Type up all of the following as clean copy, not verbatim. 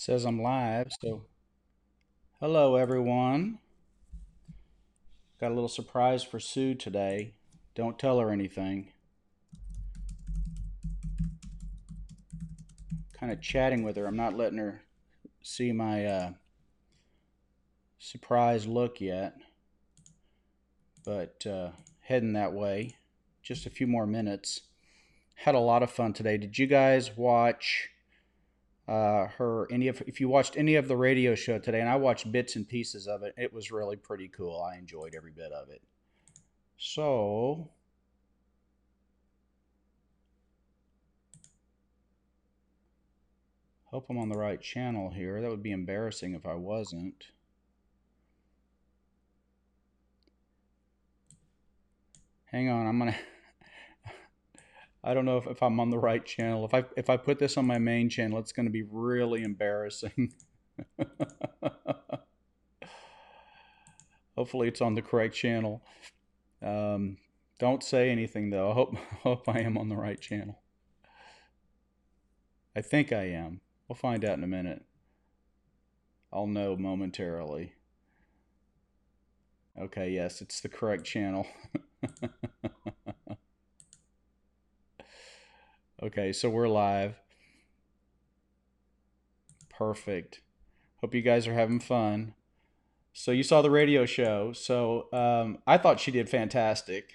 Says I'm live, so hello everyone. Got a little surprise for Sue today. Don't tell her anything. Kind of chatting with her. I'm not letting her see my surprise look yet, but heading that way. Just a few more minutes. Had a lot of fun today. Did you guys watch if you watched any of the radio show today? And I watched bits and pieces of it. It was really pretty cool. I enjoyed every bit of it. So hope I'm on the right channel here. That would be embarrassing if I wasn't. Hang on, I'm gonna I don't know if I'm on the right channel. If I put this on my main channel, it's gonna be really embarrassing. Hopefully it's on the correct channel. Don't say anything though. Hope I am on the right channel. I think I am. We'll find out in a minute. I'll know momentarily. Okay, yes, it's the correct channel. Okay, so we're live. Perfect. Hope you guys are having fun. So you saw the radio show. So I thought she did fantastic,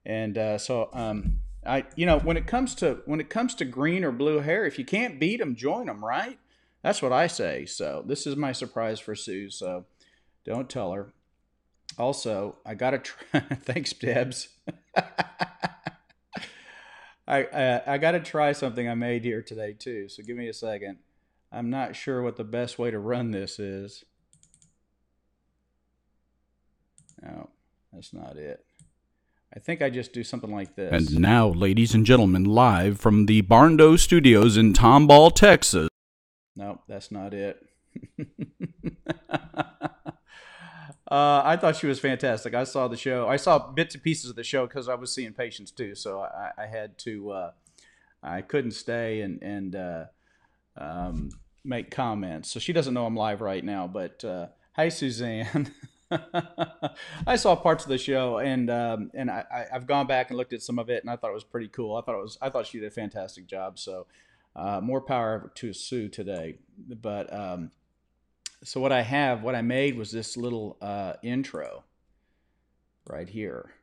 and when it comes to green or blue hair, if you can't beat them, join them, right? That's what I say. So this is my surprise for Sue. So don't tell her. Also, I gotta try. Thanks, Debs. I gotta try something I made here today too. So give me a second. I'm not sure what the best way to run this is. No, that's not it. I think I just do something like this. And now, ladies and gentlemen, live from the Barndo Studios in Tomball, Texas. Nope, that's not it. I thought she was fantastic. I saw the show. I saw bits and pieces of the show because I was seeing patients too. So I had to. I couldn't stay and make comments. So she doesn't know I'm live right now. But hi, Suzanne. I saw parts of the show and I've gone back and looked at some of it and I thought it was pretty cool. I thought she did a fantastic job. So more power to Sue today. But so what I made was this little intro right here,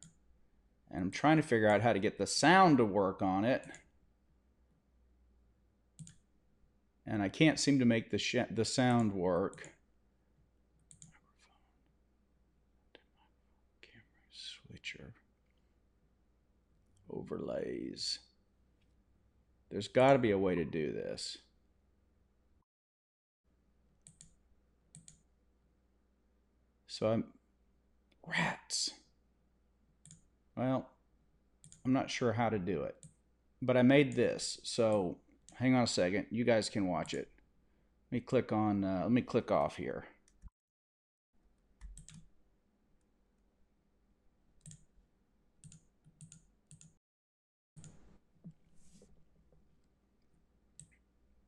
and I'm trying to figure out how to get the sound to work on it, and I can't seem to make the sound work. Switcher overlays. There's got to be a way to do this. So rats. Well, I'm not sure how to do it, but I made this. So hang on a second. You guys can watch it. Let me click on. Let me click off here.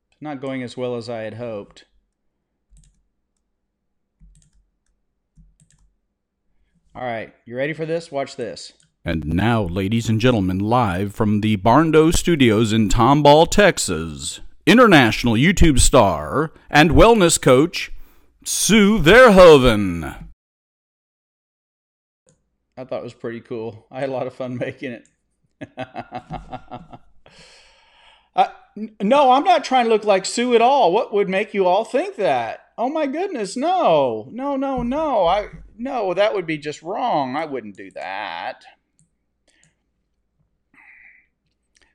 It's not going as well as I had hoped. All right, you ready for this? Watch this. And now, ladies and gentlemen, live from the Barndo Studios in Tomball, Texas, international YouTube star and wellness coach, Sue Verhoeven. I thought it was pretty cool. I had a lot of fun making it. No, I'm not trying to look like Sue at all. What would make you all think that? Oh my goodness, no. No, that would be just wrong. I wouldn't do that.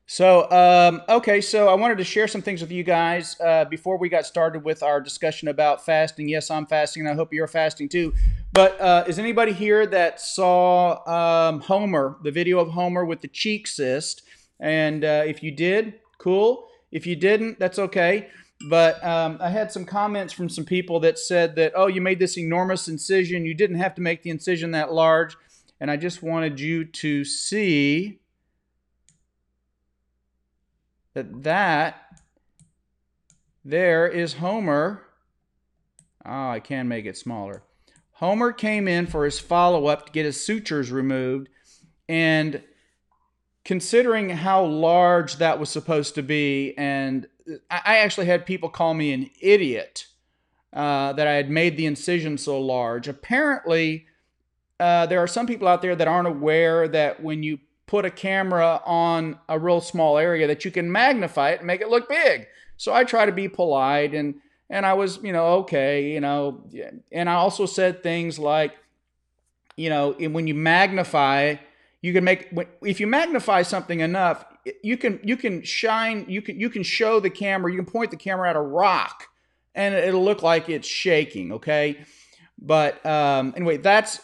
So, okay, so I wanted to share some things with you guys before we got started with our discussion about fasting. Yes, I'm fasting, and I hope you're fasting too. But is anybody here that saw Homer, the video of Homer with the cheek cyst? And if you did, cool. If you didn't, that's okay. But I had some comments from some people that said that, oh, you made this enormous incision. You didn't have to make the incision that large. And I just wanted you to see that there is Homer. Oh, I can make it smaller. Homer came in for his follow-up to get his sutures removed, and considering how large that was supposed to be, and I actually had people call me an idiot that I had made the incision so large. Apparently, there are some people out there that aren't aware that when you put a camera on a real small area that you can magnify it and make it look big. So I try to be polite, and I was, okay, and I also said things like, when you magnify, you can make, if you magnify something enough, you can show the camera, you can point the camera at a rock and it'll look like it's shaking, okay? But anyway, that's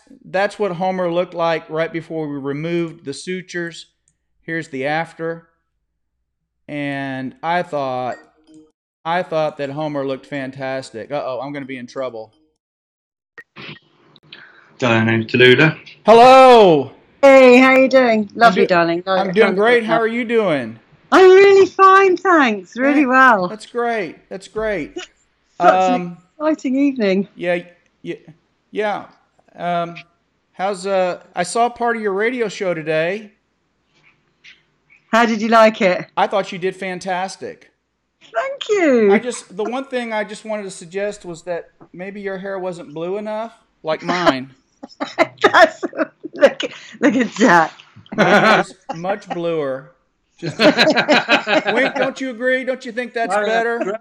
what Homer looked like right before we removed the sutures. Here's the after. And I thought that Homer looked fantastic. Uh-oh, I'm going to be in trouble. Darling Tallulah. Hello. Hey, how are you doing? Lovely, darling. No, I'm doing great. How are you doing? I'm really fine, thanks. Really well. That's great. That's great. Such an exciting evening. Yeah. How's I saw part of your radio show today. How did you like it? I thought you did fantastic. Thank you. The one thing I just wanted to suggest was that maybe your hair wasn't blue enough, like mine. Look at Jack. It's much bluer. Wink, don't you agree? Don't you think that's better?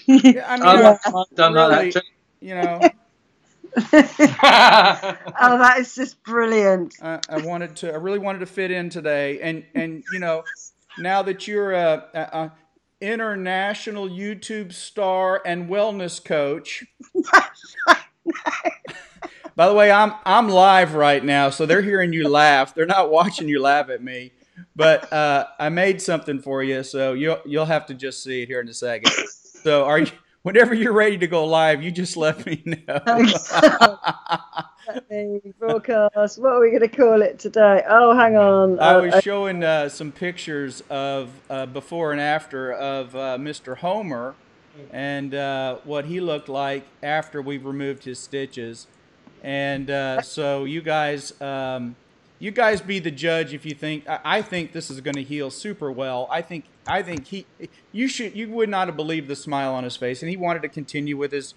Yeah, I mean, I've done really, that too. Oh, that is just brilliant. I really wanted to fit in today, and now that you're a international YouTube star and wellness coach. By the way, I'm live right now, so they're hearing you laugh. They're not watching you laugh at me, but I made something for you, so you'll have to just see it here in a second. So whenever you're ready to go live, you just let me know. Broadcast. What are we going to call it today? Oh, hang on. I was showing some pictures of before and after of Mr. Homer and what he looked like after we've removed his stitches. And so you guys be the judge if you think. I think this is going to heal super well. I think you would not have believed the smile on his face, and he wanted to continue with his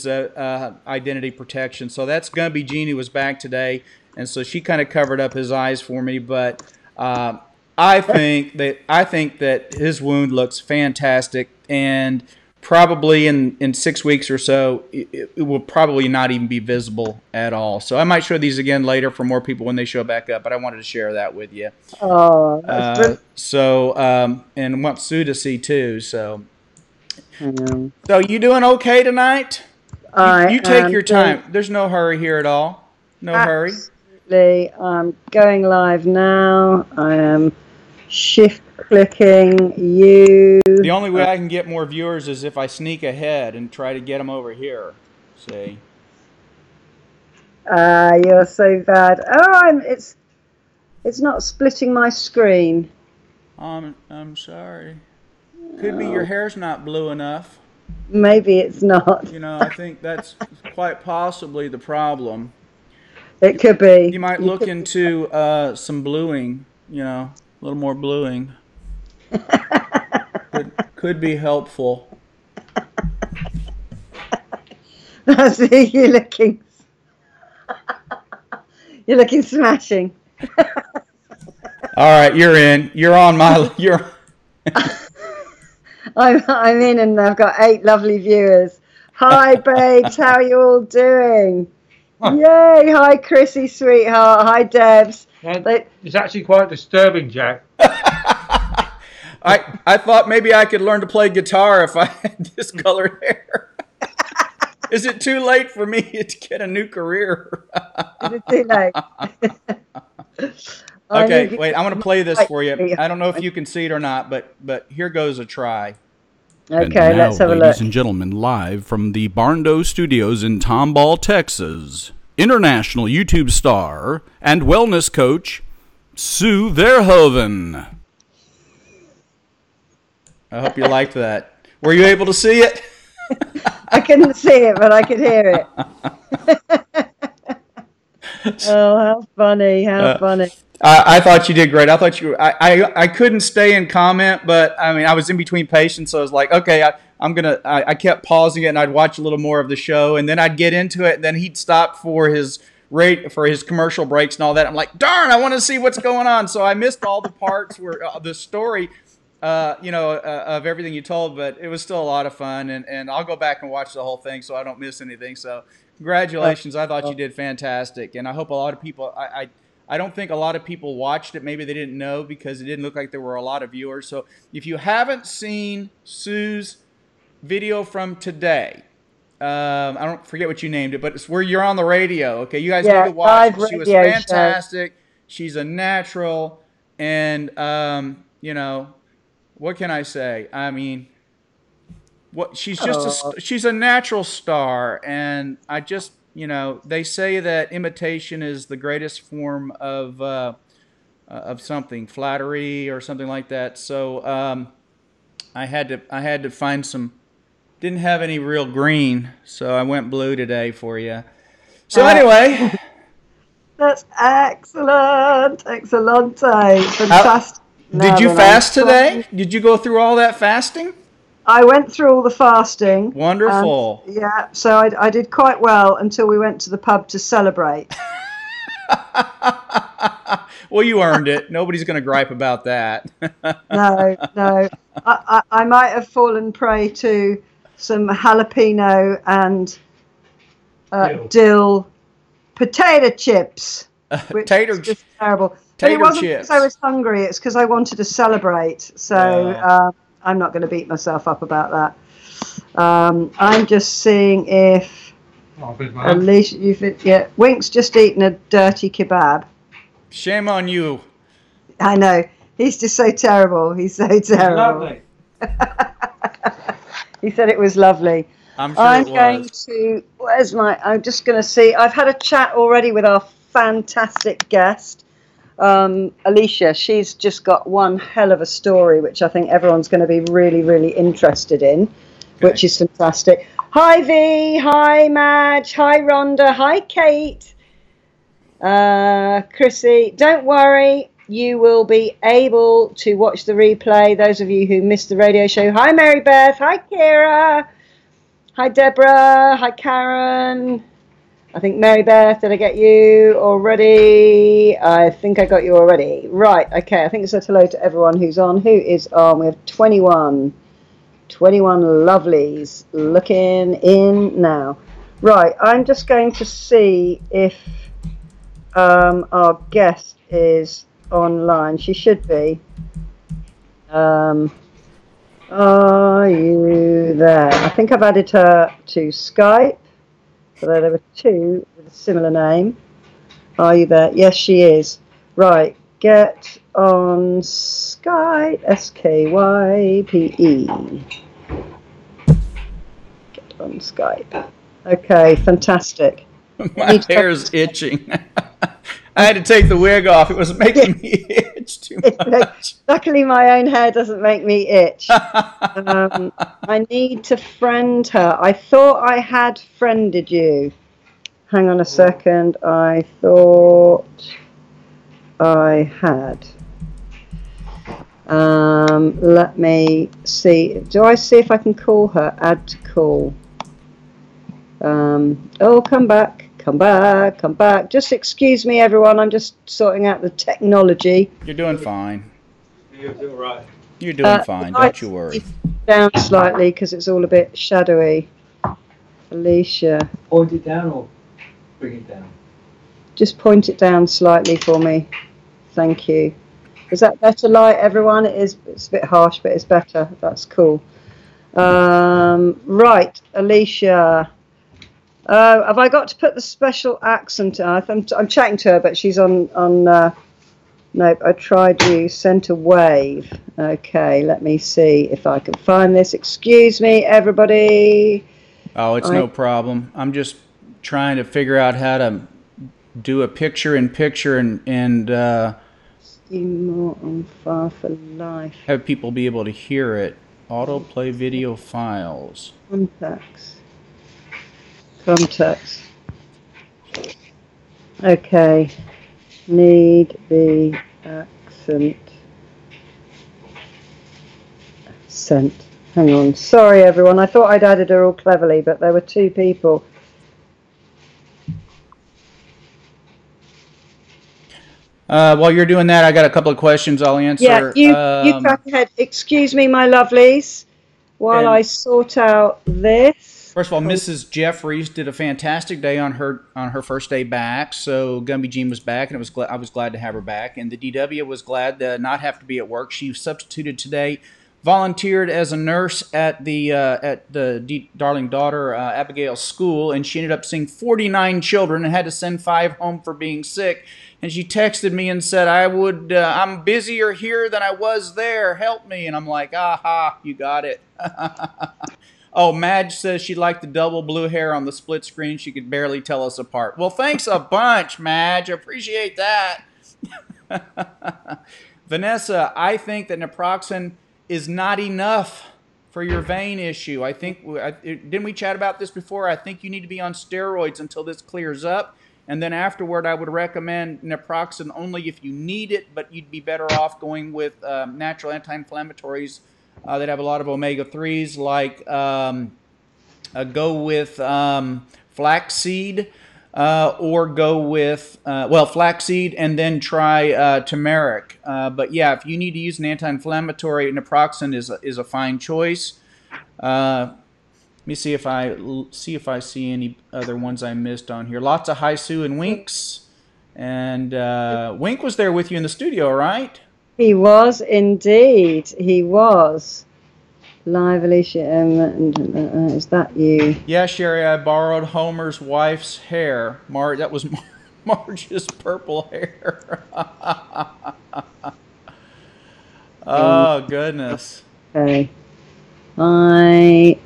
identity protection. So that's going to be Jeannie was back today, and so she kind of covered up his eyes for me. But I think that his wound looks fantastic, and probably in 6 weeks or so, it will probably not even be visible at all. So I might show these again later for more people when they show back up, but I wanted to share that with you. Oh, that's good. And want Sue to see too. So you doing okay tonight? You take your time. There's no hurry here at all. No hurry. Absolutely. I'm going live now. I am shift clicking you. The only way I can get more viewers is if I sneak ahead and try to get them over here. See? You're so bad. Oh, it's not splitting my screen. I'm sorry. Could be your hair's not blue enough. Maybe it's not. I think that's quite possibly the problem. It could be. You might look into some bluing, a little more bluing. Could be helpful. You're looking smashing. All right, you're in. You're on my. I'm in, and I've got 8 lovely viewers. Hi, babes. How are you all doing? Yay! Hi, Chrissy, sweetheart. Hi, Debs. It's actually quite disturbing, Jack. I thought maybe I could learn to play guitar if I had discolored hair. Is it too late for me to get a new career? Is it too late? Okay, wait. I'm going to play this for you. I don't know if you can see it or not, but here goes a try. Okay, and now, let's have a look. Ladies and gentlemen, live from the Barndo Studios in Tomball, Texas, international YouTube star and wellness coach, Sue Verhoeven. I hope you liked that. Were you able to see it? I couldn't see it, but I could hear it. Oh, how funny! How funny! I thought you did great. I thought you. I couldn't stay and comment, but I mean, I was in between patients, so I was like, okay, I kept pausing it, and I'd watch a little more of the show, and then I'd get into it, and then he'd stop for his commercial breaks and all that. I'm like, darn, I want to see what's going on. So I missed all the parts where the story, of everything you told, but it was still a lot of fun, and I'll go back and watch the whole thing so I don't miss anything. So congratulations. I thought you did fantastic, and I hope a lot of people. I don't think a lot of people watched it. Maybe they didn't know because it didn't look like there were a lot of viewers. So if you haven't seen Sue's video from today, I don't forget what you named it, but it's where you're on the radio. Okay, you guys need to watch it. She was fantastic. Show. She's a natural, and what can I say? I mean, she's she's a natural star, and I just. They say that imitation is the greatest form of something, flattery or something like that. So I had to find some. Didn't have any real green, so I went blue today for you. So anyway, that's excellent, fantastic. Did you fast today? Did you go through all that fasting? I went through all the fasting. Wonderful. Yeah, so I did quite well until we went to the pub to celebrate. Well, you earned it. Nobody's going to gripe about that. No. I might have fallen prey to some jalapeno and dill potato chips, which is just terrible. But it wasn't because I was hungry. It's because I wanted to celebrate. So... I'm not going to beat myself up about that. I'm just seeing if Alicia, Wink's just eaten a dirty kebab. Shame on you. I know. He's just so terrible. He's so terrible. He said it was lovely. I'm sure it was. I'm just going to see. I've had a chat already with our fantastic guest. Alicia, she's just got one hell of a story, which I think everyone's going to be really, really interested in, which is fantastic. Hi, V. Hi, Madge. Hi, Rhonda. Hi, Kate. Chrissy, don't worry. You will be able to watch the replay. Those of you who missed the radio show. Hi, Mary Beth. Hi, Kira. Hi, Deborah. Hi, Karen. I think Mary Beth, did I get you already? I think I got you already. Right, okay, I think it said hello to everyone who's on. Who is on? We have 21 lovelies looking in now. Right, I'm just going to see if our guest is online. She should be. Are you there? I think I've added her to Skype. Although there were two with a similar name. Are you there? Yes, she is. Right. Get on Skype. SKYPE. Get on Skype. Okay, fantastic. My hair's itching. I had to take the wig off. It was making me itch too much. Luckily, my own hair doesn't make me itch. I need to friend her. I thought I had friended you. Hang on a second. I thought I had. Let me see. Do I see if I can call her? Add to call. Come back. Come back. Just excuse me, everyone. I'm just sorting out the technology. You're doing fine. You're doing right. You're doing fine. Don't you worry. Down slightly because it's all a bit shadowy. Alicia. Point it down or bring it down? Just point it down slightly for me. Thank you. Is that better light, everyone? It's a bit harsh, but it's better. That's cool. Right, Alicia. Have I got to put the special accent on? I'm chatting to her, but she's on nope, I tried you. Sent a wave. Okay, let me see if I can find this. Excuse me, everybody. Oh, it's no problem. I'm just trying to figure out how to do a picture-in-picture and more on Far for Life. have people be able to hear it. Autoplay video files. Contacts. Contacts. Okay. Need the accent sent. Hang on. Sorry, everyone. I thought I'd added her all cleverly, but there were two people. While you're doing that, I got a couple of questions I'll answer. Yeah, you crack ahead. Excuse me, my lovelies, while I sort out this. First of all, Mrs. Jeffries did a fantastic day on her first day back. So Gumby Jean was back, and I was glad to have her back. And the DW was glad to not have to be at work. She substituted today, volunteered as a nurse at the darling daughter Abigail's school, and she ended up seeing 49 children and had to send 5 home for being sick. And she texted me and said, I'm busier here than I was there. Help me. And I'm like, aha, you got it. Oh, Madge says she liked the double blue hair on the split screen. She could barely tell us apart. Well, thanks a bunch, Madge. Appreciate that. Vanessa, I think that naproxen is not enough for your vein issue. I think, didn't we chat about this before? I think you need to be on steroids until this clears up. And then afterward, I would recommend naproxen only if you need it, but you'd be better off going with natural anti-inflammatories that have a lot of omega-3s, like go with flaxseed or go with, flaxseed and then try turmeric. But yeah, if you need to use an anti-inflammatory, naproxen is a fine choice. Let me see if I see any other ones I missed on here. Lots of Hi Sue and Winks. And Wink was there with you in the studio, right? He was indeed. He was. Live, Alicia. Is that you? Yeah, Sherry, I borrowed Homer's wife's hair. That was Marge's purple hair. Oh, goodness. Okay. I'm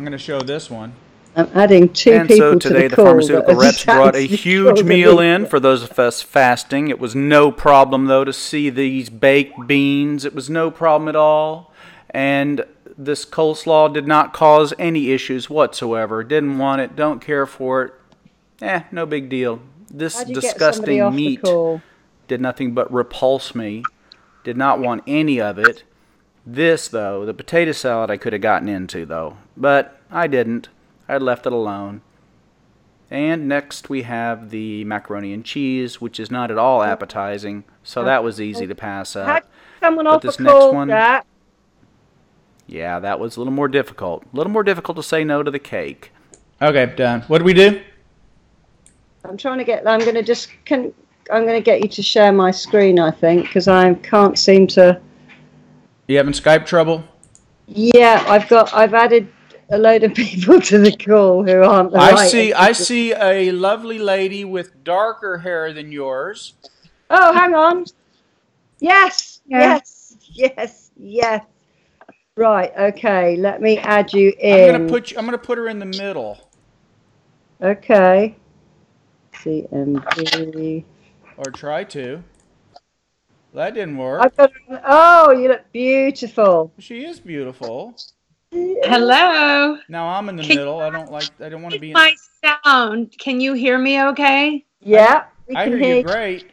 going to show this one. I'm adding two people to today the call. Pharmaceutical reps brought a huge meal in for those of us fasting. It was no problem, though, to see these baked beans. It was no problem at all. And this coleslaw did not cause any issues whatsoever. Didn't want it, don't care for it. No big deal. This disgusting meat did nothing but repulse me. Did not want any of it. This, though, the potato salad I could have gotten into, though. But I didn't. I left it alone. And next we have the macaroni and cheese, which is not at all appetizing. So that was easy to pass up. Had someone but off this a next call, one, Jack? yeah, that was a little more difficult. A little more difficult to say no to the cake. Okay, done. What do we do? I'm trying to get. I'm going to get you to share my screen, I think, because I can't seem to. You having Skype trouble? Yeah, I've added a load of people to the call who aren't the right. I see a lovely lady with darker hair than yours. Oh, hang on. Yes. Right. Okay. Let me add you in. I'm gonna put her in the middle. Okay. CMP. Or try to. That didn't work. Oh, you look beautiful. She is beautiful. Hello. Now I'm in the middle. I don't want to be in my sound. Can you hear me okay? Yeah. I hear you great.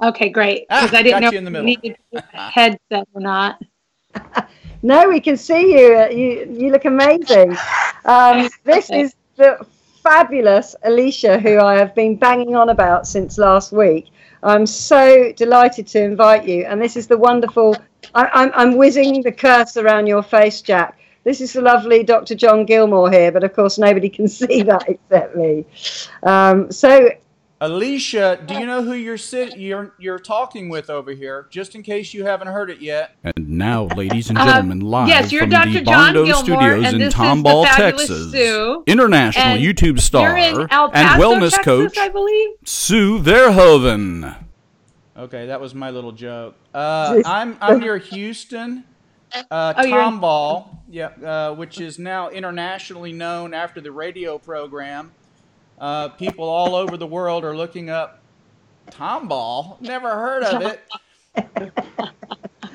Okay, great. Because I didn't know if you needed a headset or not. No, we can see you. You look amazing. This is the fabulous Alicia, who I have been banging on about since last week. I'm so delighted to invite you. And this is the wonderful, I'm whizzing the curse around your face, Jack. This is the lovely Dr. John Gilmore here, but of course nobody can see that except me. Alicia, do you know who you're talking with over here? Just in case you haven't heard it yet. And now, ladies and gentlemen, live yes, you're from Dr. the John Bondo Gilmore, Studios and in this Tomball, is the fabulous Texas, Sue. international And YouTube star you're in El and Paso, wellness Texas, coach I believe. Sue Verhoeven. Okay, that was my little joke. I'm near Houston. Tomball, which is now internationally known after the radio program. People all over the world are looking up Tomball. Never heard of it.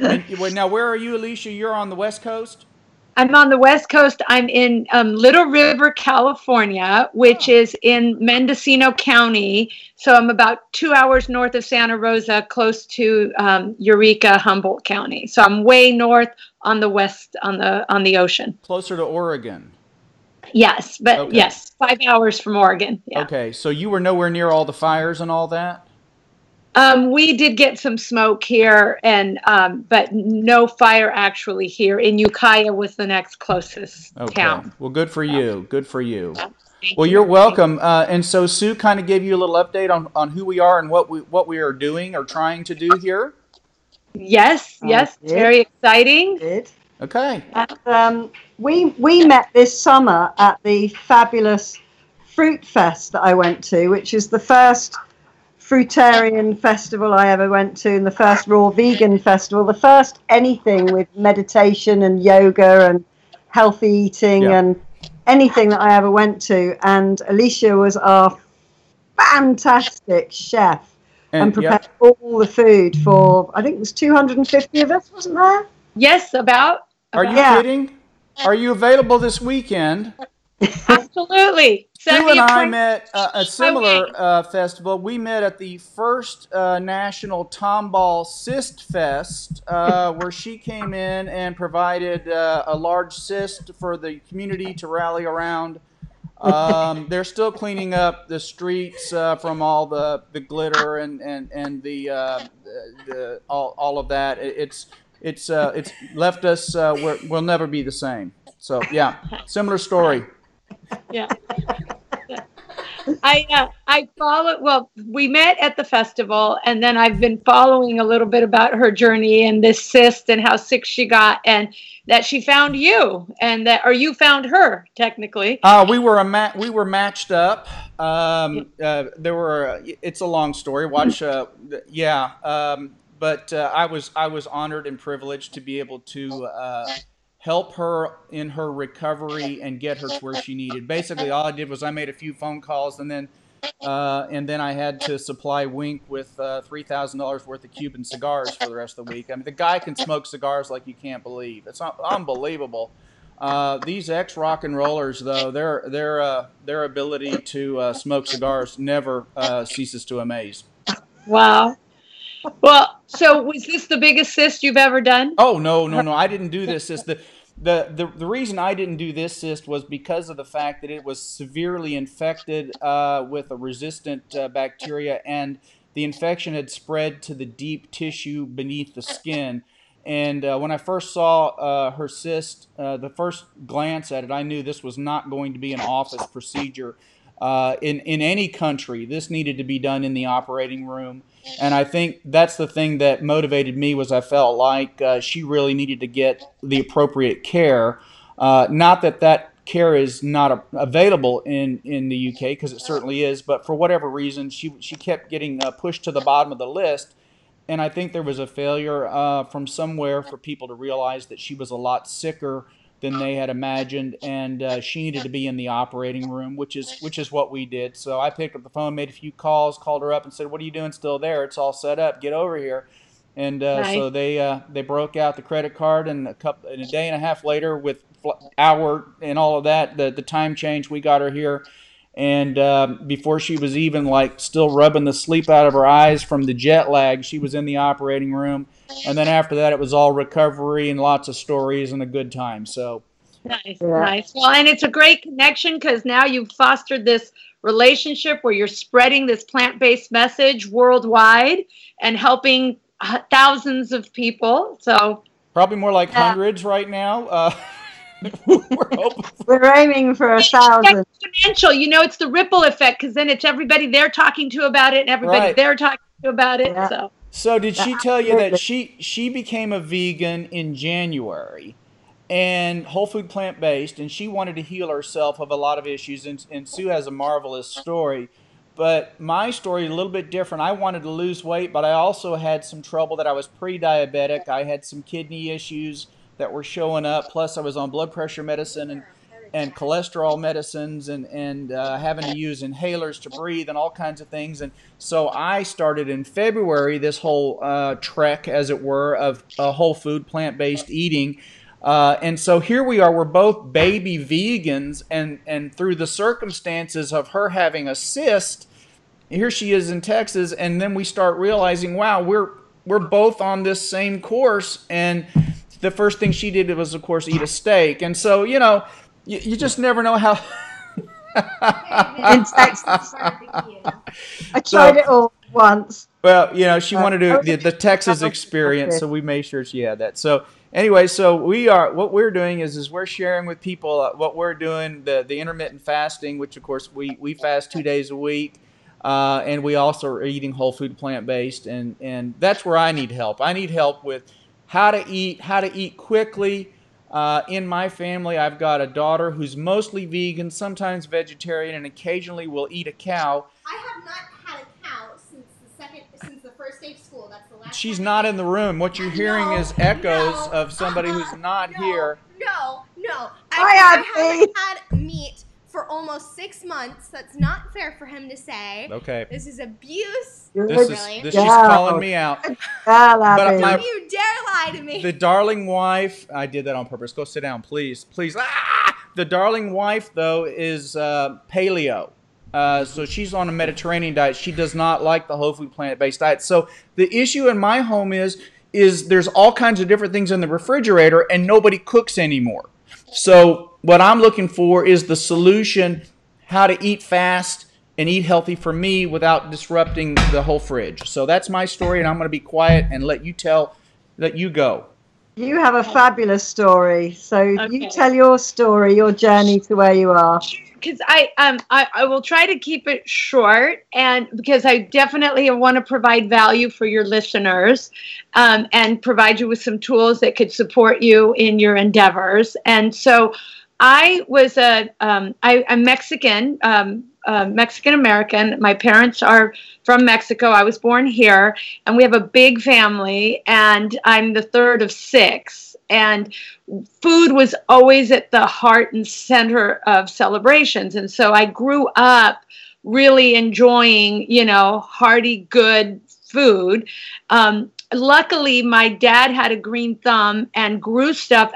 Now, where are you, Alicia? You're on the West Coast? I'm on the West Coast. I'm in Little River, California, which is in Mendocino County. So I'm about 2 hours north of Santa Rosa, close to Eureka, Humboldt County. So I'm way north on the west, on the ocean. Closer to Oregon. Yes, but Okay. yes, 5 hours from Oregon. Yeah. Okay, so you were nowhere near all the fires and all that? We did get some smoke here, and but no fire actually here. In Ukiah was the next closest town. Well, good for you. Good for you. Thank Well, you. you're welcome. And so Sue kind of gave you a little update on who we are and what we are doing or trying to do here. Yes, very exciting. Okay. We met this summer at the fabulous Fruit Fest that I went to, which is the first fruitarian festival I ever went to, and the first raw vegan festival, the first anything with meditation and yoga and healthy eating and anything that I ever went to. And Alicia was our fantastic chef and prepared all the food for, I think it was 250 of us, wasn't there? Yes, about. Are you kidding? Are you available this weekend? Absolutely. Sue and I met a similar festival. We met at the first National Tomball Cyst Fest, where she came in and provided a large cyst for the community to rally around. They're still cleaning up the streets from all the glitter and the all of that. It's left us. We'll never be the same. So yeah, similar story. Yeah. I followed. Well, we met at the festival, and then I've been following a little bit about her journey and this cyst and how sick she got, and that she found you, and that, or you found her technically. We were matched up. There were. It's a long story. Watch. But I was honored and privileged to be able to help her in her recovery and get her to where she needed. Basically, all I did was I made a few phone calls, and then I had to supply Wink with $3,000 worth of Cuban cigars for the rest of the week. I mean, the guy can smoke cigars like you can't believe. It's unbelievable. These ex-rock and rollers, though, their ability to smoke cigars never ceases to amaze. Wow. Well, so was this the biggest cyst you've ever done? Oh, no. I didn't do this cyst. The reason I didn't do this cyst was because of the fact that it was severely infected with a resistant bacteria, and the infection had spread to the deep tissue beneath the skin. And when I first saw her cyst, the first glance at it, I knew this was not going to be an office procedure. In any country, this needed to be done in the operating room. And I think that's the thing that motivated me, was I felt like she really needed to get the appropriate care. Not that care is not available in the UK, because it certainly is, but for whatever reason, she kept getting pushed to the bottom of the list. And I think there was a failure from somewhere for people to realize that she was a lot sicker than they had imagined, and she needed to be in the operating room, which is what we did. So I picked up the phone, made a few calls, called her up, and said, "What are you doing still there? It's all set up. Get over here." And so they broke out the credit card, and a day and a half later, with hour and all of that, the time change, we got her here. And before she was even still rubbing the sleep out of her eyes from the jet lag, she was in the operating room. And then after that, it was all recovery and lots of stories and a good time. So nice. Well, and it's a great connection, because now you've fostered this relationship where you're spreading this plant-based message worldwide and helping thousands of people. So probably more like hundreds right now. We're aiming for 1,000. Exponential, it's the ripple effect, because then it's everybody they're talking to about it, and everybody they're talking to about it. Yeah. So did she tell you that she became a vegan in January, and whole food plant-based, and she wanted to heal herself of a lot of issues, and Sue has a marvelous story. But my story is a little bit different. I wanted to lose weight, but I also had some trouble that I was pre-diabetic. I had some kidney issues that were showing up, plus I was on blood pressure medicine, and cholesterol medicines and having to use inhalers to breathe and all kinds of things. And so I started in February this whole trek, as it were, of whole food, plant-based eating. And so here we are, we're both baby vegans, and through the circumstances of her having a cyst, here she is in Texas, and then we start realizing, wow, we're both on this same course. And the first thing she did was, of course, eat a steak. And so, you know, you just never know how. In Texas. I tried it all once. Well, you know, she wanted to do the Texas experience, so we made sure she had that. So anyway, so what we're doing is we're sharing with people what we're doing, the intermittent fasting, which of course we fast 2 days a week, and we also are eating whole food, plant-based, and that's where I need help. I need help with how to eat quickly. In my family, I've got a daughter who's mostly vegan, sometimes vegetarian, and occasionally will eat a cow. I have not had a cow since the first day of school. That's the last. She's not in the room. What you're hearing is echoes of somebody who's not here. No. I haven't had meat for almost 6 months. That's not fair for him to say. Okay. This is abuse. She's calling me out. But Don't you dare lie to me. The darling wife, I did that on purpose. Go sit down, please. The darling wife, though, is paleo. So she's on a Mediterranean diet. She does not like the whole food, plant-based diet. So the issue in my home is there's all kinds of different things in the refrigerator, and nobody cooks anymore. So what I'm looking for is the solution, how to eat fast and eat healthy for me without disrupting the whole fridge. So that's my story, and I'm going to be quiet and let you go. You have a fabulous story. So Okay. you tell your story, your journey to where you are. Because I will try to keep it short, and because I definitely want to provide value for your listeners, and provide you with some tools that could support you in your endeavors. And so I was I'm Mexican, Mexican American. My parents are from Mexico. I was born here, and we have a big family, and I'm the third of 6. And food was always at the heart and center of celebrations. And so I grew up really enjoying, hearty, good food. Luckily, my dad had a green thumb and grew stuff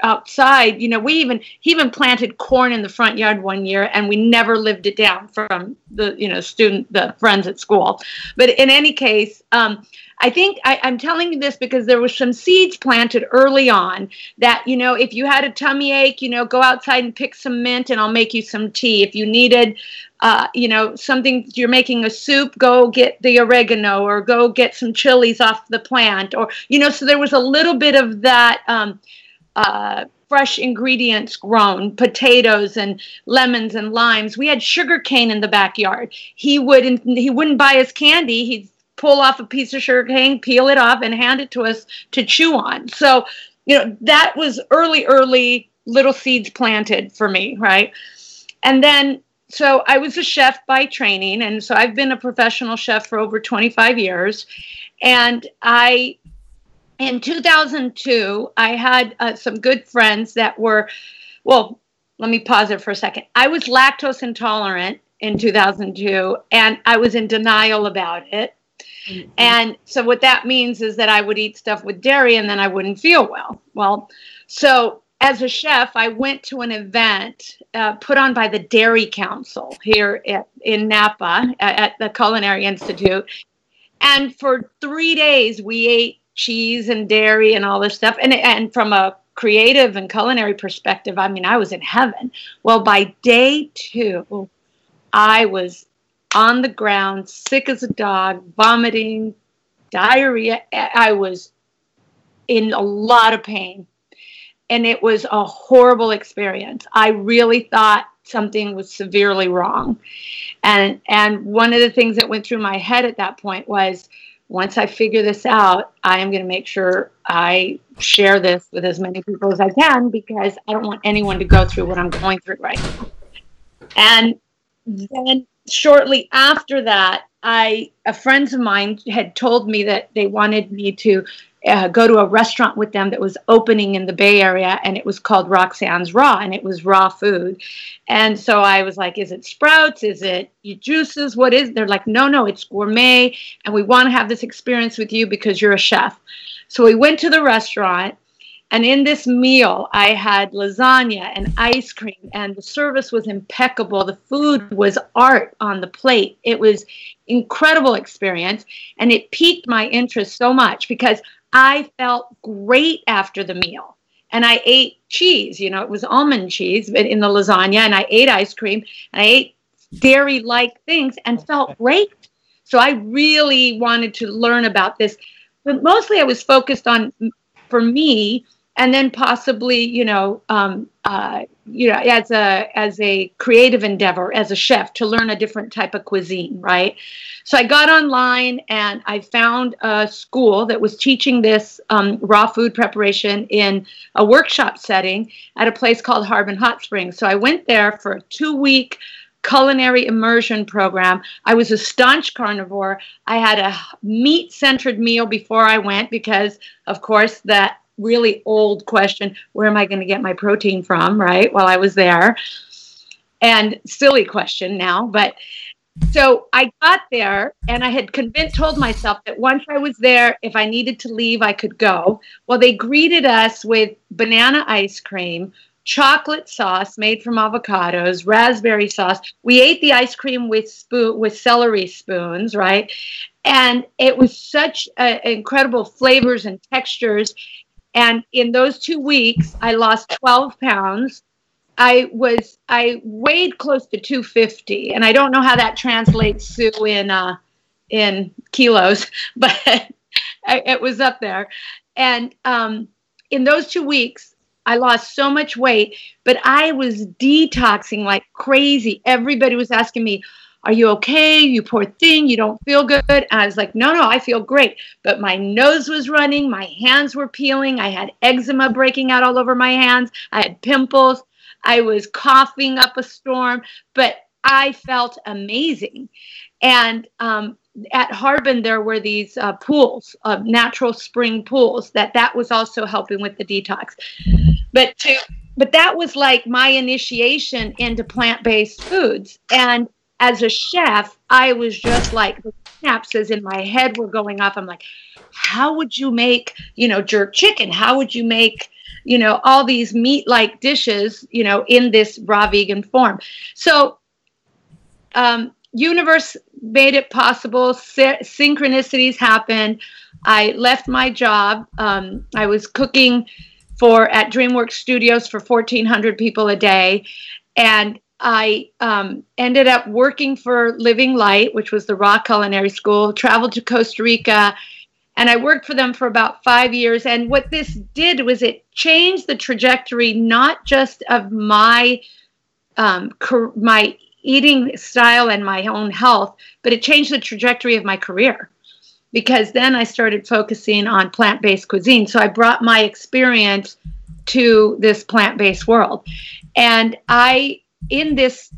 outside. He even planted corn in the front yard one year, and we never lived it down from the friends at school. But in any case, I think I'm telling you this because there was some seeds planted early on that, if you had a tummy ache, go outside and pick some mint and I'll make you some tea. If you needed, something, you're making a soup, go get the oregano or go get some chilies off the plant, or, so there was a little bit of that, fresh ingredients grown, potatoes and lemons and limes. We had sugar cane in the backyard. He wouldn't buy us candy. He'd pull off a piece of sugar cane, peel it off, and hand it to us to chew on. So, that was early little seeds planted for me, right? And then, so I was a chef by training, and so I've been a professional chef for over 25 years. And in 2002, I had some good friends that were, well, let me pause it for a second. I was lactose intolerant in 2002, and I was in denial about it. Mm-hmm. And so what that means is that I would eat stuff with dairy and then I wouldn't feel well. Well, so as a chef, I went to an event put on by the Dairy Council here in Napa at the Culinary Institute. And for 3 days, we ate cheese and dairy and all this stuff. And from a creative and culinary perspective, I mean, I was in heaven. Well, by day 2, I was on the ground, sick as a dog, vomiting, diarrhea. I was in a lot of pain. And it was a horrible experience. I really thought something was severely wrong. And one of the things that went through my head at that point was, once I figure this out, I am going to make sure I share this with as many people as I can, because I don't want anyone to go through what I'm going through right now. And then shortly after that, friends of mine had told me that they wanted me to go to a restaurant with them that was opening in the Bay Area, and it was called Roxanne's Raw, and it was raw food. And so I was like, is it sprouts? Is it juices? What is? They're like, no, it's gourmet, and we want to have this experience with you because you're a chef. So we went to the restaurant, and in this meal, I had lasagna and ice cream, and the service was impeccable. The food was art on the plate. It was incredible experience, and it piqued my interest so much because I felt great after the meal. And I ate cheese, it was almond cheese in the lasagna, and I ate ice cream, and I ate dairy-like things and felt great. So I really wanted to learn about this. But mostly I was focused on, for me, and then possibly, as a creative endeavor, as a chef, to learn a different type of cuisine, right? So I got online and I found a school that was teaching this raw food preparation in a workshop setting at a place called Harbin Hot Springs. So I went there for a 2-week culinary immersion program. I was a staunch carnivore. I had a meat-centered meal before I went because, of course, that really old question, where am I going to get my protein from, right, while I was there? And silly question now, but so I got there and I had told myself that once I was there, if I needed to leave, I could go. Well, they greeted us with banana ice cream, chocolate sauce made from avocados, raspberry sauce. We ate the ice cream with celery spoons, right? And it was such incredible flavors and textures. And in those 2 weeks, I lost 12 pounds. I weighed close to 250, and I don't know how that translates to in kilos, but it was up there. And in those 2 weeks, I lost so much weight, but I was detoxing like crazy. Everybody was asking me, are you okay? You poor thing. You don't feel good. And I was like, no, I feel great. But my nose was running. My hands were peeling. I had eczema breaking out all over my hands. I had pimples. I was coughing up a storm. But I felt amazing. And at Harbin, there were these pools, natural spring pools, that was also helping with the detox. But that was like my initiation into plant-based foods. And as a chef, I was just like, the synapses in my head were going off. I'm like, how would you make, jerk chicken? How would you make, all these meat-like dishes, in this raw vegan form? So universe made it possible. Synchronicities happened. I left my job. I was cooking at DreamWorks Studios for 1,400 people a day. And I ended up working for Living Light, which was the raw culinary school, traveled to Costa Rica, and I worked for them for about 5 years. And what this did was it changed the trajectory, not just of my eating style and my own health, but it changed the trajectory of my career, because then I started focusing on plant-based cuisine. So I brought my experience to this plant-based world. And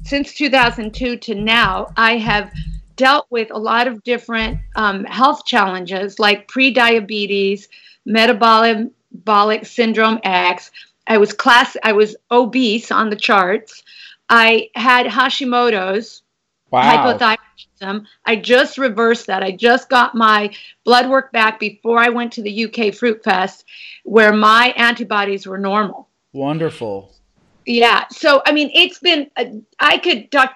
since 2002 to now, I have dealt with a lot of different health challenges like pre-diabetes, metabolic syndrome X. I was obese on the charts. I had Hashimoto's, hypothyroidism. I just reversed that. I just got my blood work back before I went to the UK Fruit Fest, where my antibodies were normal. Wonderful. Yeah. So, I mean, it's been, I could talk,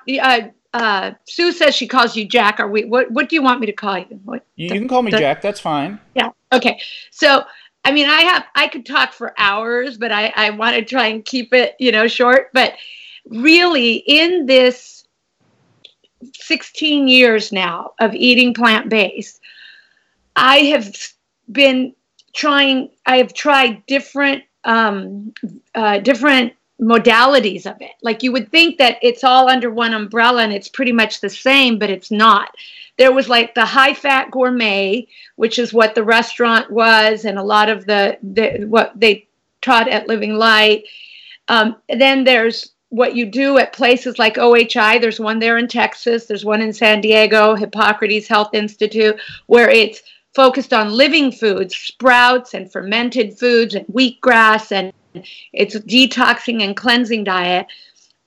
Sue says she calls you Jack. What do you want me to call you? You can call me Jack. That's fine. Yeah. Okay. So, I mean, I could talk for hours, but I want to try and keep it, short. But really, in this 16 years now of eating plant-based, I have tried different modalities of it. Like, you would think that it's all under one umbrella and it's pretty much the same, but it's not. There was like the high-fat gourmet, which is what the restaurant was, and a lot of what they taught at Living Light. Then there's what you do at places like OHI, there's one there in Texas, there's one in San Diego, Hippocrates Health Institute, where it's focused on living foods, sprouts and fermented foods and wheatgrass, and it's detoxing and cleansing diet.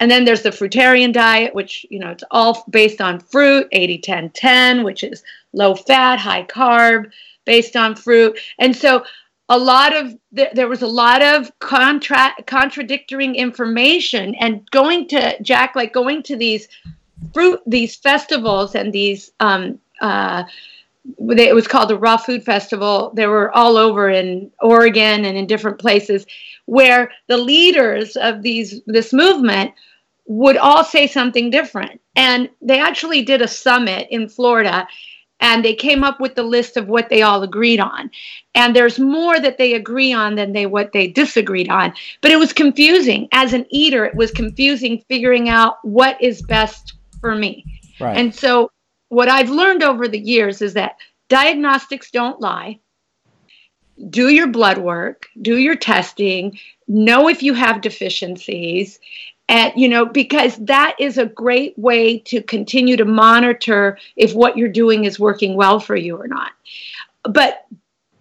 And then there's the fruitarian diet, which, it's all based on fruit, 80-10-10, which is low fat, high carb, based on fruit. And so there was a lot of contradicting information, and going to these festivals and these, it was called the Raw Food Festival. They were all over in Oregon and in different places, where the leaders of this movement would all say something different. And they actually did a summit in Florida, and they came up with the list of what they all agreed on. And there's more that they agree on than what they disagreed on. But it was confusing. As an eater, it was confusing figuring out what is best for me. Right. And so what I've learned over the years is that diagnostics don't lie. Do your blood work, do your testing, know if you have deficiencies, and, because that is a great way to continue to monitor if what you're doing is working well for you or not. But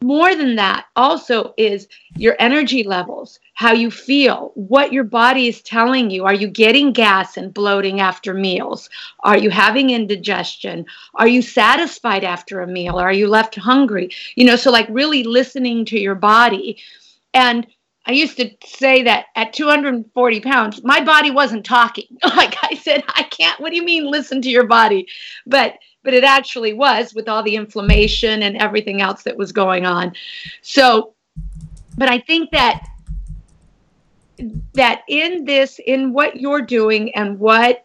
more than that also is your energy levels, how you feel, what your body is telling you. Are you getting gas and bloating after meals? Are you having indigestion? Are you satisfied after a meal? Are you left hungry? So like really listening to your body. And I used to say that at 240 pounds, my body wasn't talking. Like I said, I can't, what do you mean listen to your body? But it actually was, with all the inflammation and everything else that was going on. So, but I think that in what you're doing and what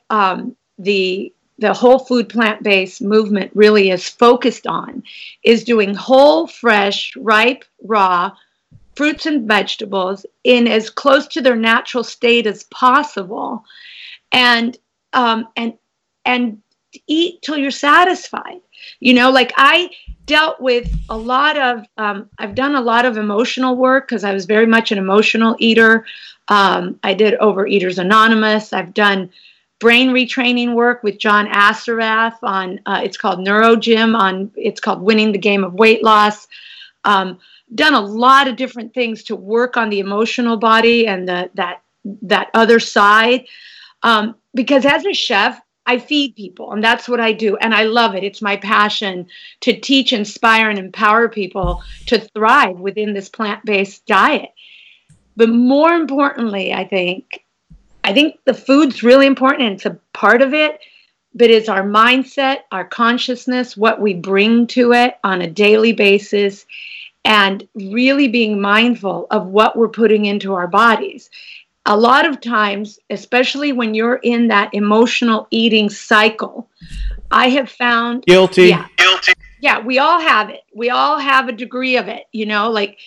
the whole food plant-based movement really is focused on is doing whole, fresh, ripe, raw fruits and vegetables in as close to their natural state as possible, and eat till you're satisfied. Like I dealt with a lot of, I've done a lot of emotional work because I was very much an emotional eater. I did Overeaters Anonymous. I've done brain retraining work with John Assaraf on, it's called NeuroGym, it's called Winning the Game of Weight Loss. Done a lot of different things to work on the emotional body and that other side. Because as a chef, I feed people, and that's what I do. And I love it. It's my passion to teach, inspire, and empower people to thrive within this plant-based diet. But more importantly, I think the food's really important, and it's a part of it, but it's our mindset, our consciousness, what we bring to it on a daily basis, and really being mindful of what we're putting into our bodies. A lot of times, especially when you're in that emotional eating cycle, I have found... Guilty. Yeah, we all have it. We all have a degree of it, like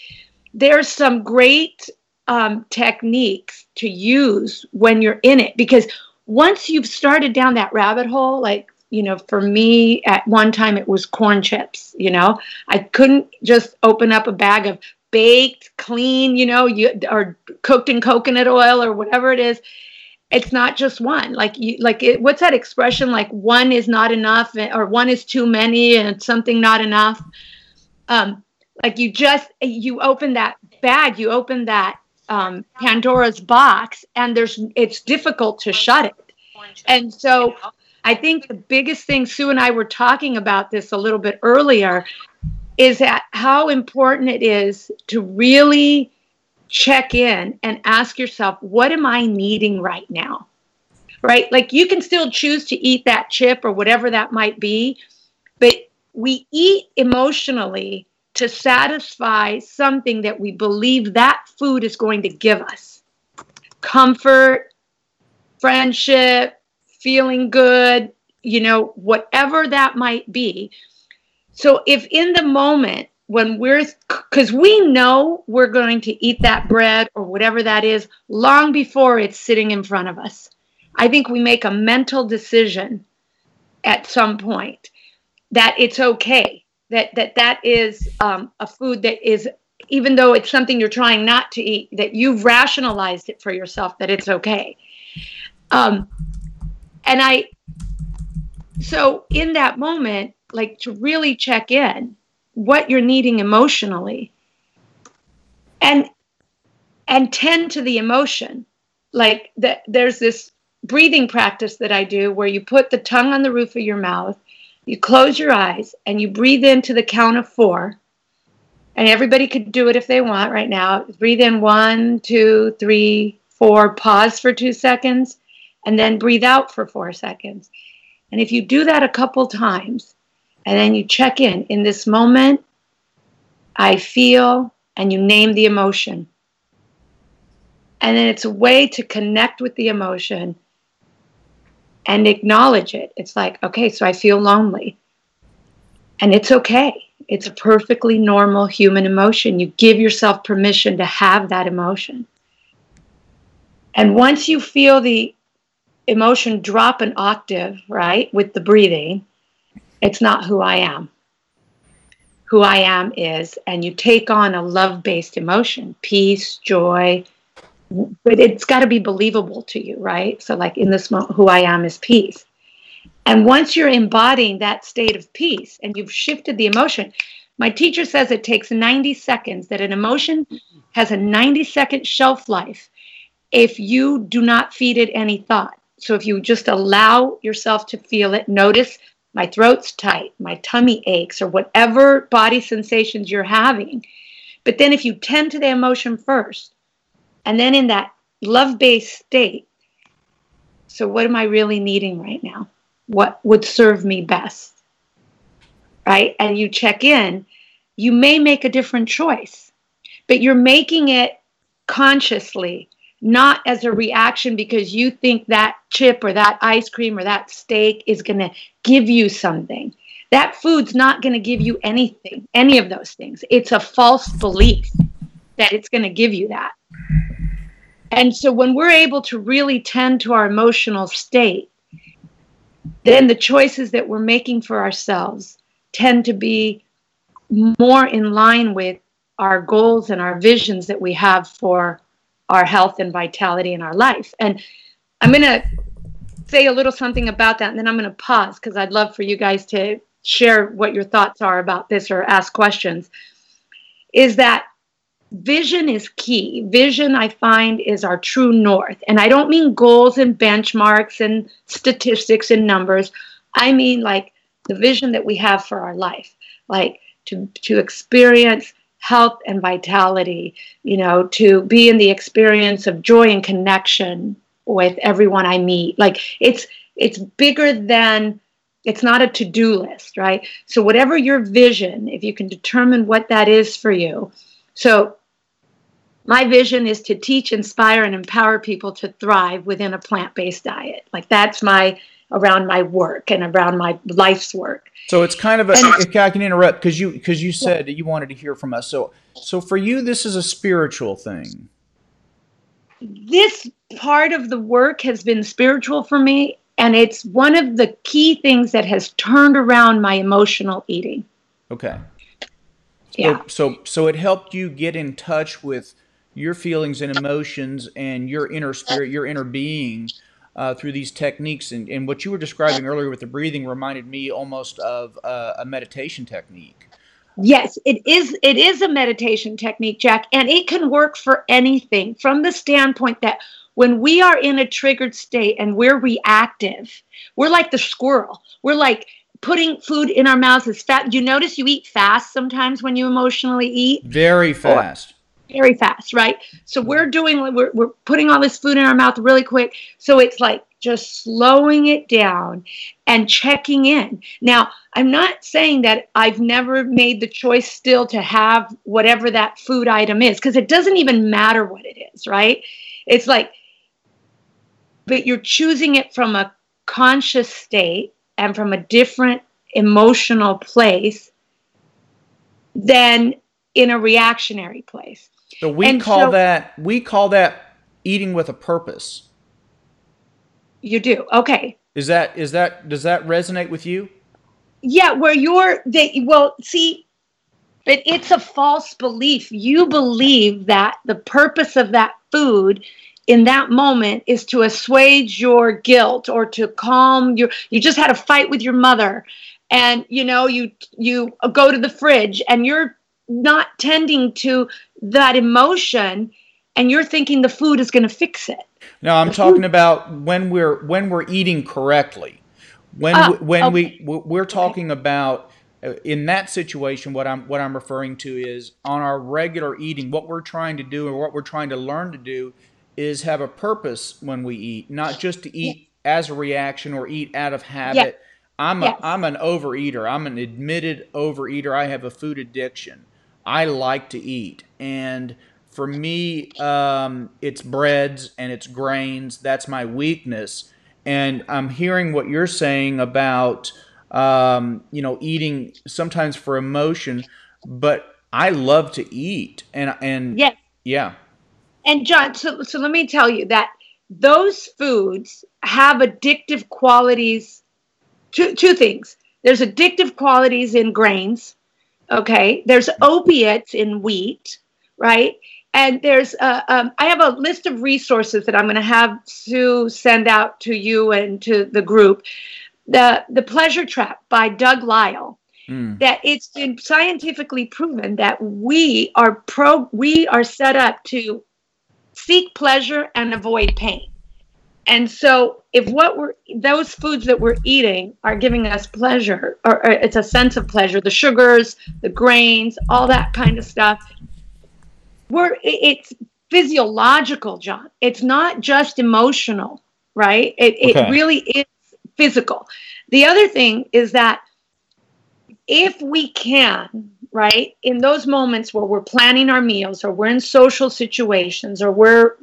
there's some great techniques to use when you're in it, because once you've started down that rabbit hole, like, for me at one time it was corn chips. I couldn't just open up a bag of baked, clean, or cooked in coconut oil or whatever it is. It's not just one. What's that expression? Like one is not enough, or one is too many, and it's something not enough. You open that bag, you open that Pandora's box, and it's difficult to shut it. And so I think the biggest thing, Sue and I were talking about this a little bit earlier, is that how important it is to really check in and ask yourself, what am I needing right now? Right? Like you can still choose to eat that chip or whatever that might be, but we eat emotionally to satisfy something that we believe that food is going to give us. Comfort, friendship, feeling good, whatever that might be. So if in the moment when because we know we're going to eat that bread or whatever that is long before it's sitting in front of us. I think we make a mental decision at some point that it's okay, that is a food that is, even though it's something you're trying not to eat, that you've rationalized it for yourself, that it's okay. And so in that moment, like to really check in what you're needing emotionally and tend to the emotion. Like there's this breathing practice that I do where you put the tongue on the roof of your mouth, you close your eyes and you breathe into the count of 4. And everybody could do it if they want right now. Breathe in 1, 2, 3, 4, pause for 2 seconds, and then breathe out for 4 seconds. And if you do that a couple times, and then you check in this moment, I feel, and you name the emotion. And then it's a way to connect with the emotion and acknowledge it. It's like, okay, so I feel lonely. And it's okay. It's a perfectly normal human emotion. You give yourself permission to have that emotion. And once you feel the emotion drop an octave, right, with the breathing, it's not who I am. Who I am is, and you take on a love-based emotion, peace, joy, but it's got to be believable to you, right? So like in this moment, who I am is peace. And once you're embodying that state of peace and you've shifted the emotion, my teacher says it takes 90 seconds, that an emotion has a 90-second shelf life if you do not feed it any thought. So if you just allow yourself to feel it, notice my throat's tight, my tummy aches, or whatever body sensations you're having. But then if you tend to the emotion first, and then in that love-based state, so what am I really needing right now? What would serve me best? Right? And you check in, you may make a different choice, but you're making it consciously, not as a reaction because you think that chip or that ice cream or that steak is going to give you something. That food's not going to give you anything, any of those things. It's a false belief that it's going to give you that. And so when we're able to really tend to our emotional state, then the choices that we're making for ourselves tend to be more in line with our goals and our visions that we have for our health and vitality in our life. And I'm going to say a little something about that, and then I'm going to pause because I'd love for you guys to share what your thoughts are about this or ask questions. Is that vision is key. Vision, I find, is our true north. And I don't mean goals and benchmarks and statistics and numbers. I mean like the vision that we have for our life, like to experience health and vitality, you know, to be in the experience of joy and connection with everyone I meet. Like it's bigger than, it's not a to-do list, right? So whatever your vision, if you can determine what that is for you. So my vision is to teach, inspire, and empower people to thrive within a plant-based diet. Like that's around my work and around my life's work. So it's kind of if I can interrupt, because you said that you wanted to hear from us. So for you, this is a spiritual thing. This part of the work has been spiritual for me, and it's one of the key things that has turned around my emotional eating. Okay. Yeah. So it helped you get in touch with your feelings and emotions and your inner spirit, your inner being, through these techniques. And what you were describing earlier with the breathing reminded me almost of a meditation technique. Yes, it is a meditation technique, Jack, and it can work for anything from the standpoint that when we are in a triggered state and we're reactive, we're like the squirrel. We're like putting food in our mouths as fast. You notice you eat fast sometimes when you emotionally eat? Very fast. Very fast, right? So we're putting all this food in our mouth really quick. So it's like just slowing it down and checking in. Now, I'm not saying that I've never made the choice still to have whatever that food item is, because it doesn't even matter what it is, right? It's like, but you're choosing it from a conscious state and from a different emotional place than in a reactionary place. So we call that eating with a purpose. You do. Okay. Does that resonate with you? Yeah, but it's a false belief. You believe that the purpose of that food in that moment is to assuage your guilt or to calm you just had a fight with your mother, and you go to the fridge and you're not tending to that emotion, and you're thinking the food is going to fix it. No, I'm talking about when we're eating correctly. We're talking about in that situation, what I'm referring to is on our regular eating, what we're trying to do or what we're trying to learn to do is have a purpose when we eat, not just to eat as a reaction or eat out of habit. I'm an overeater. I'm an admitted overeater. I have a food addiction. I like to eat, and for me, it's breads and it's grains. That's my weakness. And I'm hearing what you're saying about, eating sometimes for emotion, but I love to eat. And Yes. yeah. And John, so let me tell you that those foods have addictive qualities. Two things. There's addictive qualities in grains. Okay. There's opiates in wheat, right? And there's I have a list of resources that I'm going to have Sue send out to you and to the group. The Pleasure Trap by Doug Lisle. That it's been scientifically proven that we are set up to seek pleasure and avoid pain. And so if those foods that we're eating are giving us pleasure, or it's a sense of pleasure, the sugars, the grains, all that kind of stuff, it's physiological, John. It's not just emotional, right? It really is physical. The other thing is that if we can, right, in those moments where we're planning our meals or we're in social situations or we're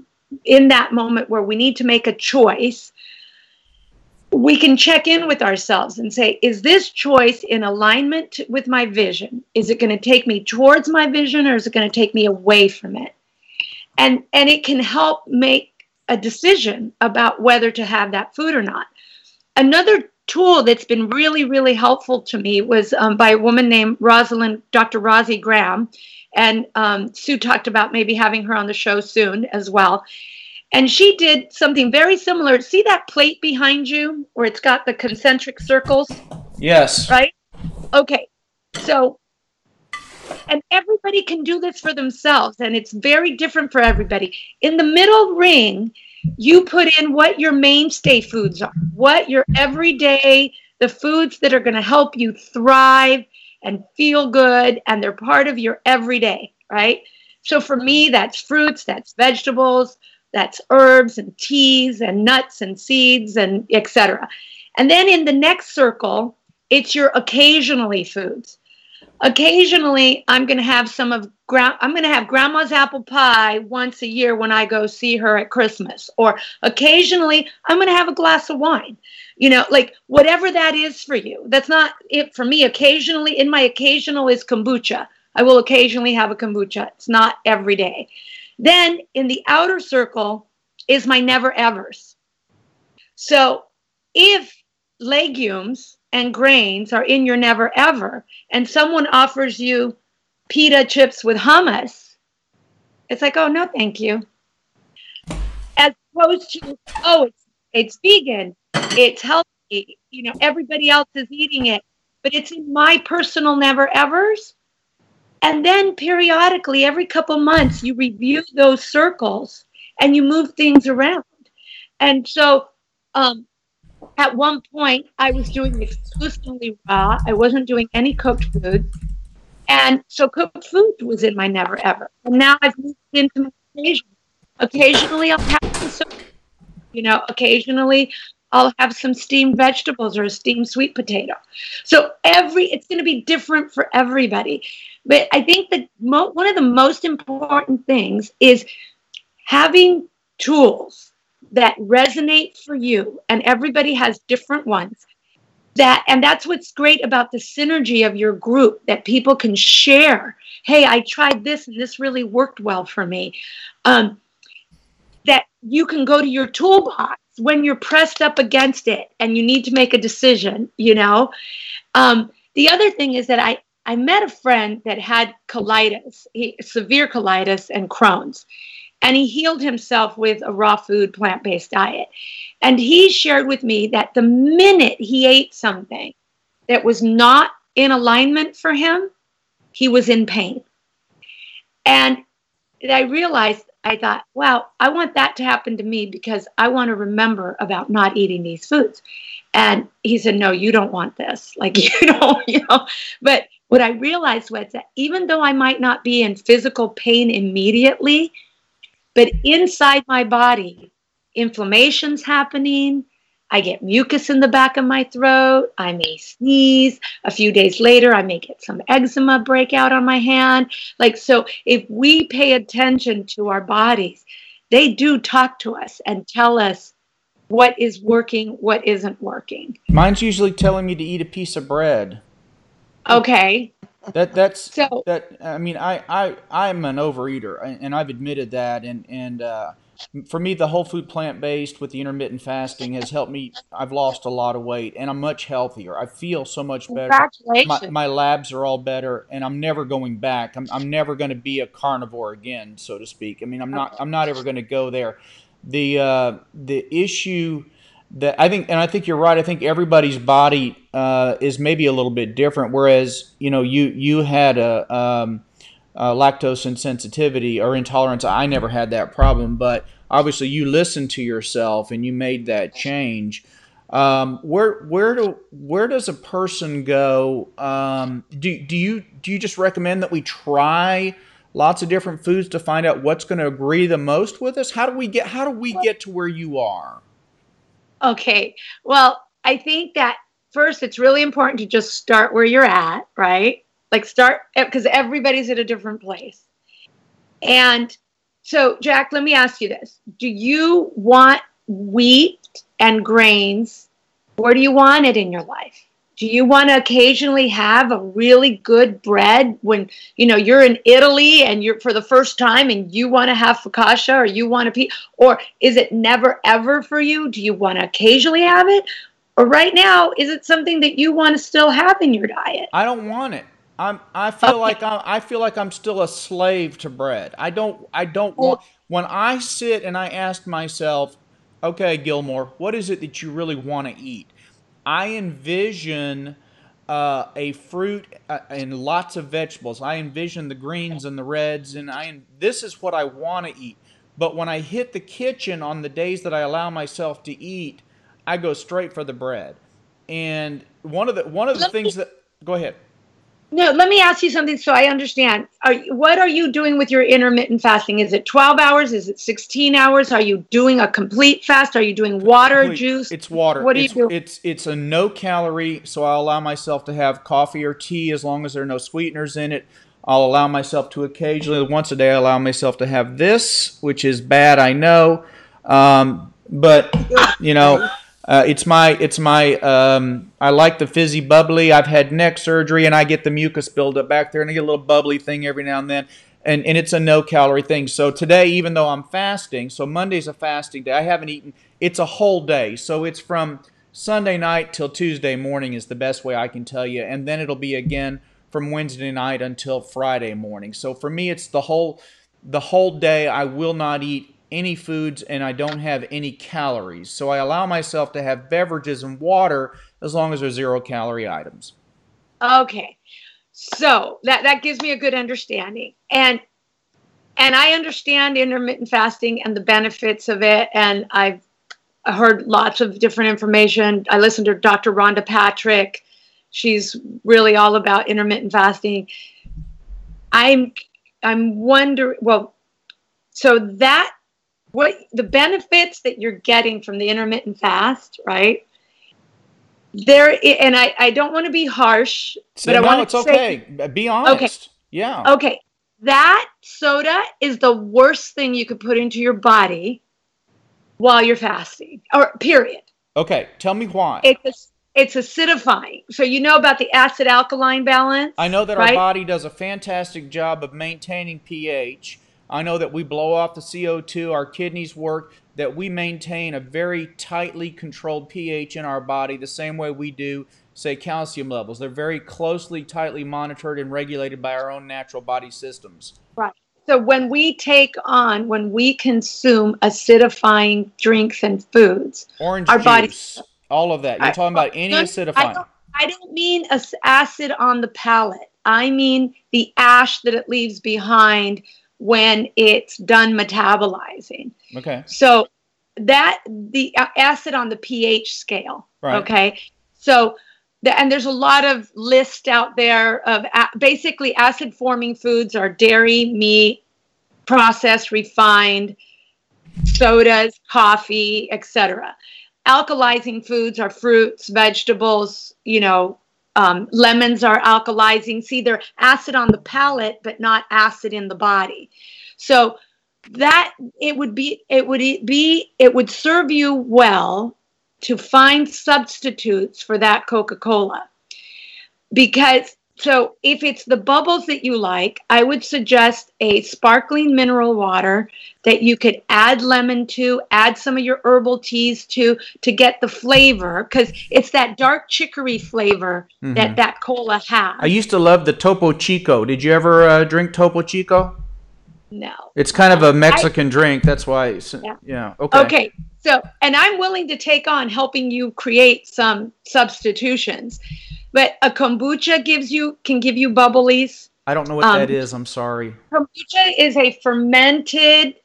in that moment where we need to make a choice, we can check in with ourselves and say, is this choice in alignment with my vision? Is it going to take me towards my vision, or is it going to take me away from it? And it can help make a decision about whether to have that food or not. Another tool that's been really, really helpful to me was by a woman named Dr. Rosie Graham. And Sue talked about maybe having her on the show soon as well. And she did something very similar. See that plate behind you where it's got the concentric circles? Yes. Right? Okay. So, and everybody can do this for themselves, and it's very different for everybody. In the middle ring, you put in what your mainstay foods are, what your everyday, the foods that are going to help you thrive and feel good, and they're part of your everyday, right? So for me, that's fruits, that's vegetables, that's herbs and teas and nuts and seeds and etc. And then in the next circle, it's your occasionally foods. Occasionally, I'm going to have grandma's apple pie once a year when I go see her at Christmas. Or occasionally, I'm going to have a glass of wine. Like whatever that is for you. That's not it for me. Occasionally, in my occasional is kombucha. I will occasionally have a kombucha. It's not every day. Then in the outer circle is my never evers. So if legumes and grains are in your never ever, and someone offers you pita chips with hummus, it's like, oh, no, thank you. As opposed to, oh, it's vegan, it's healthy, everybody else is eating it, but it's in my personal never evers. And then periodically, every couple months, you review those circles and you move things around. And so at one point, I was doing exclusively raw. I wasn't doing any cooked food. And so cooked food was in my never ever. And now I've moved into my occasion. Occasionally, I'll have some, occasionally I'll have some steamed vegetables or a steamed sweet potato. So it's going to be different for everybody. But I think that one of the most important things is having tools that resonate for you, and everybody has different ones. And that's what's great about the synergy of your group, that people can share. Hey, I tried this and this really worked well for me. That you can go to your toolbox when you're pressed up against it and you need to make a decision, The other thing is that I met a friend that had colitis, severe colitis and Crohn's. and he healed himself with a raw food, plant-based diet. And he shared with me that the minute he ate something that was not in alignment for him, he was in pain. And I realized, I thought, wow, I want that to happen to me because I want to remember about not eating these foods. And he said, no, you don't want this. Like, you don't, But what I realized was that even though I might not be in physical pain immediately, but inside my body, inflammation's happening. I get mucus in the back of my throat. I may sneeze. A few days later, I may get some eczema breakout on my hand. Like, so if we pay attention to our bodies, they do talk to us and tell us what is working, what isn't working. Mine's usually telling me to eat a piece of bread. Okay. That's so, that. I mean, I'm an overeater, and I've admitted that. And for me, the whole food plant based with the intermittent fasting has helped me. I've lost a lot of weight, and I'm much healthier. I feel so much better. Congratulations. My labs are all better, and I'm never going back. I'm never going to be a carnivore again, so to speak. I mean, I'm not ever going to go there. The issue that I think you're right. I think everybody's body is maybe a little bit different. Whereas you had a lactose insensitivity or intolerance. I never had that problem, but obviously you listened to yourself and you made that change. Where does a person go? Do you just recommend that we try lots of different foods to find out what's going to agree the most with us? How do we get to where you are? Okay. Well, I think that first it's really important to just start where you're at, right? Like start, because everybody's at a different place. And so, Jack, let me ask you this. Do you want wheat and grains? Where do you want it in your life? Do you want to occasionally have a really good bread when, you're in Italy and you're for the first time and you want to have focaccia or you want to or is it never ever for you? Do you want to occasionally have it? Or right now, is it something that you want to still have in your diet? I don't want it. I feel like I'm still a slave to bread. I don't want, when I sit and I ask myself, okay, Gilmore, what is it that you really want to eat? I envision a fruit and lots of vegetables. I envision the greens and the reds, and this is what I want to eat. But when I hit the kitchen on the days that I allow myself to eat, I go straight for the bread. And one of the things that, go ahead. No, let me ask you something so I understand. What are you doing with your intermittent fasting? Is it 12 hours? Is it 16 hours? Are you doing a complete fast? Are you doing water, juice? It's water. What do you do? It's a no calorie, so I'll allow myself to have coffee or tea as long as there are no sweeteners in it. I'll allow myself to occasionally, once a day, I allow myself to have this, which is bad, I know. But it's my I like the fizzy bubbly. I've had neck surgery and I get the mucus buildup back there and I get a little bubbly thing every now and then. And it's a no calorie thing. So today, even though I'm fasting, so Monday's a fasting day, I haven't eaten, it's a whole day. So it's from Sunday night till Tuesday morning is the best way I can tell you. And then it'll be again from Wednesday night until Friday morning. So for me, it's the whole day. I will not eat any foods and I don't have any calories. So I allow myself to have beverages and water as long as they're 0 calorie items. Okay. So that gives me a good understanding. And I understand intermittent fasting and the benefits of it. And I've heard lots of different information. I listened to Dr. Rhonda Patrick. She's really all about intermittent fasting. I'm wondering, so that, what the benefits that you're getting from the intermittent fast, right? And I don't want to be harsh, but I want to say, okay. Be honest. Okay. Yeah. Okay. That soda is the worst thing you could put into your body while you're fasting, or period. Okay. Tell me why. It's acidifying. So you know about the acid alkaline balance? I know that right? Our body does a fantastic job of maintaining pH. I know that we blow off the CO2, our kidneys work, that we maintain a very tightly controlled pH in our body the same way we do, say, calcium levels. They're very closely, tightly monitored and regulated by our own natural body systems. Right. So when we consume acidifying drinks and foods, Orange our body. juice, all of that. You're talking about any acidifying. I don't mean acid on the palate. I mean the ash that it leaves behind when it's done metabolizing. Okay. So the acid on the pH scale. Right. Okay. So and there's a lot of lists out there of basically acid forming foods are dairy, meat, processed, refined, sodas, coffee, etc. Alkalizing foods are fruits, vegetables, lemons are alkalizing. See, they're acid on the palate, but not acid in the body. So that it would serve you well to find substitutes for that Coca-Cola. So if it's the bubbles that you like, I would suggest a sparkling mineral water that you could add lemon to, add some of your herbal teas to get the flavor, because it's that dark chicory flavor that cola has. I used to love the Topo Chico. Did you ever drink Topo Chico? No. It's kind of a Mexican drink. That's why. Yeah. Okay. Okay. So, and I'm willing to take on helping you create some substitutions. But a kombucha can give you bubblies. I don't know what that is. I'm sorry. Kombucha is a fermented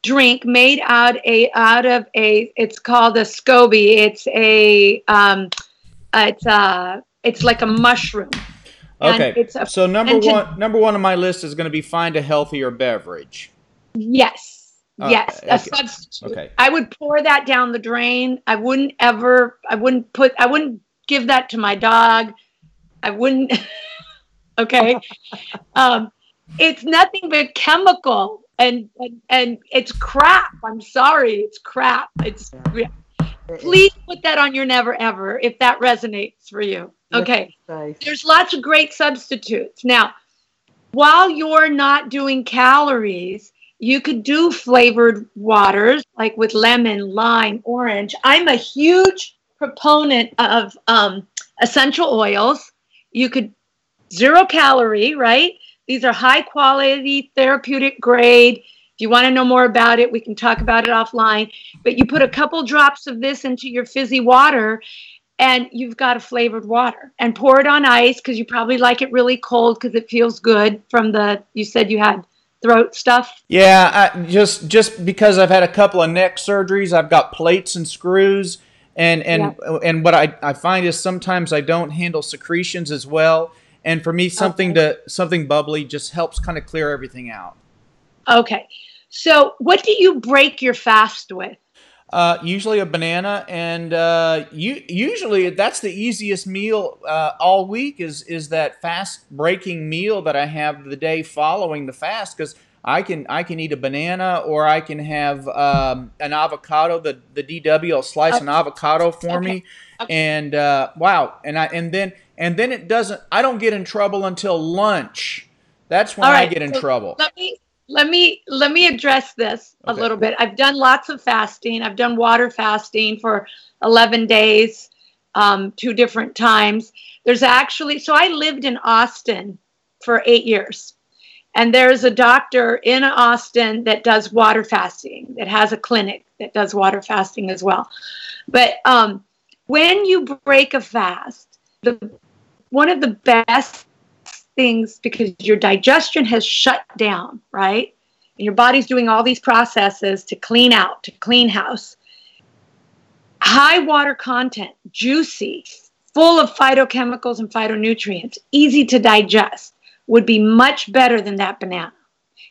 drink made out of it's called a SCOBY. It's like a mushroom. Okay. So number one on my list is going to be find a healthier beverage. Yes. Yes, a substitute. Okay. I would pour that down the drain. I wouldn't give that to my dog. I wouldn't. Okay. It's nothing but chemical and it's crap. I'm sorry. It's crap. Please put that on your never ever if that resonates for you. Okay. There's lots of great substitutes. Now, while you're not doing calories, you could do flavored waters like with lemon, lime, orange. I'm a huge proponent of essential oils. You could 0 calorie, right? These are high quality, therapeutic grade. If you want to know more about it, we can talk about it offline. But you put a couple drops of this into your fizzy water and you've got a flavored water. And pour it on ice because you probably like it really cold because it feels good you said you had throat stuff. Yeah, just because I've had a couple of neck surgeries, I've got plates and screws. And what I find is sometimes I don't handle secretions as well. And for me, something bubbly just helps kind of clear everything out. Okay. So what do you break your fast with? Usually a banana, and usually that's the easiest meal all week is that fast breaking meal that I have the day following the fast, because I can eat a banana, or I can have an avocado. The DW will slice an avocado for me, and wow, and then it doesn't. I don't get in trouble until lunch. That's when I get in trouble. Let me address this a little bit. I've done lots of fasting. I've done water fasting for 11 days, 2 different times. So I lived in Austin for 8 years. And there's a doctor in Austin that does water fasting, that has a clinic that does water fasting as well. But when you break a fast, one of the best things, because your digestion has shut down, right? And your body's doing all these processes to clean out, to clean house. High water content, juicy, full of phytochemicals and phytonutrients, easy to digest, would be much better than that banana.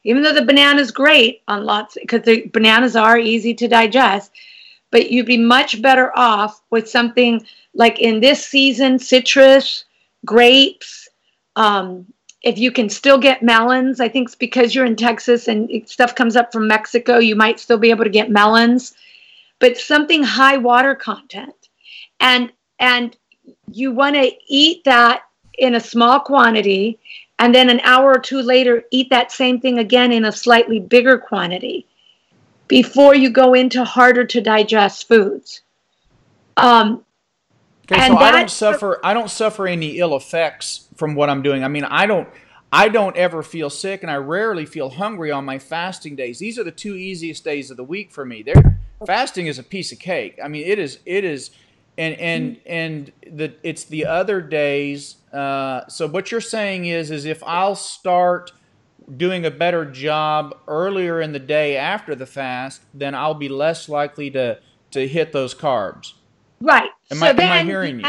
Even though the banana is great on lots, because the bananas are easy to digest, but you'd be much better off with something like, in this season, citrus, grapes. If you can still get melons, I think it's because you're in Texas and stuff comes up from Mexico, you might still be able to get melons, but something high water content. And you want to eat that in a small quantity, and then an hour or 2 later, eat that same thing again in a slightly bigger quantity before you go into harder to digest foods. Okay, so I don't suffer any ill effects from what I'm doing. I mean, I don't I don't ever feel sick, and I rarely feel hungry on my fasting days. These are the two easiest days of the week for me. Fasting is a piece of cake. I mean, it is, and it's the other days. So what you're saying is if I'll start doing a better job earlier in the day after the fast, then I'll be less likely to hit those carbs. Right. Am I hearing you?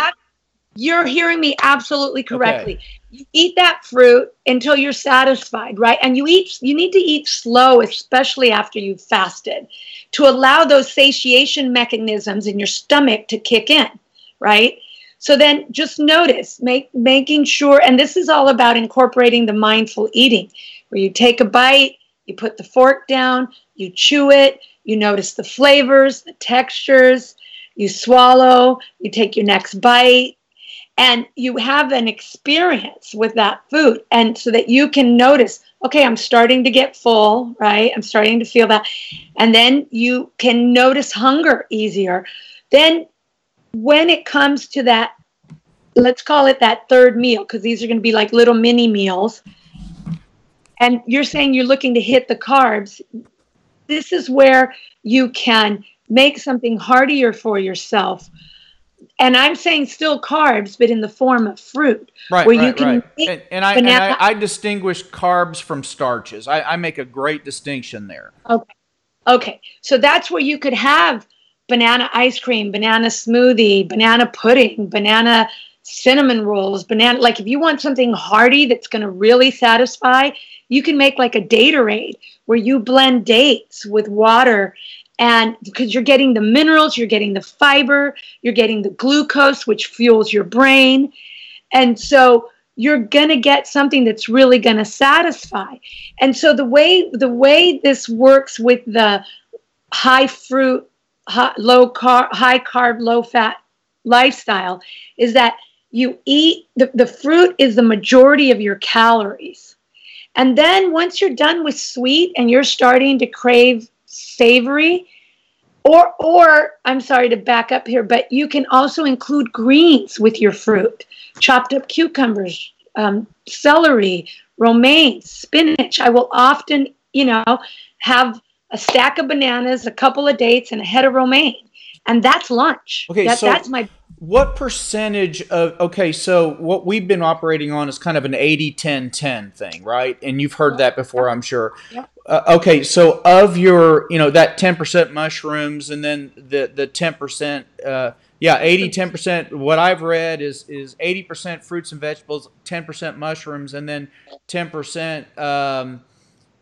You're hearing me absolutely correctly. Okay. You eat that fruit until you're satisfied, right? And you need to eat slow, especially after you've fasted, to allow those satiation mechanisms in your stomach to kick in, right? So then just notice, making sure, and this is all about incorporating the mindful eating, where you take a bite, you put the fork down, you chew it, you notice the flavors, the textures, you swallow, you take your next bite, and you have an experience with that food. And so that you can notice, okay, I'm starting to get full, right? I'm starting to feel that. And then you can notice hunger easier. Then when it comes to that, let's call it that third meal, because these are going to be like little mini meals. And you're saying you're looking to hit the carbs. This is where you can make something heartier for yourself. And I'm saying still carbs, but in the form of fruit. Right, where you can right. And I distinguish carbs from starches. I make a great distinction there. Okay. So that's where you could have banana ice cream, banana smoothie, banana pudding, banana cinnamon rolls, like if you want something hearty that's going to really satisfy, you can make like a Datorade where you blend dates with water. And because you're getting the minerals, you're getting the fiber, you're getting the glucose, which fuels your brain. And so you're going to get something that's really going to satisfy. And so the way this works with the high fruit, high carb, low fat lifestyle is that you eat, the fruit is the majority of your calories. And then once you're done with sweet and you're starting to crave savory, or I'm sorry to back up here, but you can also include greens with your fruit, chopped up cucumbers, celery, romaine, spinach. I will often, have a stack of bananas, a couple of dates, and a head of romaine. And that's lunch. Okay, that's my... What percentage of, so what we've been operating on is kind of an 80-10-10 thing, right? And you've heard that before, I'm sure. Yeah. Okay, so of your, that 10% mushrooms and then the 10%, 80-10%, what I've read is 80% fruits and vegetables, 10% mushrooms, and then 10%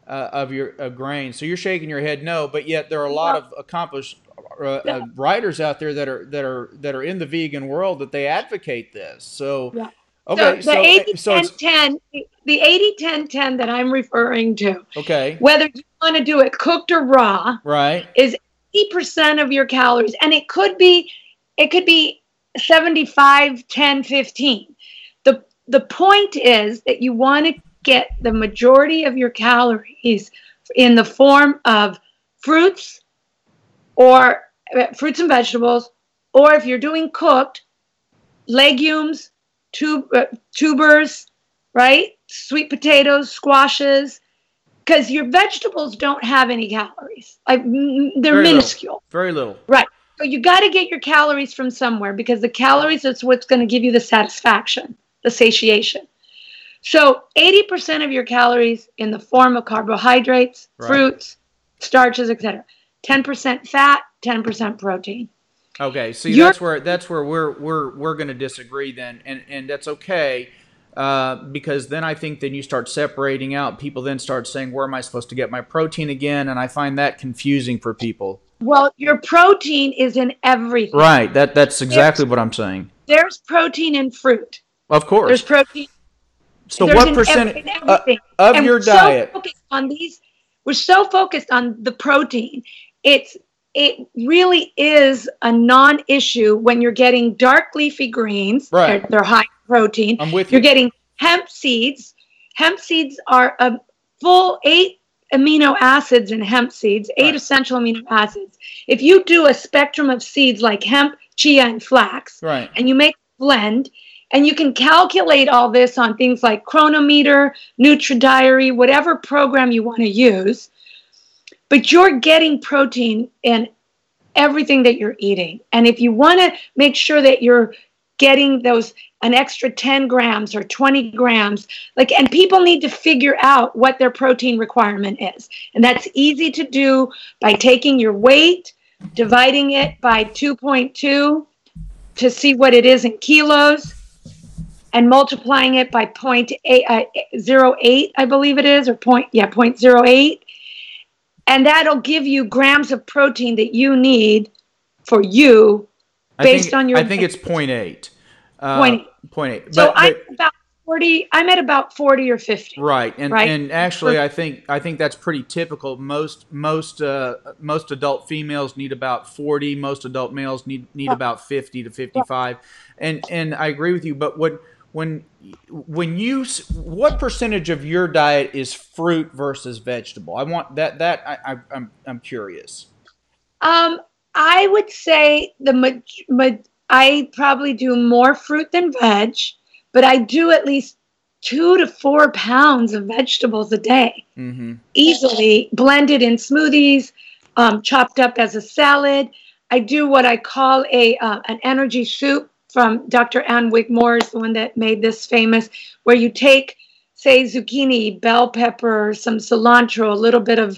of your grain. So you're shaking your head no, but yet there are a lot of accomplished writers out there that are in the vegan world that they advocate this. So okay, so the 80-10-10 that I'm referring to, okay, whether you want to do it cooked or raw, right, is 80% of your calories, and it could be 75, 10, 15. The point is that you want to get the majority of your calories in the form of fruits or fruits and vegetables, or if you're doing cooked, legumes, tubers, right? Sweet potatoes, squashes, because your vegetables don't have any calories. They're minuscule. Very little. Right. So you got to get your calories from somewhere, because the calories is what's going to give you the satisfaction, the satiation. So 80% of your calories in the form of carbohydrates, fruits, starches, etc. 10% fat, 10% protein. Okay, see, that's where we're going to disagree then, and that's okay, because then I think then you start separating out. People then start saying, where am I supposed to get my protein again? And I find that confusing for people. Well, your protein is in everything. Right, that's exactly what I'm saying. There's protein in fruit. Of course. There's protein. So what percent of your diet? We're so focused on the protein. It really is a non-issue when you're getting dark leafy greens. Right. They're high protein. I'm with you. You're getting hemp seeds. Hemp seeds are a full 8 amino acids in hemp seeds, 8 essential amino acids. If you do a spectrum of seeds like hemp, chia, and flax, right, and you make a blend, And you can calculate all this on things like Chronometer, NutriDiary, whatever program you want to use. But you're getting protein in everything that you're eating. And if you want to make sure that you're getting those an extra 10 grams or 20 grams, and people need to figure out what their protein requirement is. And that's easy to do by taking your weight, dividing it by 2.2 to see what it is in kilos, and multiplying it by 0.08, I believe it is, or 0.08. And that'll give you grams of protein that you need for you based on your I think it's 0.8. 0.8. So I'm about 40. I'm at about 40 or 50. Right, and actually, I think that's pretty typical. Most adult females need about 40. Most adult males need about 50 to 55. And I agree with you. But what percentage of your diet is fruit versus vegetable? I want I'm curious. I would say I probably do more fruit than veg, but I do at least 2 to 4 pounds of vegetables a day, easily blended in smoothies, chopped up as a salad. I do what I call an energy soup from Dr. Ann Wigmore, is the one that made this famous, where you take, say, zucchini, bell pepper, some cilantro, a little bit of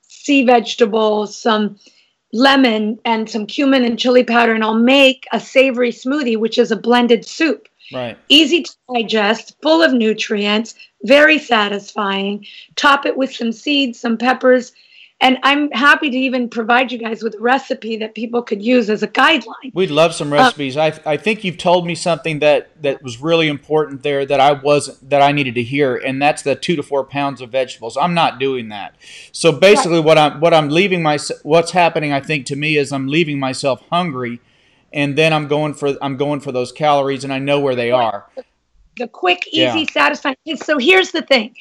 sea vegetables, some lemon, and some cumin and chili powder, and I'll make a savory smoothie, which is a blended soup. Right. Easy to digest, full of nutrients, very satisfying. Top it with some seeds, some peppers, and I'm happy to even provide you guys with a recipe that people could use as a guideline. We'd love some recipes. I think you've told me something that was really important there that I needed to hear, and that's the 2 to 4 pounds of vegetables. I'm not doing that. So basically, right. what's happening, I think, to me is I'm leaving myself hungry, and then I'm going for those calories, and I know where they are. The quick, easy, satisfying. So here's the thing.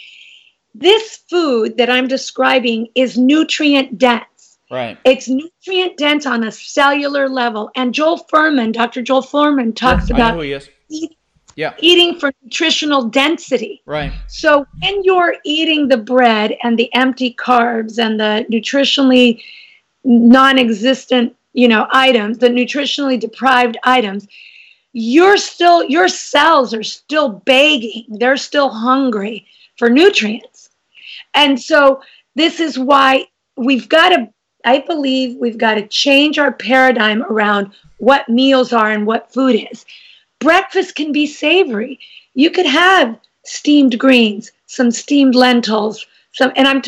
This food that I'm describing is nutrient dense. Right. It's nutrient dense on a cellular level. And Dr. Joel Furman talks about I know who he is. Eating for nutritional density. Right. So when you're eating the bread and the empty carbs and the nutritionally non-existent, items, the nutritionally deprived items, your cells are still begging. They're still hungry for nutrients. And so this is why I believe we've got to change our paradigm around what meals are and what food is. Breakfast can be savory. You could have steamed greens, some steamed lentils, and I'm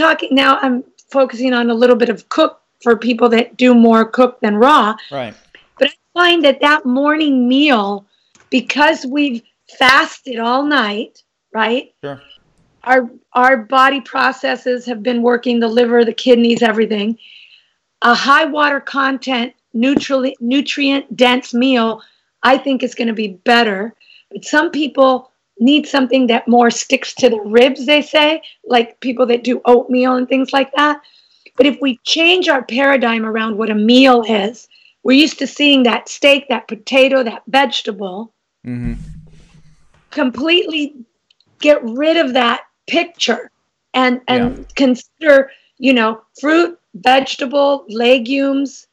focusing on a little bit of cooked for people that do more cooked than raw. Right. But I find that morning meal, because we've fasted all night, right? Sure. Our body processes have been working, the liver, the kidneys, everything. A high water content, nutrient dense meal, I think is going to be better. But some people need something that more sticks to the ribs, they say, like people that do oatmeal and things like that. But if we change our paradigm around what a meal is, we're used to seeing that steak, that potato, that vegetable, completely get rid of that picture and consider, fruit, vegetable, legumes,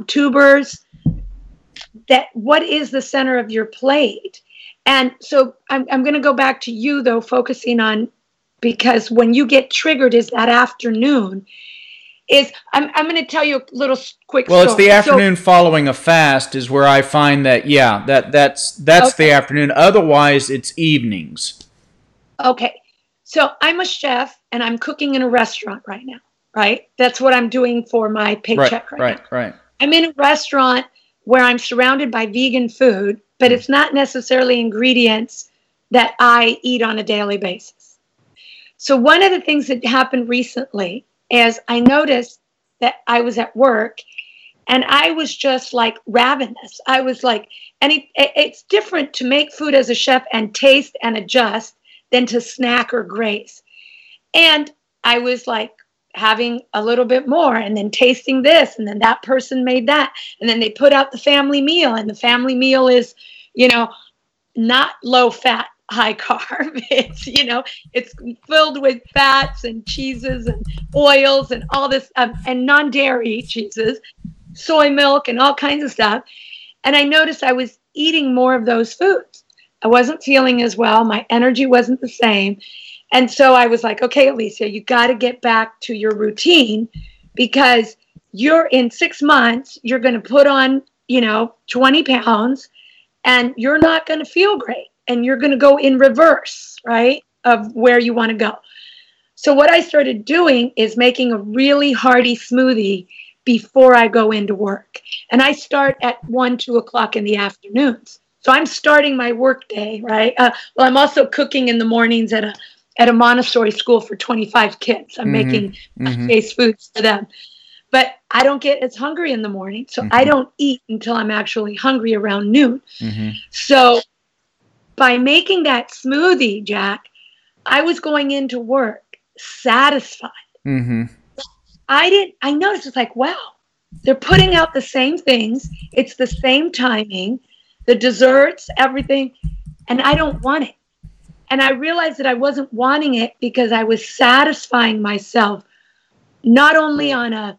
tubers, that what is the center of your plate. And so I'm going to go back to you, though, focusing on, because when you get triggered is that afternoon. I'm going to tell you a little quick story. Well, it's the afternoon following a fast is where I find that, that's okay. The afternoon. Otherwise, it's evenings. Okay. So I'm a chef, and I'm cooking in a restaurant right now, right? That's what I'm doing for my paycheck right now. Right. I'm in a restaurant where I'm surrounded by vegan food, but it's not necessarily ingredients that I eat on a daily basis. So one of the things that happened recently is I noticed that I was at work, and I was just like ravenous. I was like, and it's different to make food as a chef and taste and adjust than to snack or graze. And I was like having a little bit more and then tasting this, and then that person made that. And then they put out the family meal, and the family meal is, not low fat, high carb. It's, it's filled with fats and cheeses and oils and all this, and non-dairy cheeses, soy milk and all kinds of stuff. And I noticed I was eating more of those foods. I wasn't feeling as well. My energy wasn't the same. And so I was like, okay, Alicia, you got to get back to your routine, because you're in 6 months, you're going to put on, 20 pounds, and you're not going to feel great. And you're going to go in reverse, right, of where you want to go. So what I started doing is making a really hearty smoothie before I go into work. And I start at 1, 2 o'clock in the afternoons. So I'm starting my work day, right? Well, I'm also cooking in the mornings at a Montessori school for 25 kids. I'm making taste foods for them. But I don't get as hungry in the morning. So I don't eat until I'm actually hungry around noon. So by making that smoothie, Jack, I was going into work satisfied. I noticed, it's like, wow, they're putting out the same things. It's the same timing, the desserts, everything. And I don't want it. And I realized that I wasn't wanting it because I was satisfying myself, not only on a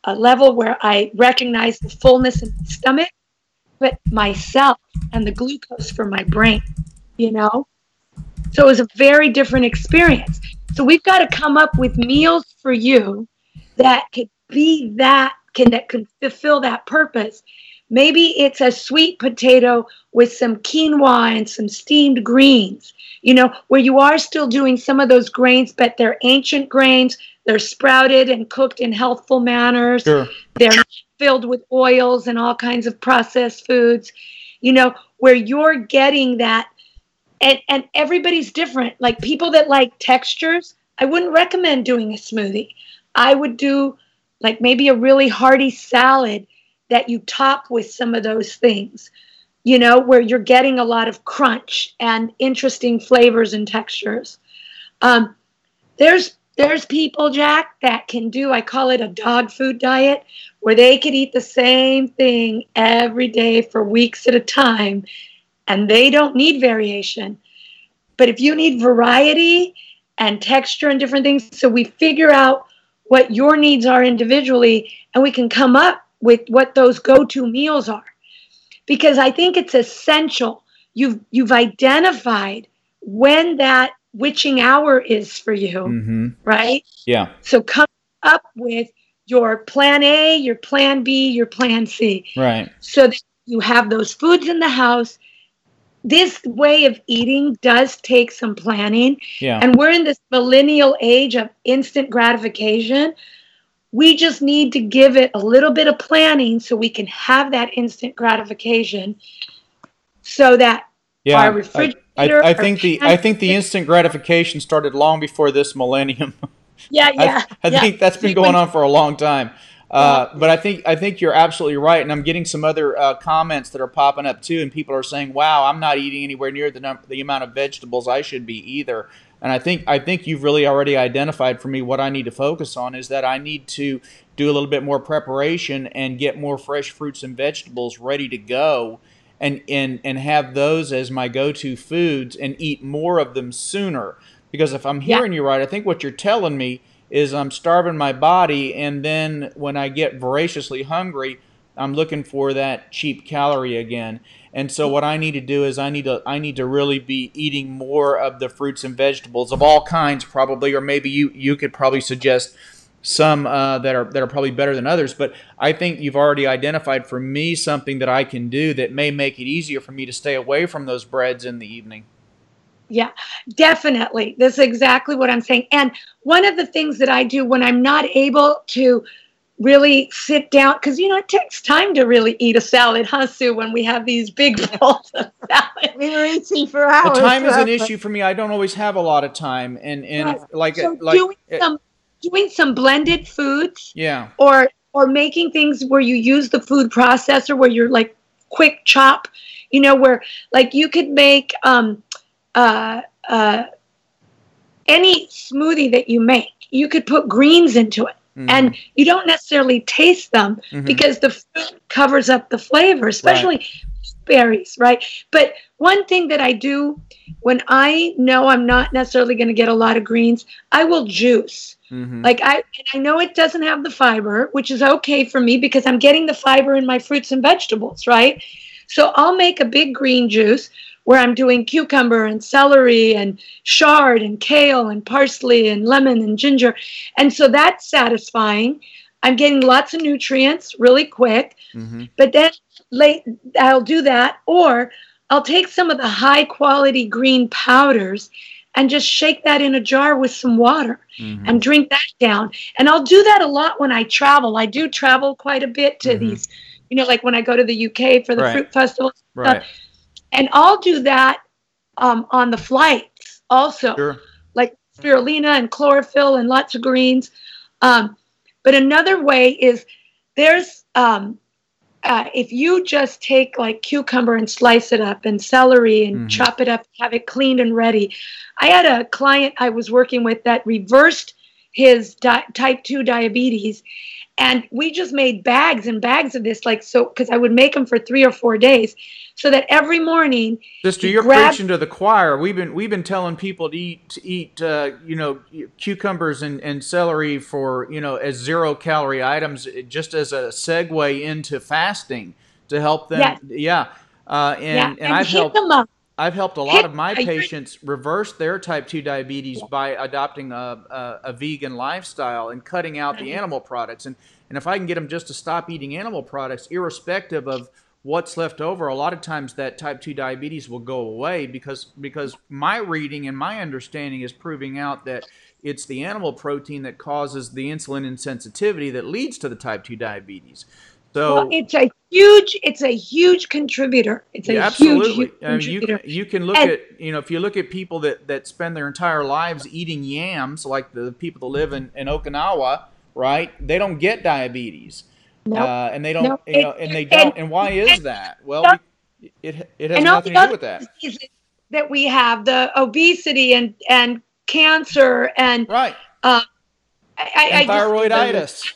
level where I recognize the fullness in my stomach, but myself and the glucose for my brain, So it was a very different experience. So we've got to come up with meals for you that could be that can fulfill that purpose. Maybe it's a sweet potato with some quinoa and some steamed greens, where you are still doing some of those grains, but they're ancient grains. They're sprouted and cooked in healthful manners. Sure. They're filled with oils and all kinds of processed foods, where you're getting that. And everybody's different. Like people that like textures, I wouldn't recommend doing a smoothie. I would do like maybe a really hearty salad that you top with some of those things, where you're getting a lot of crunch and interesting flavors and textures. There's people, Jack, that can do, I call it a dog food diet, where they could eat the same thing every day for weeks at a time, and they don't need variation. But if you need variety and texture and different things, so we figure out what your needs are individually, and we can come up with what those go-to meals are. Because I think it's essential. You've identified when that witching hour is for you, right? Yeah. So come up with your plan A, your plan B, your plan C. Right. So that you have those foods in the house. This way of eating does take some planning. Yeah. And we're in this millennial age of instant gratification. We just need to give it a little bit of planning so we can have that instant gratification, so that our refrigerator. I think the instant gratification started long before this millennium. I think that's been going on for a long time. But I think you're absolutely right, and I'm getting some other comments that are popping up too, and people are saying, "Wow, I'm not eating anywhere near the amount of vegetables I should be either." And I think you've really already identified for me what I need to focus on is that I need to do a little bit more preparation and get more fresh fruits and vegetables ready to go, and have those as my go-to foods and eat more of them sooner. Because if I'm hearing you right, I think what you're telling me is I'm starving my body, and then when I get voraciously hungry, I'm looking for that cheap calorie again. And so what I need to do is I need to really be eating more of the fruits and vegetables of all kinds, probably, or maybe you could probably suggest some that are probably better than others. But I think you've already identified for me something that I can do that may make it easier for me to stay away from those breads in the evening. Yeah, definitely. That's exactly what I'm saying. And one of the things that I do when I'm not able to really sit down, because, it takes time to really eat a salad, huh, Sue, when we have these big bowls of salad. We were eating for hours. Well, time is an issue for me. I don't always have a lot of time. And doing some blended foods. Yeah. Or making things where you use the food processor, where you're like quick chop, where like you could make any smoothie that you make, you could put greens into it. And you don't necessarily taste them because the fruit covers up the flavor, especially berries, right? But one thing that I do when I know I'm not necessarily going to get a lot of greens, I will juice. Like I know it doesn't have the fiber, which is okay for me because I'm getting the fiber in my fruits and vegetables, right? So I'll make a big green juice where I'm doing cucumber and celery and chard and kale and parsley and lemon and ginger. And so that's satisfying. I'm getting lots of nutrients really quick. But then I'll do that, or I'll take some of the high quality green powders and just shake that in a jar with some water and drink that down. And I'll do that a lot when I travel. I do travel quite a bit to these, like when I go to the UK for the fruit festival. Right. And I'll do that on the flights also, like spirulina and chlorophyll and lots of greens. But another way is there's if you just take like cucumber and slice it up and celery and chop it up, have it cleaned and ready. I had a client I was working with that reversed his type 2 diabetes. And we just made bags and bags of this, because I would make them for 3 or 4 days, so that every morning. Sister, you're preaching to the choir. We've been telling people to eat cucumbers and celery for as 0-calorie items, just as a segue into fasting to help them. And I've helped a lot of my patients reverse their type 2 diabetes by adopting a vegan lifestyle and cutting out the animal products. And if I can get them just to stop eating animal products, irrespective of what's left over, a lot of times that type 2 diabetes will go away because my reading and my understanding is proving out that it's the animal protein that causes the insulin insensitivity that leads to the type 2 diabetes. So it's a huge contributor. It's a huge contributor. You can look at, if you look at people that spend their entire lives eating yams, like the people that live in Okinawa, right? They don't get diabetes. And they don't, and why is that? Well, it has nothing to do with that. That we have, the obesity and cancer and thyroiditis.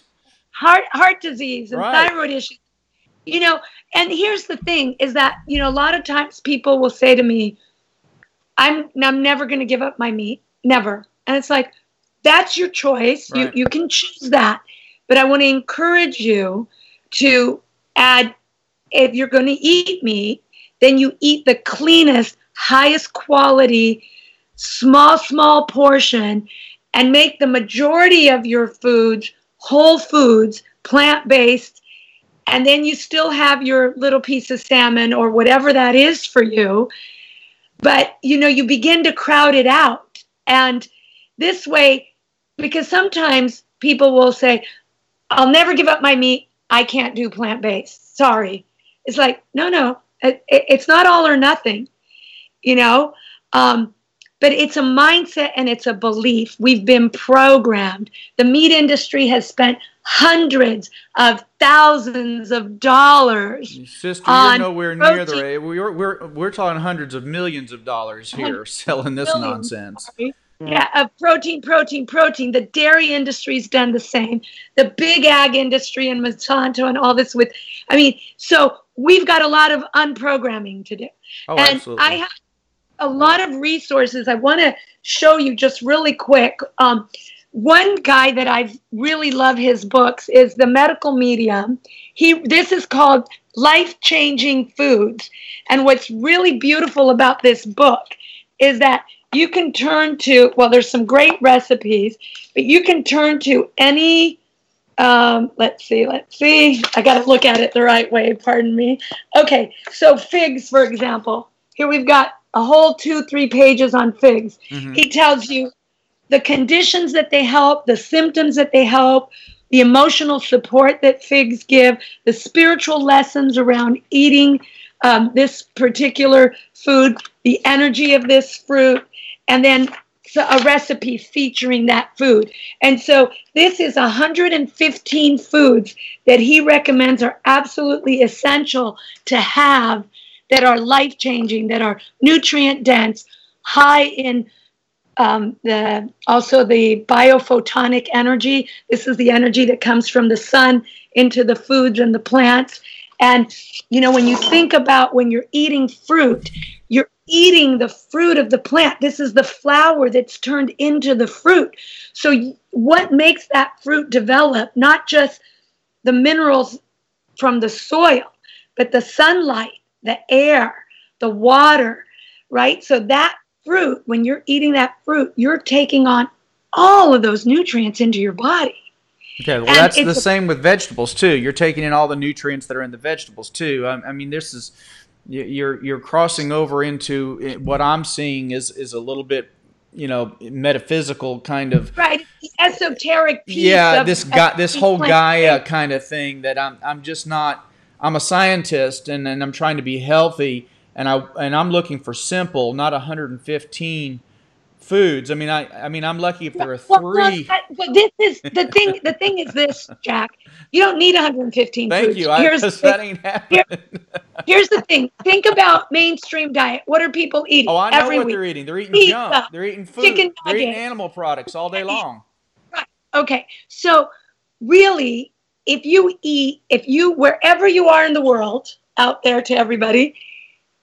Heart disease and thyroid issues, and here's the thing is that, a lot of times people will say to me, I'm never going to give up my meat, never. And it's like, that's your choice. Right. You can choose that. But I want to encourage you to add, if you're going to eat meat, then you eat the cleanest, highest quality, small portion, and make the majority of your foods whole foods, plant-based, and then you still have your little piece of salmon or whatever that is for you. But, you begin to crowd it out. And this way, because sometimes people will say, I'll never give up my meat. I can't do plant-based. Sorry. It's like, no, it's not all or nothing, but it's a mindset and it's a belief. We've been programmed. The meat industry has spent hundreds of thousands of dollars. Sister, you're nowhere near the rate. We're talking hundreds of millions of dollars here selling this nonsense. Yeah, of protein. The dairy industry's done the same. The big ag industry and Monsanto and all this so we've got a lot of unprogramming to do. Oh, and absolutely. I have a lot of resources I want to show you just really quick. One guy that I really love his books is The Medical Medium. This is called Life-Changing Foods. And what's really beautiful about this book is that you can turn to, there's some great recipes, but you can turn to any, let's see. I got to look at it the right way, pardon me. Okay, so figs, for example. Here we've got a whole 2-3 pages on figs. He tells you the conditions that they help, the symptoms that they help, the emotional support that figs give, the spiritual lessons around eating this particular food, the energy of this fruit, and then a recipe featuring that food. And so this is 115 foods that he recommends are absolutely essential to have, that are life-changing, that are nutrient-dense, high in also the biophotonic energy. This is the energy that comes from the sun into the foods and the plants. And, when you think about when you're eating fruit, you're eating the fruit of the plant. This is the flower that's turned into the fruit. So what makes that fruit develop? Not just the minerals from the soil, but the sunlight, the air, the water, right? So that fruit, when you're eating that fruit, you're taking on all of those nutrients into your body. Okay, well, that's the same with vegetables too. You're taking in all the nutrients that are in the vegetables too. I mean, this is you're crossing over into what I'm seeing is a little bit, metaphysical kind of, right, the esoteric piece. Yeah, of this whole Gaia kind of thing that I'm just not. I'm a scientist and I'm trying to be healthy, and I'm looking for simple, not 115 foods. I mean, I'm lucky if there are three. Well, this is the thing. The thing is this, Jack. You don't need 115 Thank foods. you. That ain't happening. Here's the thing. Think about mainstream diet. What are people eating? Oh, I know every what week? they're eating. They're eating Pizza, junk. They're eating food. Chicken They're eating nuggets. animal products all day long. Right. Okay. So really, if you wherever you are in the world, out there to everybody,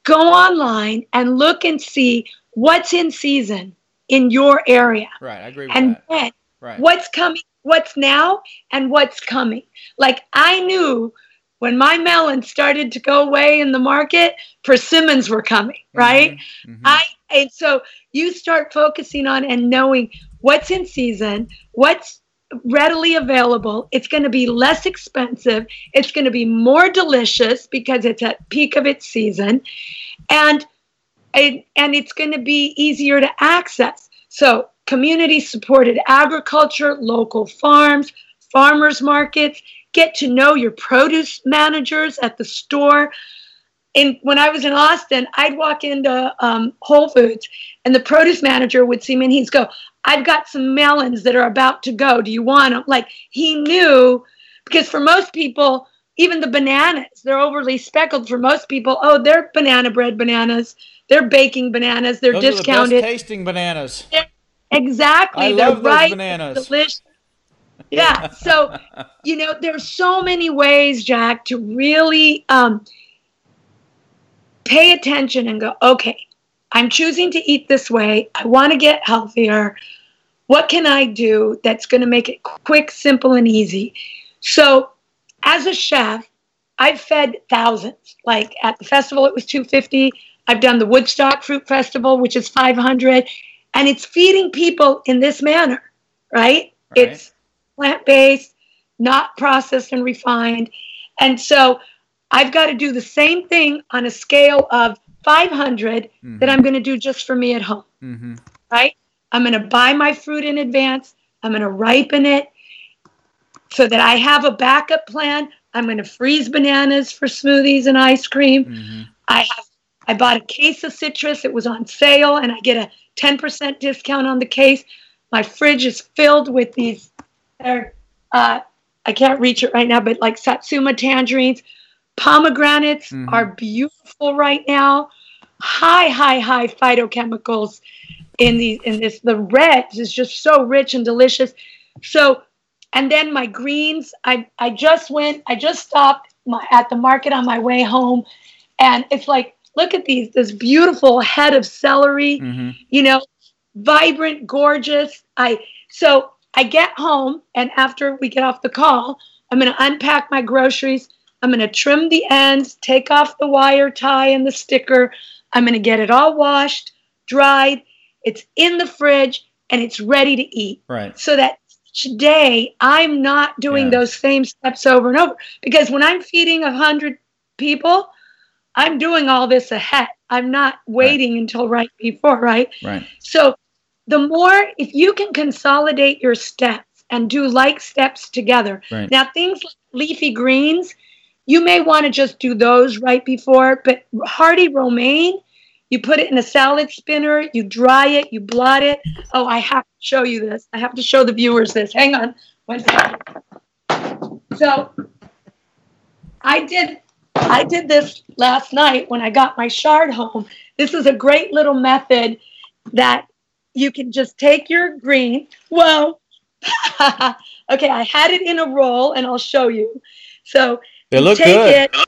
go online and look and see what's in season in your area. Right, I agree with and that. then Right. what's coming, what's now, and what's coming. Like I knew when my melons started to go away in the market, persimmons were coming, right? Mm-hmm. And so you start focusing on and knowing what's in season, what's readily available. It's going to be less expensive. It's going to be more delicious because it's at peak of its season, and it's going to be easier to access. So community supported agriculture, local farms, farmers markets, get to know your produce managers at the store. And when I was in Austin, I'd walk into Whole Foods and the produce manager would see me and he'd go, I've got some melons that are about to go. Do you want them? Like he knew, because for most people, even the bananas, they're overly speckled for most people. Oh, they're banana bread bananas. They're baking bananas. They're Those discounted. Are the best tasting bananas. Exactly. I they're love those ripe, bananas. Delicious. Yeah. So, there's so many ways, Jack, to really pay attention and go, okay, I'm choosing to eat this way. I want to get healthier. What can I do that's going to make it quick, simple, and easy? So as a chef, I've fed thousands. Like at the festival, it was 250. I've done the Woodstock Fruit Festival, which is 500. And it's feeding people in this manner, right? It's plant-based, not processed and refined. And so I've got to do the same thing on a scale of 500 that I'm going to do just for me at home, right? I'm going to buy my fruit in advance. I'm going to ripen it so that I have a backup plan. I'm going to freeze bananas for smoothies and ice cream. I bought a case of citrus. It was on sale, and I get a 10% discount on the case. My fridge is filled with these. I can't reach it right now, but like Satsuma tangerines. Pomegranates are beautiful right now. High phytochemicals in this. The red is just so rich and delicious. So, and then my greens. I just stopped at the market on my way home, and it's like, look at this beautiful head of celery. Vibrant, gorgeous. So I get home, and after we get off the call, I'm going to unpack my groceries. I'm going to trim the ends, take off the wire tie and the sticker. I'm going to get it all washed, dried. It's in the fridge, and it's ready to eat. Right. So that each day I'm not doing those same steps over and over. Because when I'm feeding 100 people, I'm doing all this ahead. I'm not waiting until right before, right? Right. So the more, if you can consolidate your steps and do like steps together. Right. Now, things like leafy greens, you may want to just do those right before, but hearty romaine, you put it in a salad spinner, you dry it, you blot it. Oh, I have to show you this. I have to show the viewers this. Hang on 1 second. So I did this last night when I got my shard home. This is a great little method that you can just take your green. Whoa. Okay, I had it in a roll, and I'll show you. So they you look take good. it.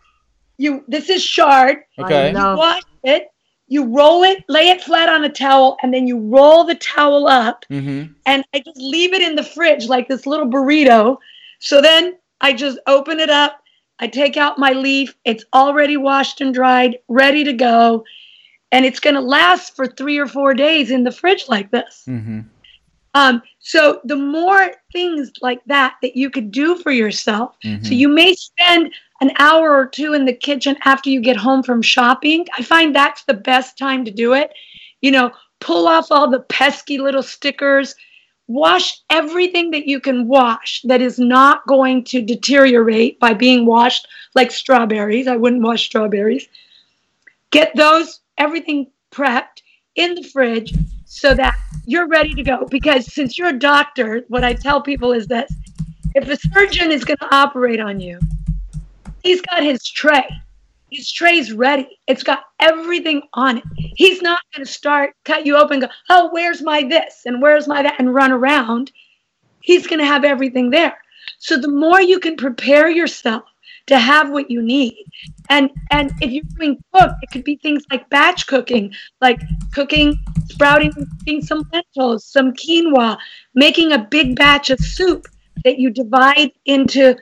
This is chard. Okay. I love- You wash it, you roll it, lay it flat on a towel, and then you roll the towel up. Mm-hmm. And I just leave it in the fridge like this little burrito. So then I just open it up. I take out my leaf. It's already washed and dried, ready to go. And it's going to last for 3 or 4 days in the fridge like this. Mm-hmm. So the more things like that you could do for yourself. Mm-hmm. So you may spend an hour or two in the kitchen after you get home from shopping. I find that's the best time to do it. Pull off all the pesky little stickers. Wash everything that you can wash that is not going to deteriorate by being washed, like strawberries. I wouldn't wash strawberries. Get everything prepped in the fridge so that you're ready to go. Because since you're a doctor, what I tell people is this: if a surgeon is going to operate on you, he's got his tray. His tray's ready. It's got everything on it. He's not going to cut you open and go, oh, where's my this and where's my that, and run around. He's going to have everything there. So the more you can prepare yourself to have what you need. And if you're doing cook, it could be things like batch cooking, like sprouting some lentils, some quinoa, making a big batch of soup that you divide into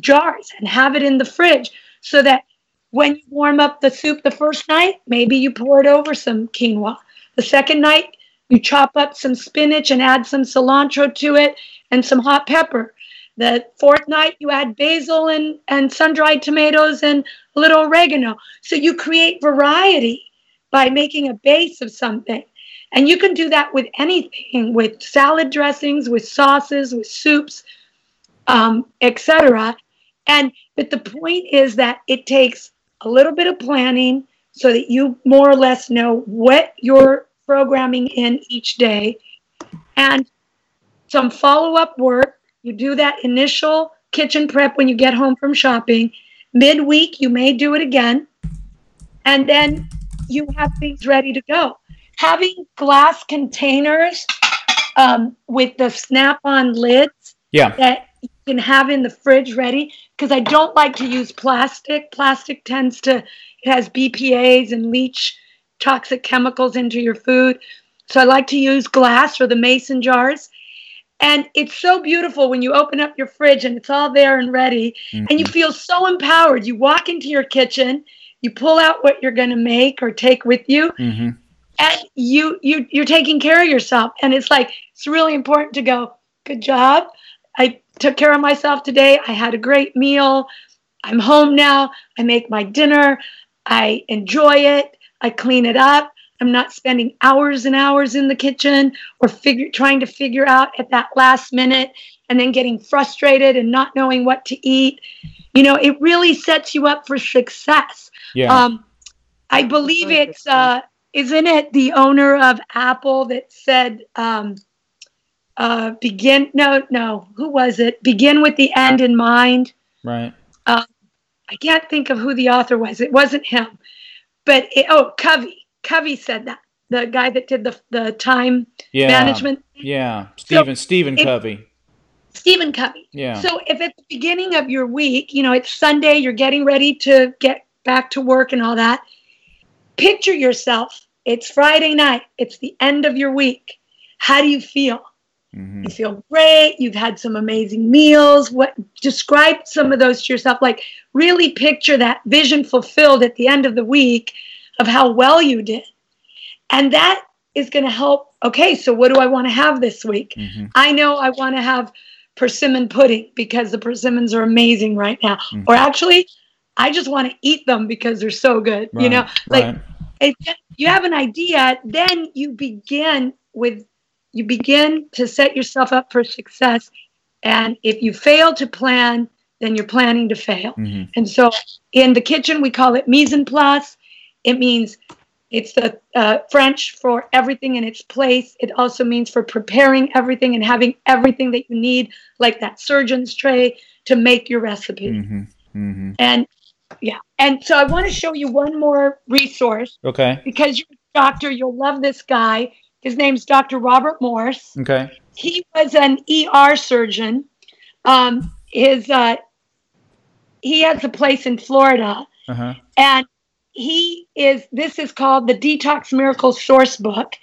jars and have it in the fridge so that when you warm up the soup the first night, maybe you pour it over some quinoa. The second night, you chop up some spinach and add some cilantro to it and some hot pepper. The fourth night, you add basil and sun-dried tomatoes and a little oregano. So you create variety by making a base of something. And you can do that with anything, with salad dressings, with sauces, with soups, etc. But the point is that it takes a little bit of planning so that you more or less know what you're programming in each day, and some follow-up work. You do that initial kitchen prep when you get home from shopping. Midweek, you may do it again, and then you have things ready to go. Having glass containers with the snap-on lids that you can have in the fridge ready, because I don't like to use plastic. Plastic it has BPAs and leach toxic chemicals into your food. So I like to use glass or the mason jars. And it's so beautiful when you open up your fridge and it's all there and ready, and you feel so empowered. You walk into your kitchen, you pull out what you're going to make or take with you, and you're taking care of yourself. And it's really important to go, good job. I took care of myself today. I had a great meal. I'm home now. I make my dinner. I enjoy it. I clean it up. I'm not spending hours and hours in the kitchen or trying to figure out at that last minute and then getting frustrated and not knowing what to eat. It really sets you up for success. Yeah. I believe it's, isn't it the owner of Apple that said, who was it? Begin with the end in mind. Right. I can't think of who the author was. It wasn't him. But, Covey. Covey said that. The guy that did the time management. Yeah. Stephen Covey. Stephen Covey. Yeah. So if at the beginning of your week, it's Sunday, you're getting ready to get back to work and all that, picture yourself. It's Friday night. It's the end of your week. How do you feel? Mm-hmm. You feel great. You've had some amazing meals. Describe some of those to yourself. Really picture that vision fulfilled at the end of the week of how well you did. And that is going to help. Okay, so what do I want to have this week? Mm-hmm. I know I want to have persimmon pudding because the persimmons are amazing right now. Mm-hmm. Or actually, I just want to eat them because they're so good. Right. You have an idea, then you begin to set yourself up for success. And if you fail to plan, then you're planning to fail. Mm-hmm. And so in the kitchen, we call it mise en place. It means it's the French for everything in its place. It also means for preparing everything and having everything that you need, like that surgeon's tray, to make your recipe. Mm-hmm. Mm-hmm. And so I want to show you one more resource. Okay. Because you're a doctor, you'll love this guy. His name's Dr. Robert Morse. Okay. He was an ER surgeon. He has a place in Florida. Uh-huh. And this is called the Detox Miracle Sourcebook.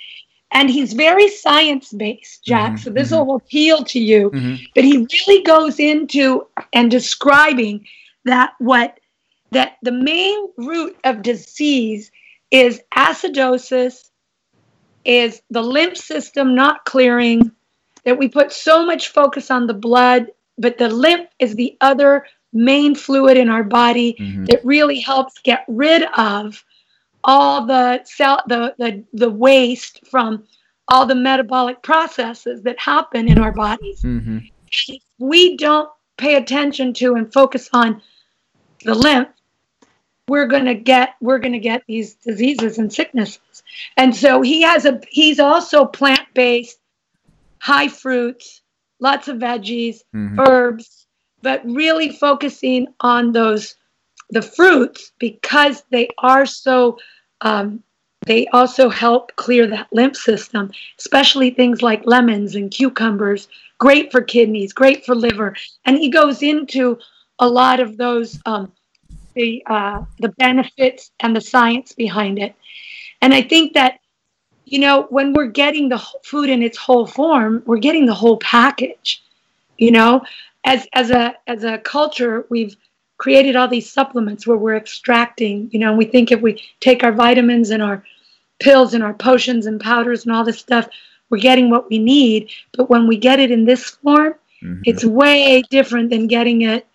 And he's very science-based, Jack, so this will appeal to you. But he really goes into and describing that the main root of disease is acidosis, is the lymph system not clearing, that we put so much focus on the blood, but the lymph is the other main fluid in our body that really helps get rid of all the waste from all the metabolic processes that happen in our bodies. If we don't pay attention to and focus on the lymph, we're gonna get these diseases and sicknesses. And so he's also plant-based, high fruits, lots of veggies, herbs, but really focusing on the fruits, because they are so they also help clear that lymph system, especially things like lemons and cucumbers, great for kidneys, great for liver. And he goes into a lot of those the benefits and the science behind it. And I think that, when we're getting the food in its whole form, we're getting the whole package. As a culture, we've created all these supplements where we're extracting, and we think if we take our vitamins and our pills and our potions and powders and all this stuff, we're getting what we need. But when we get it in this form, it's way different than getting it,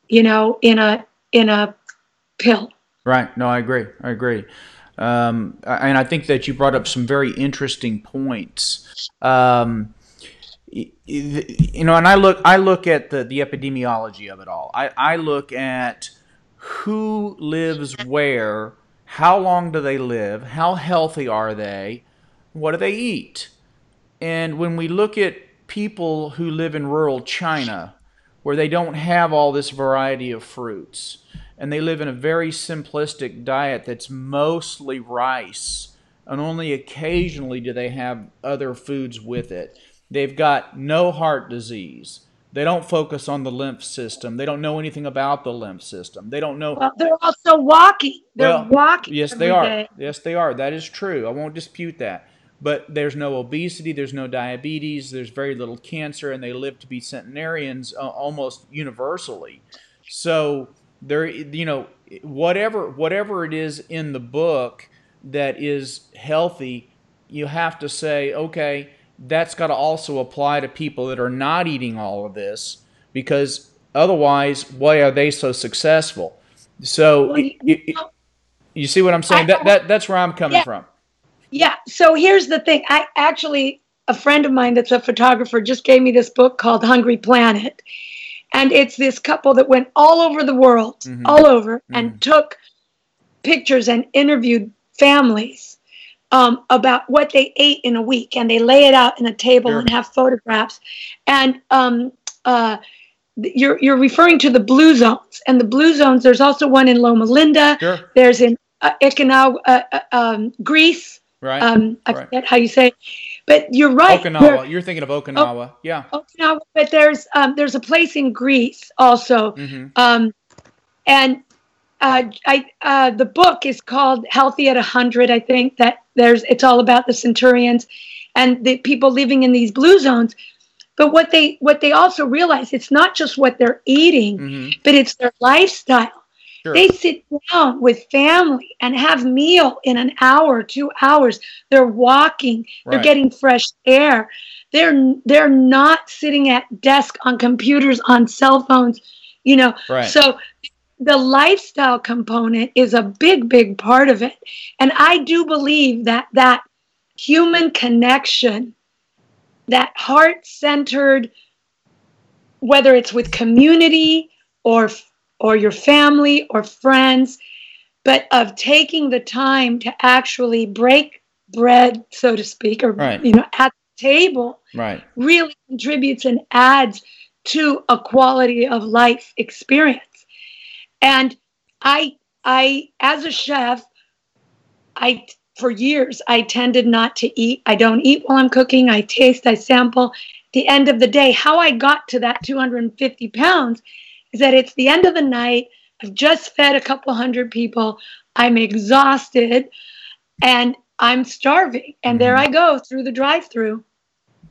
in a pill. Right. No, I agree. And I think that you brought up some very interesting points. And I look at the epidemiology of it all. I look at who lives where, how long do they live, how healthy are they, what do they eat. And when we look at people who live in rural China, where they don't have all this variety of fruits, and they live in a very simplistic diet that's mostly rice, and only occasionally do they have other foods with it. They've got no heart disease. They don't focus on the lymph system. They don't know anything about the lymph system. They don't know. Well, they're also walking. They're walking. Yes, they are. Yes, they are. That is true. I won't dispute that. But there's no obesity. There's no diabetes. There's very little cancer, and they live to be centenarians almost universally. So there, whatever it is in the book that is healthy, you have to say, okay, that's got to also apply to people that are not eating all of this, because otherwise, why are they so successful? So you see what I'm saying? That's where I'm coming from. Yeah. So here's the thing. A friend of mine that's a photographer just gave me this book called Hungry Planet. And it's this couple that went all over the world, and took pictures and interviewed families about what they ate in a week, and they lay it out in a table and have photographs. And you're referring to the blue zones, and the blue zones. There's also one in Loma Linda. Sure. There's in Okinawa, Greece. Right. I forget how you say it. But you're right. You're thinking of Okinawa. Yeah. Okinawa, but there's a place in Greece also. And the book is called Healthy at 100. I think that it's all about the centurions and the people living in these blue zones. But what they also realize, it's not just what they're eating, but it's their lifestyle. Sure. They sit down with family and have meal in an hour, 2 hours. They're walking. Right. They're getting fresh air. They're not sitting at desk on computers, on cell phones, Right. So the lifestyle component is a big, big part of it. And I do believe that human connection, that heart-centered, whether it's with community or your family or friends, but of taking the time to actually break bread, so to speak, or at the table, really contributes and adds to a quality of life experience. And I as a chef, for years I tended not to eat. I don't eat while I'm cooking. I taste, I sample. At the end of the day, how I got to that 250 pounds is that it's the end of the night. I've just fed a couple hundred people. I'm exhausted and I'm starving. And there I go through the drive-through,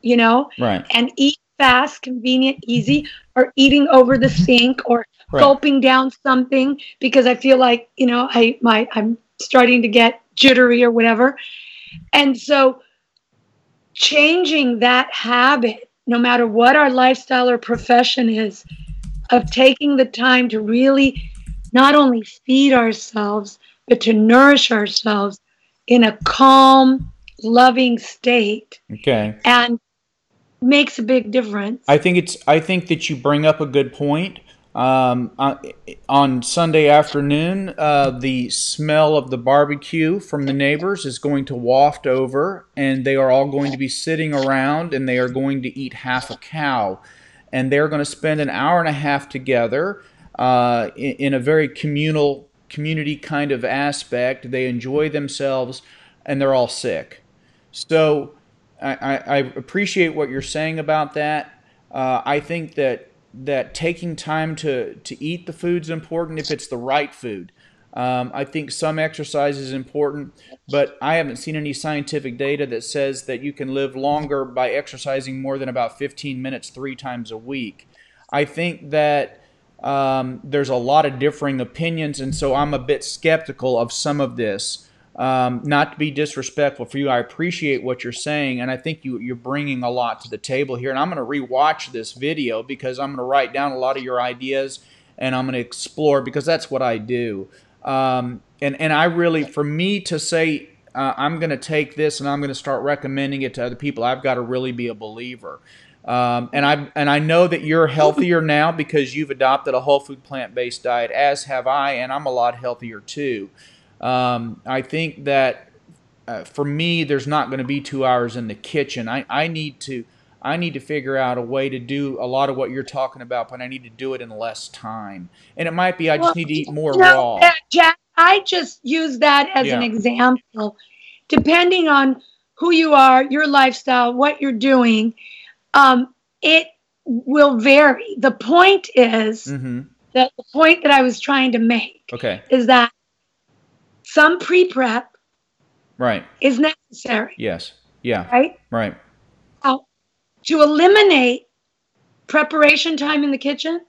Right. and eat fast, convenient, easy, or eating over the sink or Right. gulping down something because I feel like, I'm starting to get jittery or whatever. And so changing that habit, no matter what our lifestyle or profession is, of taking the time to really not only feed ourselves, but to nourish ourselves in a calm, loving state, Okay. and makes a big difference. I think that you bring up a good point. On Sunday afternoon, the smell of the barbecue from the neighbors is going to waft over, and they are all going to be sitting around, and they are going to eat half a cow, and they're going to spend an hour and a half together in a very community kind of aspect. They enjoy themselves, and they're all sick. So I appreciate what you're saying about that. I think that taking time to eat the food's important if it's the right food. I think some exercise is important, but I haven't seen any scientific data that says that you can live longer by exercising more than about 15 minutes 3 times a week. I think that there's a lot of differing opinions, and so I'm a bit skeptical of some of this. Not to be disrespectful for you, I appreciate what you're saying, and I think you're bringing a lot to the table here. And I'm going to rewatch this video because I'm going to write down a lot of your ideas, and I'm going to explore because that's what I do. And I really, for me to say I'm going to take this and I'm going to start recommending it to other people, I've got to really be a believer. And I know that you're healthier now because you've adopted a whole food plant-based diet, as have I, and I'm a lot healthier too. I think that for me, there's not going to be 2 hours in the kitchen. I need to figure out a way to do a lot of what you're talking about, but I need to do it in less time. And it might be I just need to eat more raw. Jack, I just use that as an Yeah. example. Depending on who you are, your lifestyle, what you're doing, it will vary. The point is that the point that I was trying to make Okay. is that some pre-prep Right. is necessary, Yes. Yeah. right? Right. To eliminate preparation time in the kitchen,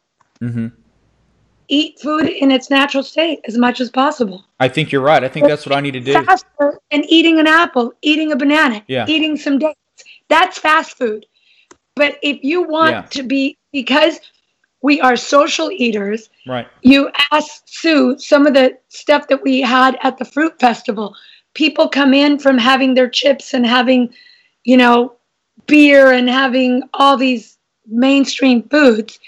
eat food in its natural state as much as possible. I think you're right. I think that's what I need to do. Faster than eating an apple, eating a banana, Yeah. eating some dates. That's fast food. But if you want to be, because we are social eaters, Right. you ask Sue some of the stuff that we had at the fruit festival. People come in from having their chips and having, beer and having all these mainstream foods.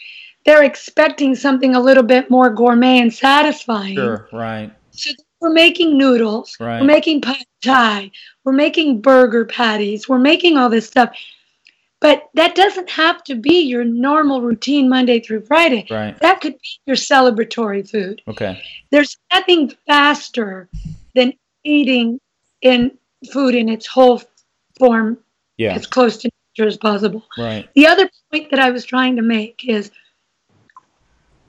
They're expecting something a little bit more gourmet and satisfying. Sure. Right. So we're making noodles. Right. We're making pad thai. We're making burger patties. We're making all this stuff. But that doesn't have to be your normal routine Monday through Friday. Right. That could be your celebratory food. Okay. There's nothing faster than eating in food in its whole form, Yeah. as close to nature as possible. Right. The other point that I was trying to make is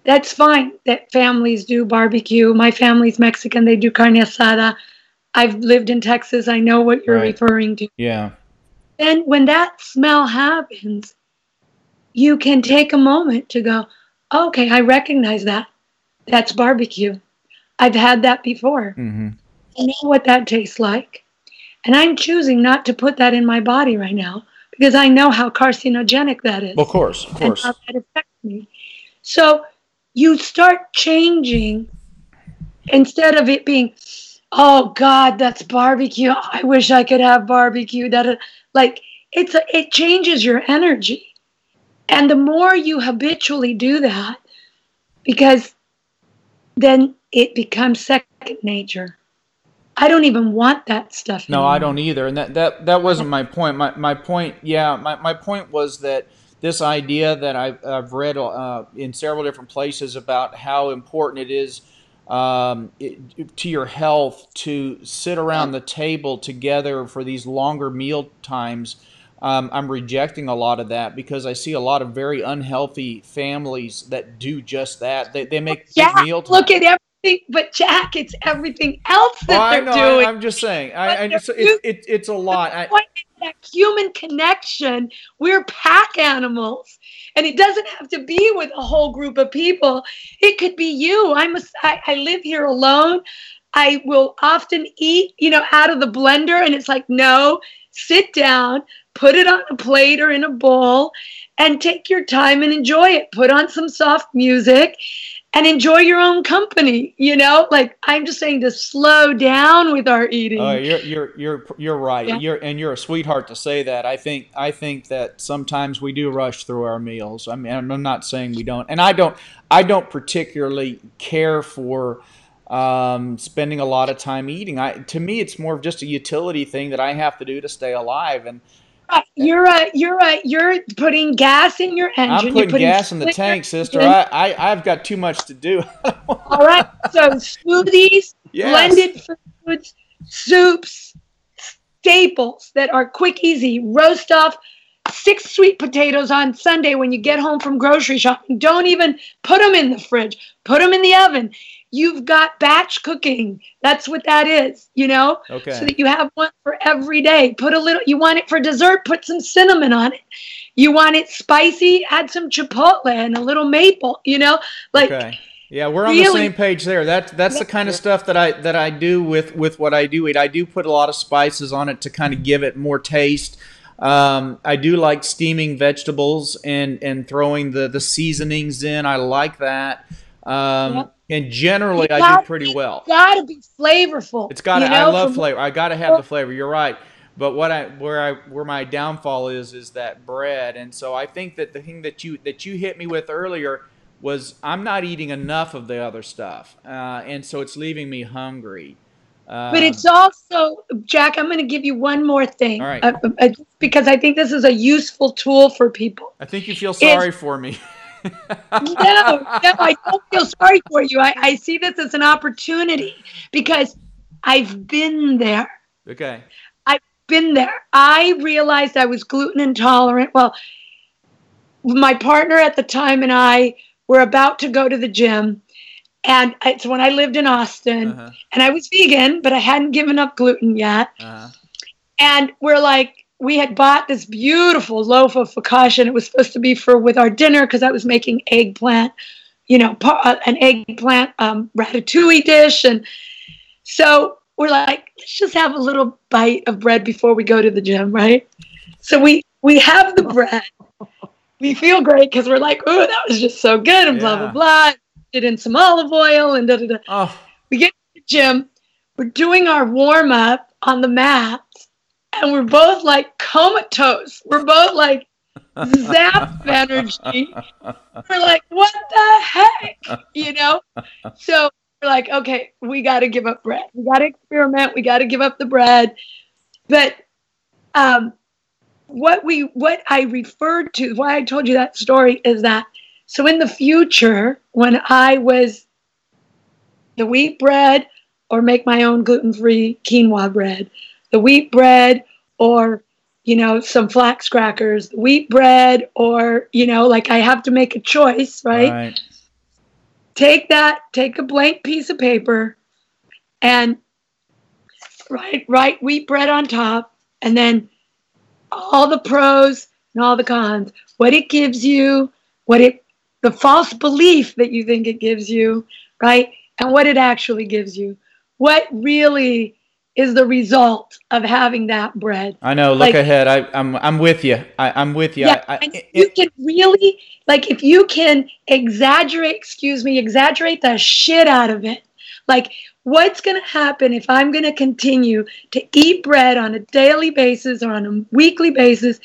that's fine that families do barbecue. My family's Mexican. They do carne asada. I've lived in Texas. I know what you're referring to. Yeah. And when that smell happens, you can take a moment to go, okay, I recognize that. That's barbecue. I've had that before. I know what that tastes like. And I'm choosing not to put that in my body right now because I know how carcinogenic that is. Well, of course. Of course. And how that affects me. So you start changing instead of it being, oh God, that's barbecue. I wish I could have barbecue. It changes your energy. And the more you habitually do that, because then it becomes second nature. I don't even want that stuff No, anymore. I don't either. And that wasn't my point. My point, my point was that this idea that I've read in several different places about how important it is to your health to sit around the table together for these longer meal times. I'm rejecting a lot of that because I see a lot of very unhealthy families that do just that. They make big Jack, meal look time. at everything, but Jack, it's everything else Oh, that I they're know. doing. I'm just saying. But they're It's a the lot. point is that human connection, we're pack animals. And it doesn't have to be with a whole group of people. It could be you. I live here alone. I will often eat, out of the blender. And it's like, no, sit down, put it on a plate or in a bowl and take your time and enjoy it. Put on some soft music and enjoy your own company. Like I'm just saying to slow down with our Oh, eating. you're right. Yeah. You're a sweetheart to say that. I think that sometimes we do rush through our meals. I mean, I'm not saying we don't, and I don't particularly care for spending a lot of time eating. To me, it's more of just a utility thing that I have to do to stay alive. And Right. You're putting gas in your I'm engine. You're putting putting gas in the fuel in your tank, sister. engine. I've got too much to do. All right. So smoothies, Yes. blended foods, soups, staples that are quick, easy. Roast off 6 sweet potatoes on Sunday when you get home from grocery shopping. Don't even put them in the fridge. Put them in the oven. You've got batch cooking. That's what that is, so Okay. that you have one for every day. Put a little, you want it for dessert, put some cinnamon on it. You want it spicy, add some chipotle and a little maple, like Okay. Yeah, we're on the same really. page there. That's the kind of stuff that I do with what I do eat. I do put a lot of spices on it to kind of give it more taste. I do like steaming vegetables and throwing the seasonings in. I like that. Yeah. And You generally, I do gotta pretty be, well. gotta be flavorful, It's got to, I love from flavor. I got to have the flavor. You're right. But where my downfall is that bread. And so I think that the thing that you hit me with earlier was I'm not eating enough of the other stuff, and so it's leaving me hungry. but Um, it's also, Jack, I'm going to give you one more all thing, right. because I think this is a useful tool for people. I think you feel Is sorry for me. no, I don't feel sorry for you. I see this as an opportunity because I've been there. Okay. I've been there. I realized I was gluten intolerant. Well, my partner at the time and I were about to go to the gym. And it's when I lived in Austin Uh-huh. and I was vegan, but I hadn't given up gluten yet. Uh-huh. And we had bought this beautiful loaf of focaccia and it was supposed to be with our dinner because I was making eggplant, an eggplant ratatouille dish. And so we're like, let's just have a little bite of bread before we go to the gym, right? So we have the bread. We feel great because we're like, oh, that was just so good and blah, blah, Yeah. blah. Did in some olive oil and da, da, da. Oh. We get to the gym. We're doing our warm up on the mat. And we're both like comatose. We're both like zapped of energy. We're like, what the heck? So we're like, okay, we got to give up bread. We got to experiment. We got to give up the bread. But what I referred to, why I told you that story is that, so in the future, when I was the wheat bread or make my own gluten-free quinoa bread, the wheat bread or, some flax crackers, the wheat bread or, like I have to make a choice, right? Right. Take a blank piece of paper and write wheat bread on top and then all the pros and all the cons, what it gives you, the false belief that you think it gives you, right? And what it actually gives you. What really is the result of having that bread? I know. Look Like, ahead. I'm with you. I'm with you. yeah, and you can really, like, if you can exaggerate the shit out of it. Like, what's going to happen if I'm going to continue to eat bread on a daily basis or on a weekly basis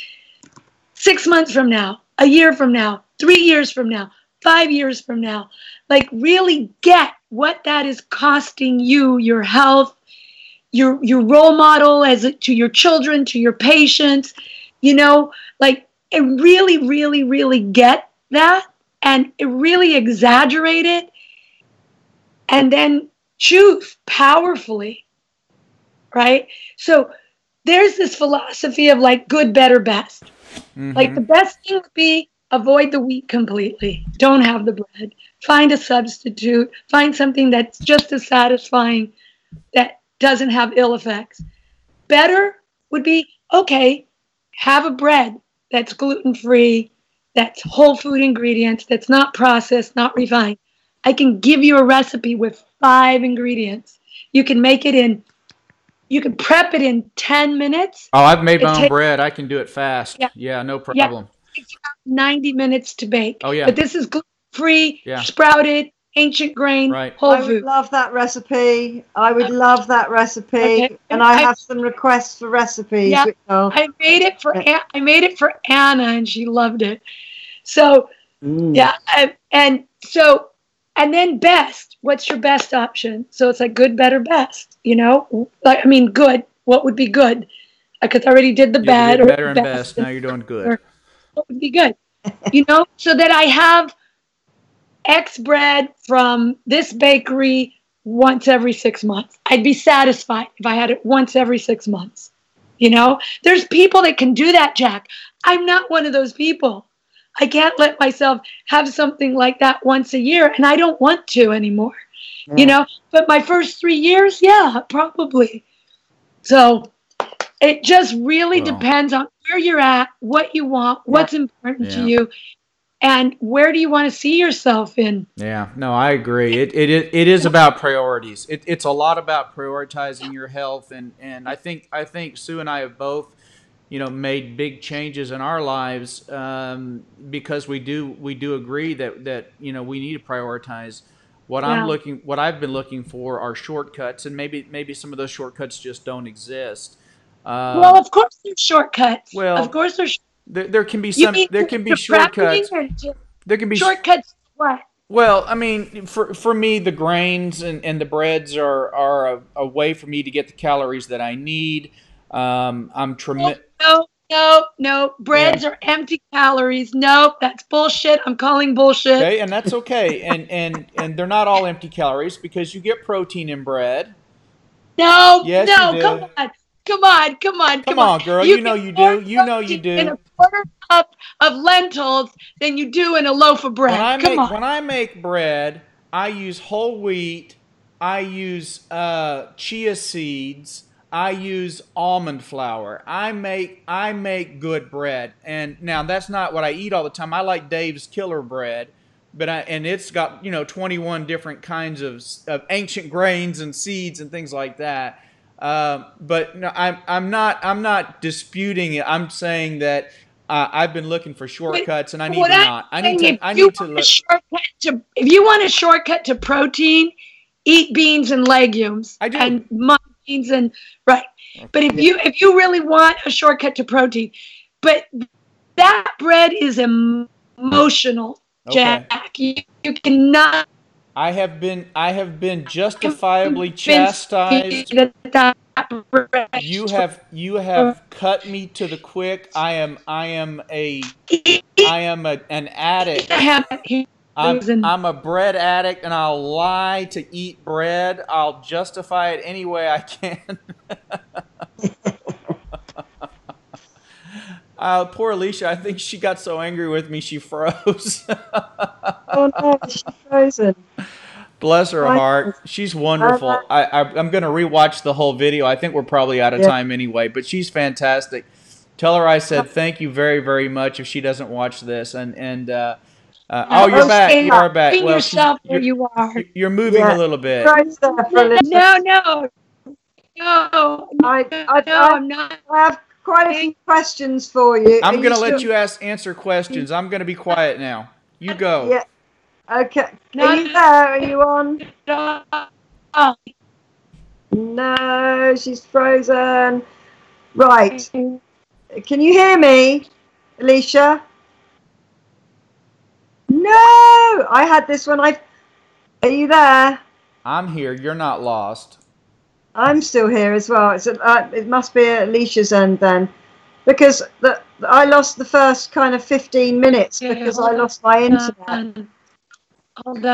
6 months from now, a year from now, 3 years from now, 5 years from now? Like, really get what that is costing you, your health, your role model to your children, to your patients, like, and really, really, really get that and really exaggerate it and then choose powerfully, right? So there's this philosophy of like good, better, best. Like the best thing would be avoid the wheat completely. Don't have the bread. Find a substitute. Find something that's just as satisfying that doesn't have ill effects. Better would be, okay, have a bread that's gluten-free, that's whole food ingredients, that's not processed, not refined. I can give you a recipe with 5 ingredients. You can make it in, you can prep it in 10 minutes. Oh, I've made my own bread. I can do it fast. Yeah, no problem. It takes about 90 minutes to bake. Oh, yeah. But this is gluten-free, sprouted, ancient grain, whole I food. would love that recipe. I would love that recipe. Okay. And I have some requests for recipes. Yeah, which I'll- I made it for Anna, and she loved it. So yeah, and then best. What's your best option? So it's like good, better, best. You know, like I mean, good. What would be good? Because I already did the bad. You did better and best. Now you're doing good. What would be good? You know, so that I have X bread from this bakery once every 6 months. I'd be satisfied if I had it once every 6 months. You know, there's people that can do that, Jack. I'm not one of those people. I can't let myself have something like that once a year, and I don't want to anymore. Yeah. You know, but my first 3 years, yeah, probably. So it just really depends on where you're at, what you want, what's important to you, and where do you want to see yourself in. Yeah, no, I agree. It is about priorities. It's a lot about prioritizing your health, and I think Sue and I have both, you know, made big changes in our lives because we do agree that you know we need to prioritize. What I've been looking for are shortcuts, and maybe some of those shortcuts just don't exist. Well, of course there's shortcuts. Well, of course there's. There can be some. There can be shortcuts. There can be shortcuts. What? Well, I mean, for me, the grains and the breads are a way for me to get the calories that I need. I'm tremendous. No. Breads are empty calories. Nope, that's bullshit. I'm calling bullshit. Okay, and that's okay. And they're not all empty calories because you get protein in bread. No, yes, no, you do. Come on, girl. You know you do. You know you do. In a quarter cup of lentils than you do in a loaf of bread. When I make bread, I use whole wheat. I use chia seeds. I use almond flour. I make good bread. And now that's not what I eat all the time. I like Dave's Killer Bread, and it's got 21 different kinds of ancient grains and seeds and things like that. But no, I'm not disputing it. I'm saying that I've been looking for shortcuts, and I need to not. If you want a shortcut to protein, eat beans and legumes. I do. And beans and right. But if you really want a shortcut to protein, but that bread is emotional, Jack. Okay. You cannot. I have been justifiably chastised. You have cut me to the quick. I am an addict. I'm a bread addict, and I'll lie to eat bread. I'll justify it any way I can. Poor Alicia. I think she got so angry with me she froze. Oh no, she's frozen. Bless her heart. She's wonderful. I'm going to rewatch the whole video. I think we're probably out of time anyway, but she's fantastic. Tell her I said thank you very, very much if she doesn't watch this. You're back. You are back. Bring yourself where you are. You're moving a little bit. No. I'm not. I have quite a few questions for you. I'm going to let you answer questions. I'm going to be quiet now. You go. Yeah. Okay. Are you there? Are you on? No, she's frozen. Right. Can you hear me, Alicia? No, I had this one. Are you there? I'm here. You're not lost. I'm still here as well. It must be Alicia's end then, because I lost the first kind of 15 minutes because I lost my internet. Hold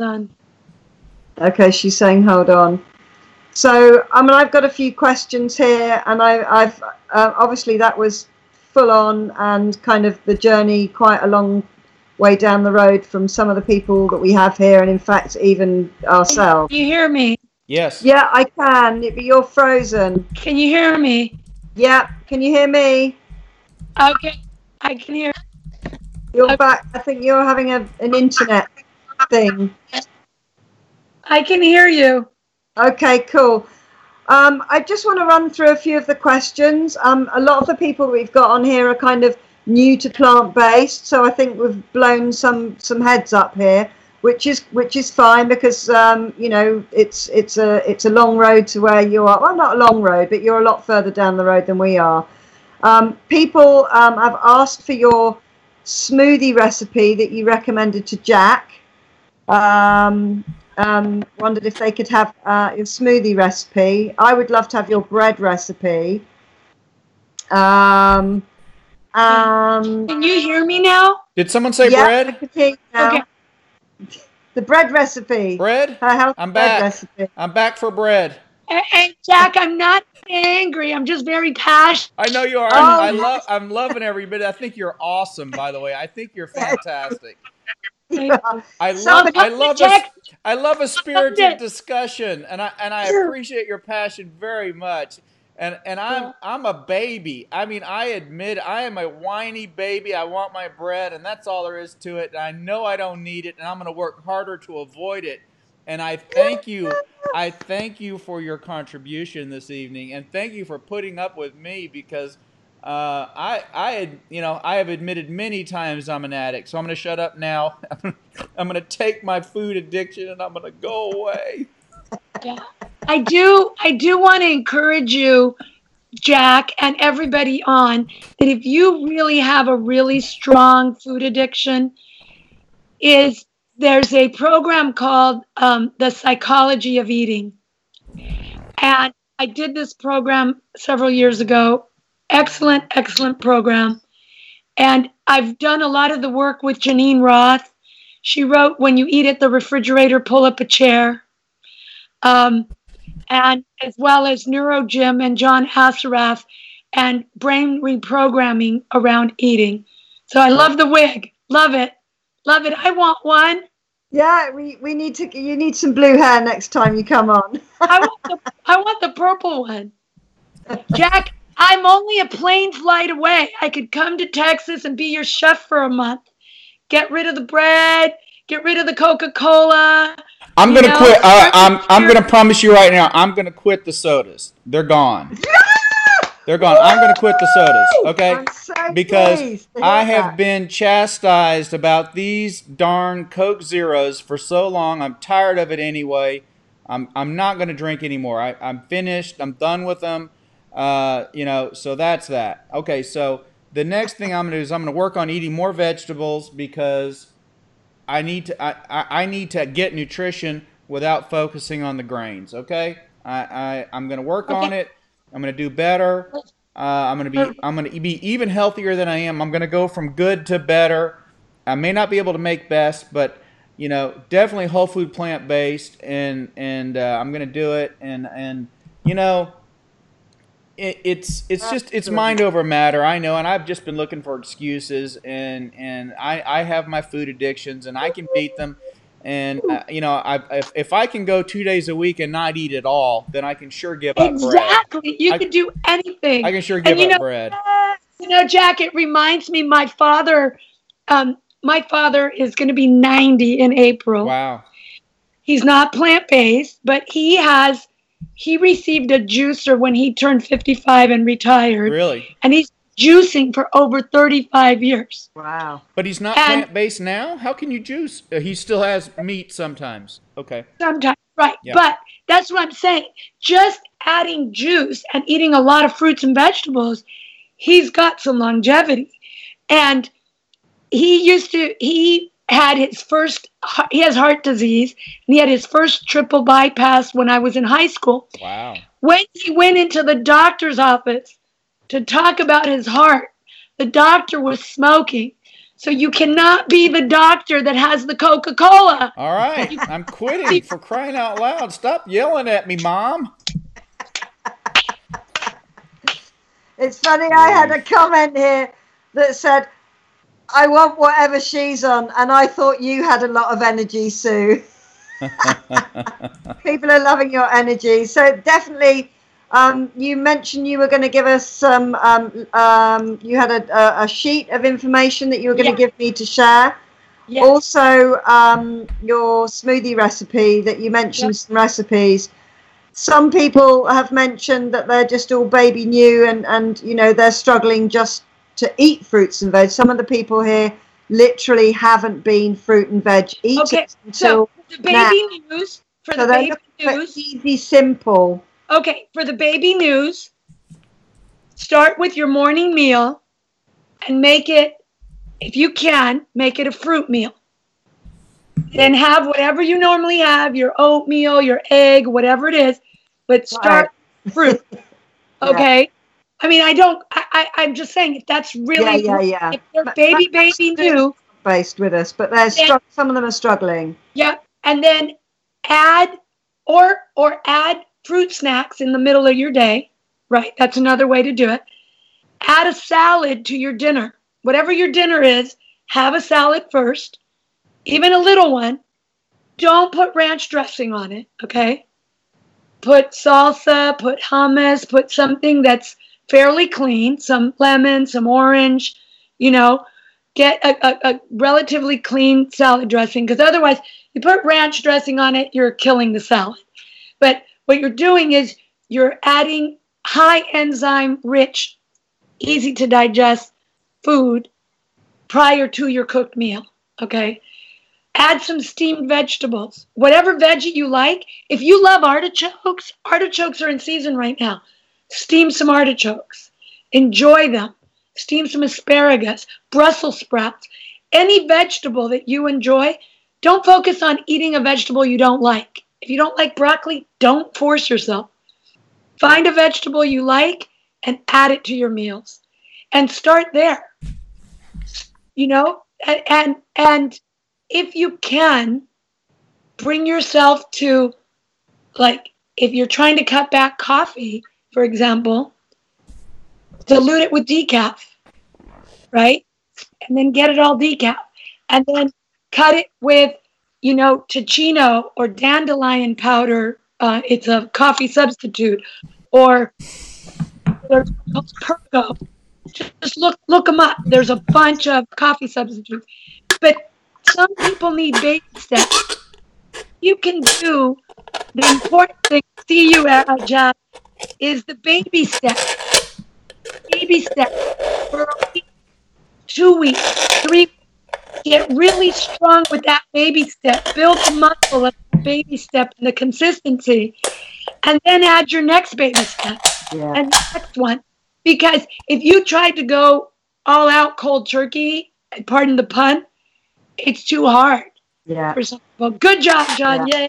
on. Okay, she's saying hold on. So, I mean, I've got a few questions here, and I've obviously that was full on and kind of the journey quite a long way down the road from some of the people that we have here, and in fact, even ourselves. Can you hear me? Yes. Yeah, I can, but you're frozen. Can you hear me? Yeah, can you hear me? Okay, I can hear. You're back. I think you're having an internet thing. I can hear you. Okay, cool. I just want to run through a few of the questions. A lot of the people we've got on here are kind of new to plant-based, so I think we've blown some heads up here, which is fine because you know it's a long road to where you are. Well, not a long road, but you're a lot further down the road than we are. People have asked for your smoothie recipe that you recommended to Jack. Wondered if they could have your smoothie recipe. I would love to have your bread recipe. Can you hear me now? Did someone say yeah, bread? I can hear you now. Okay. The bread recipe. Bread? Her healthy I'm bread back. recipe. I'm back for bread. And Jack, I'm not angry. I'm just very passionate. I know you are. Oh, I'm loving every bit. I think you're awesome, by the way. I think you're fantastic. Yeah. I Somebody- love a spirited discussion, and I appreciate your passion very much. And I'm a baby. I mean, I admit I am a whiny baby. I want my bread, and that's all there is to it. And I know I don't need it, and I'm going to work harder to avoid it. And I thank you. I thank you for your contribution this evening, and thank you for putting up with me because I have admitted many times I'm an addict. So I'm going to shut up now. I'm going to take my food addiction and I'm going to go away. Yeah. I do want to encourage you, Jack, and everybody on, that if you really have a really strong food addiction, there's a program called The Psychology of Eating. And I did this program several years ago. Excellent program. And I've done a lot of the work with Janine Roth. She wrote, When You Eat at the Refrigerator, Pull Up a Chair. And as well as NeuroGym and John Assaraf and brain reprogramming around eating. So I love the wig. Love it. I want one. Yeah, we need to. You need some blue hair next time you come on. I want the purple one. Jack, I'm only a plane flight away. I could come to Texas and be your chef for a month. Get rid of the bread. Get rid of the Coca-Cola. I'm gonna quit. I'm gonna promise you right now. I'm gonna quit the sodas. They're gone. They're gone. I'm gonna quit the sodas. Okay, I'm so because pleased to hear I have that. been chastised about these darn Coke Zeros for so long. I'm tired of it anyway. I'm not gonna drink anymore. I'm finished. I'm done with them. So that's that. Okay, so the next thing I'm gonna do is I'm gonna work on eating more vegetables because I need to get nutrition without focusing on the grains. Okay, I'm gonna work on it. I'm gonna do better. I'm gonna be even healthier than I am. I'm gonna go from good to better. I may not be able to make best, but definitely whole food, plant based, and I'm gonna do it. And it's mind over matter. I know, and I've just been looking for excuses, and I have my food addictions, and I can beat them. And if I can go 2 days a week and not eat at all, then I can sure give up bread. Exactly. You can do anything. I can sure give up bread. Jack, it reminds me, my father is going to be 90 in April. Wow. He's not plant-based, but he received a juicer when he turned 55 and retired. Really? And he's juicing for over 35 years. Wow. But he's not plant-based now? How can you juice? He still has meat sometimes. Okay. Sometimes, right. Yeah. But that's what I'm saying. Just adding juice and eating a lot of fruits and vegetables, he's got some longevity. And he has heart disease, and he had his first triple bypass when I was in high school. Wow. When he went into the doctor's office to talk about his heart, the doctor was smoking. So you cannot be the doctor that has the Coca-Cola. All right. I'm quitting, for crying out loud. Stop yelling at me, Mom. It's funny, I had a comment here that said, I want whatever she's on, and I thought you had a lot of energy, Sue. People are loving your energy. So definitely, you mentioned you were going to give us some, you had a sheet of information that you were going to give me to share. Yes. Also, your smoothie recipe that you mentioned, some recipes. Some people have mentioned that they're just all baby new and you know, they're struggling just to eat fruits and veg. Some of the people here literally haven't been fruit and veg eaters until the baby news, for the baby news. Easy, simple. Okay, for the baby news, start with your morning meal and make it, if you can, make it a fruit meal. Then have whatever you normally have, your oatmeal, your egg, whatever it is, but start fruit. Okay? I mean, I'm just saying, if that's really, if they're baby new. Based with us, but there's some of them are struggling. Yeah, and then add, or add fruit snacks in the middle of your day, right? That's another way to do it. Add a salad to your dinner. Whatever your dinner is, have a salad first. Even a little one. Don't put ranch dressing on it, okay? Put salsa, put hummus, put something that's fairly clean, some lemon, some orange, you know. Get a relatively clean salad dressing, because otherwise, you put ranch dressing on it, you're killing the salad. But what you're doing is you're adding high enzyme rich, easy to digest food prior to your cooked meal, okay? Add some steamed vegetables, whatever veggie you like. If you love artichokes, artichokes are in season right now. Steam some artichokes. Enjoy them. Steam some asparagus, Brussels sprouts, any vegetable that you enjoy. Don't focus on eating a vegetable you don't like. If you don't like broccoli, don't force yourself. Find a vegetable you like and add it to your meals. And start there. You know, and if you can, bring yourself to, like, if you're trying to cut back coffee, for example, dilute it with decaf, right? And then get it all decaf. And then cut it with, you know, Ticino or dandelion powder. It's a coffee substitute. Or there's Pergo. Just look them up. There's a bunch of coffee substitutes. But some people need baby steps. You can do the important thing. See you, Jack, is the baby step. Baby step for a week, 2 weeks, 3 weeks. Get really strong with that baby step. Build the muscle of the baby step and the consistency. And then add your next baby step and the next one. Because if you tried to go all out cold turkey, pardon the pun, it's too hard. Yeah. For some people. Good job, John. Yeah.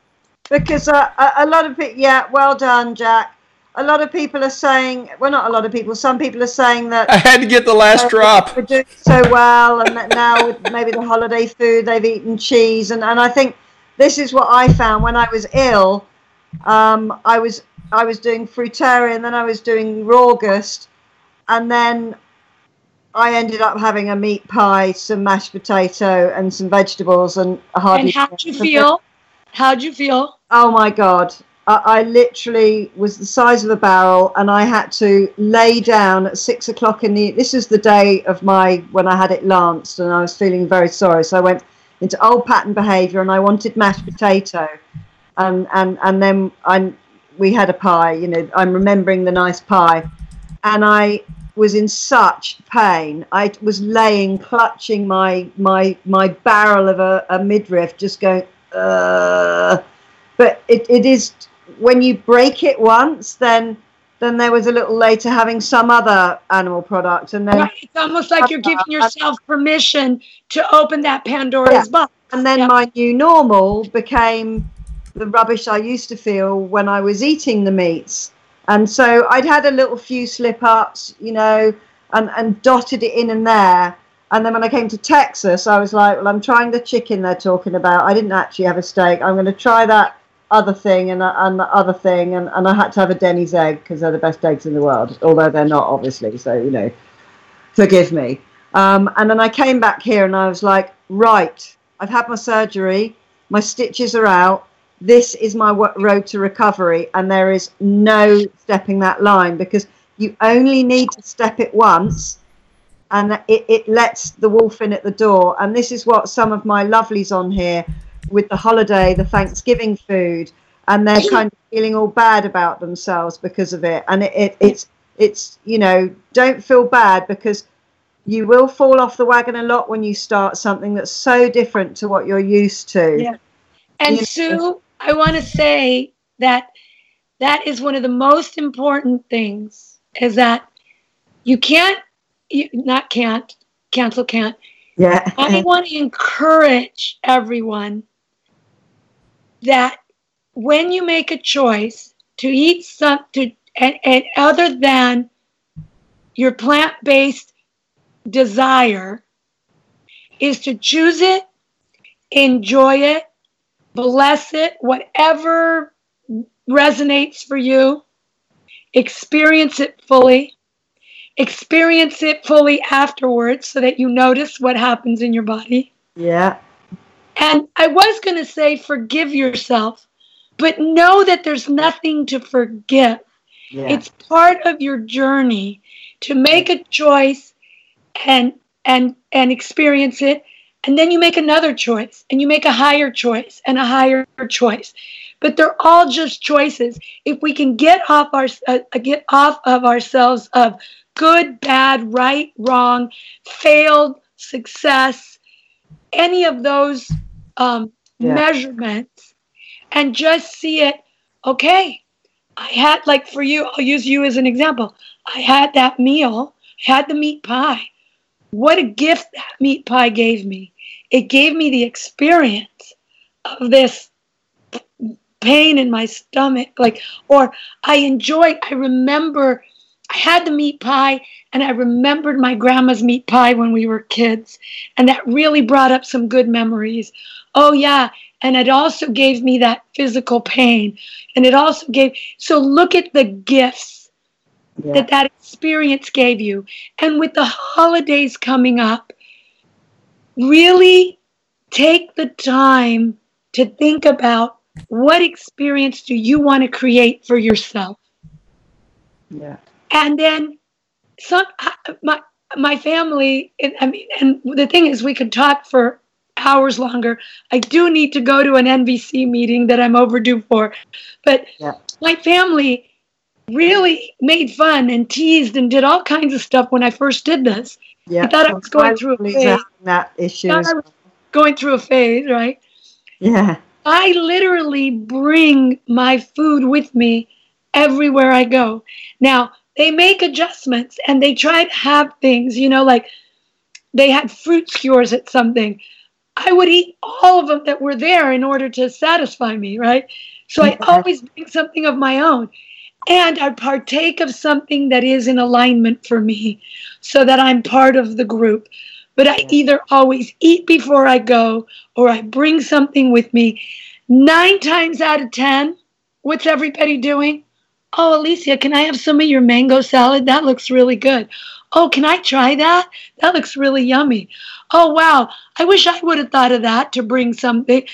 Because a lot of people, well done, Jack. A lot of people are saying, well, not a lot of people, some people are saying that I had to get the last drop. We're doing so well, and that now with maybe the holiday food, they've eaten cheese. And I think this is what I found when I was ill. I was doing fruitarian, then I was doing August, and then I ended up having a meat pie, some mashed potato, and some vegetables, and hardly. And how'd you feel? How'd you feel? Oh my God. I literally was the size of a barrel, and I had to lay down at 6 o'clock this is the day of when I had it lanced, and I was feeling very sorry. So I went into old pattern behavior, and I wanted mashed potato. And then we had a pie, you know, I'm remembering the nice pie. And I was in such pain. I was clutching my barrel of a midriff, just going, But it is, when you break it once, then there was a little later having some other animal product, and then it's almost like you're giving yourself permission to open that Pandora's box. And then my new normal became the rubbish I used to feel when I was eating the meats. And so I'd had a few slip ups, you know, and dotted it in and there. And then when I came to Texas, I was like, well, I'm trying the chicken they're talking about. I didn't actually have a steak. I'm going to try that other thing and the other thing, and I had to have a Denny's egg because they're the best eggs in the world, although they're not, obviously. So, you know, forgive me. And then I came back here and I was like, right, I've had my surgery, my stitches are out. This is my road to recovery, and there is no stepping that line, because you only need to step it once, and it lets the wolf in at the door. And this is what some of my lovelies on here with the holiday, the Thanksgiving food, and they're kind of feeling all bad about themselves because of it. And it's you know, don't feel bad, because you will fall off the wagon a lot when you start something that's so different to what you're used to. Yeah. And Sue, I want to say that that is one of the most important things, is that you can't. Cancel can't. Yeah. I want to encourage everyone that when you make a choice to eat something, and other than your plant-based desire, is to choose it, enjoy it, bless it, whatever resonates for you, experience it fully afterwards, so that you notice what happens in your body. Yeah. And I was going to say forgive yourself, but know that there's nothing to forgive. Yeah. It's part of your journey to make a choice and experience it, and then you make another choice, and you make a higher choice and a higher choice. But they're all just choices. If we can get off of ourselves of good, bad, right, wrong, failed, success, any of those measurements, and just see it, okay, I had, like for you, I'll use you as an example. I had that meal, had the meat pie. What a gift that meat pie gave me. It gave me the experience of this pain in my stomach, or I remember I had the meat pie, and I remembered my grandma's meat pie when we were kids, and that really brought up some good memories. Oh yeah, and it also gave me that physical pain, and it also so look at the gifts that experience gave you. And with the holidays coming up, really take the time to think about, what experience do you want to create for yourself? Yeah. And then my family, and the thing is, we could talk for hours longer. I do need to go to an NBC meeting that I'm overdue for. But my family really made fun and teased and did all kinds of stuff when I first did this. Yeah. I thought I was going through a phase. That issue. Going through a phase, right? Yeah. I literally bring my food with me everywhere I go. Now, they make adjustments, and they try to have things, like they had fruit skewers at something. I would eat all of them that were there in order to satisfy me, right? So I always bring something of my own. And I partake of something that is in alignment for me, so that I'm part of the group. But I either always eat before I go, or I bring something with me. 9 times out of 10, what's everybody doing? Oh, Alicia, can I have some of your mango salad? That looks really good. Oh, can I try that? That looks really yummy. Oh, wow. I wish I would have thought of that to bring something,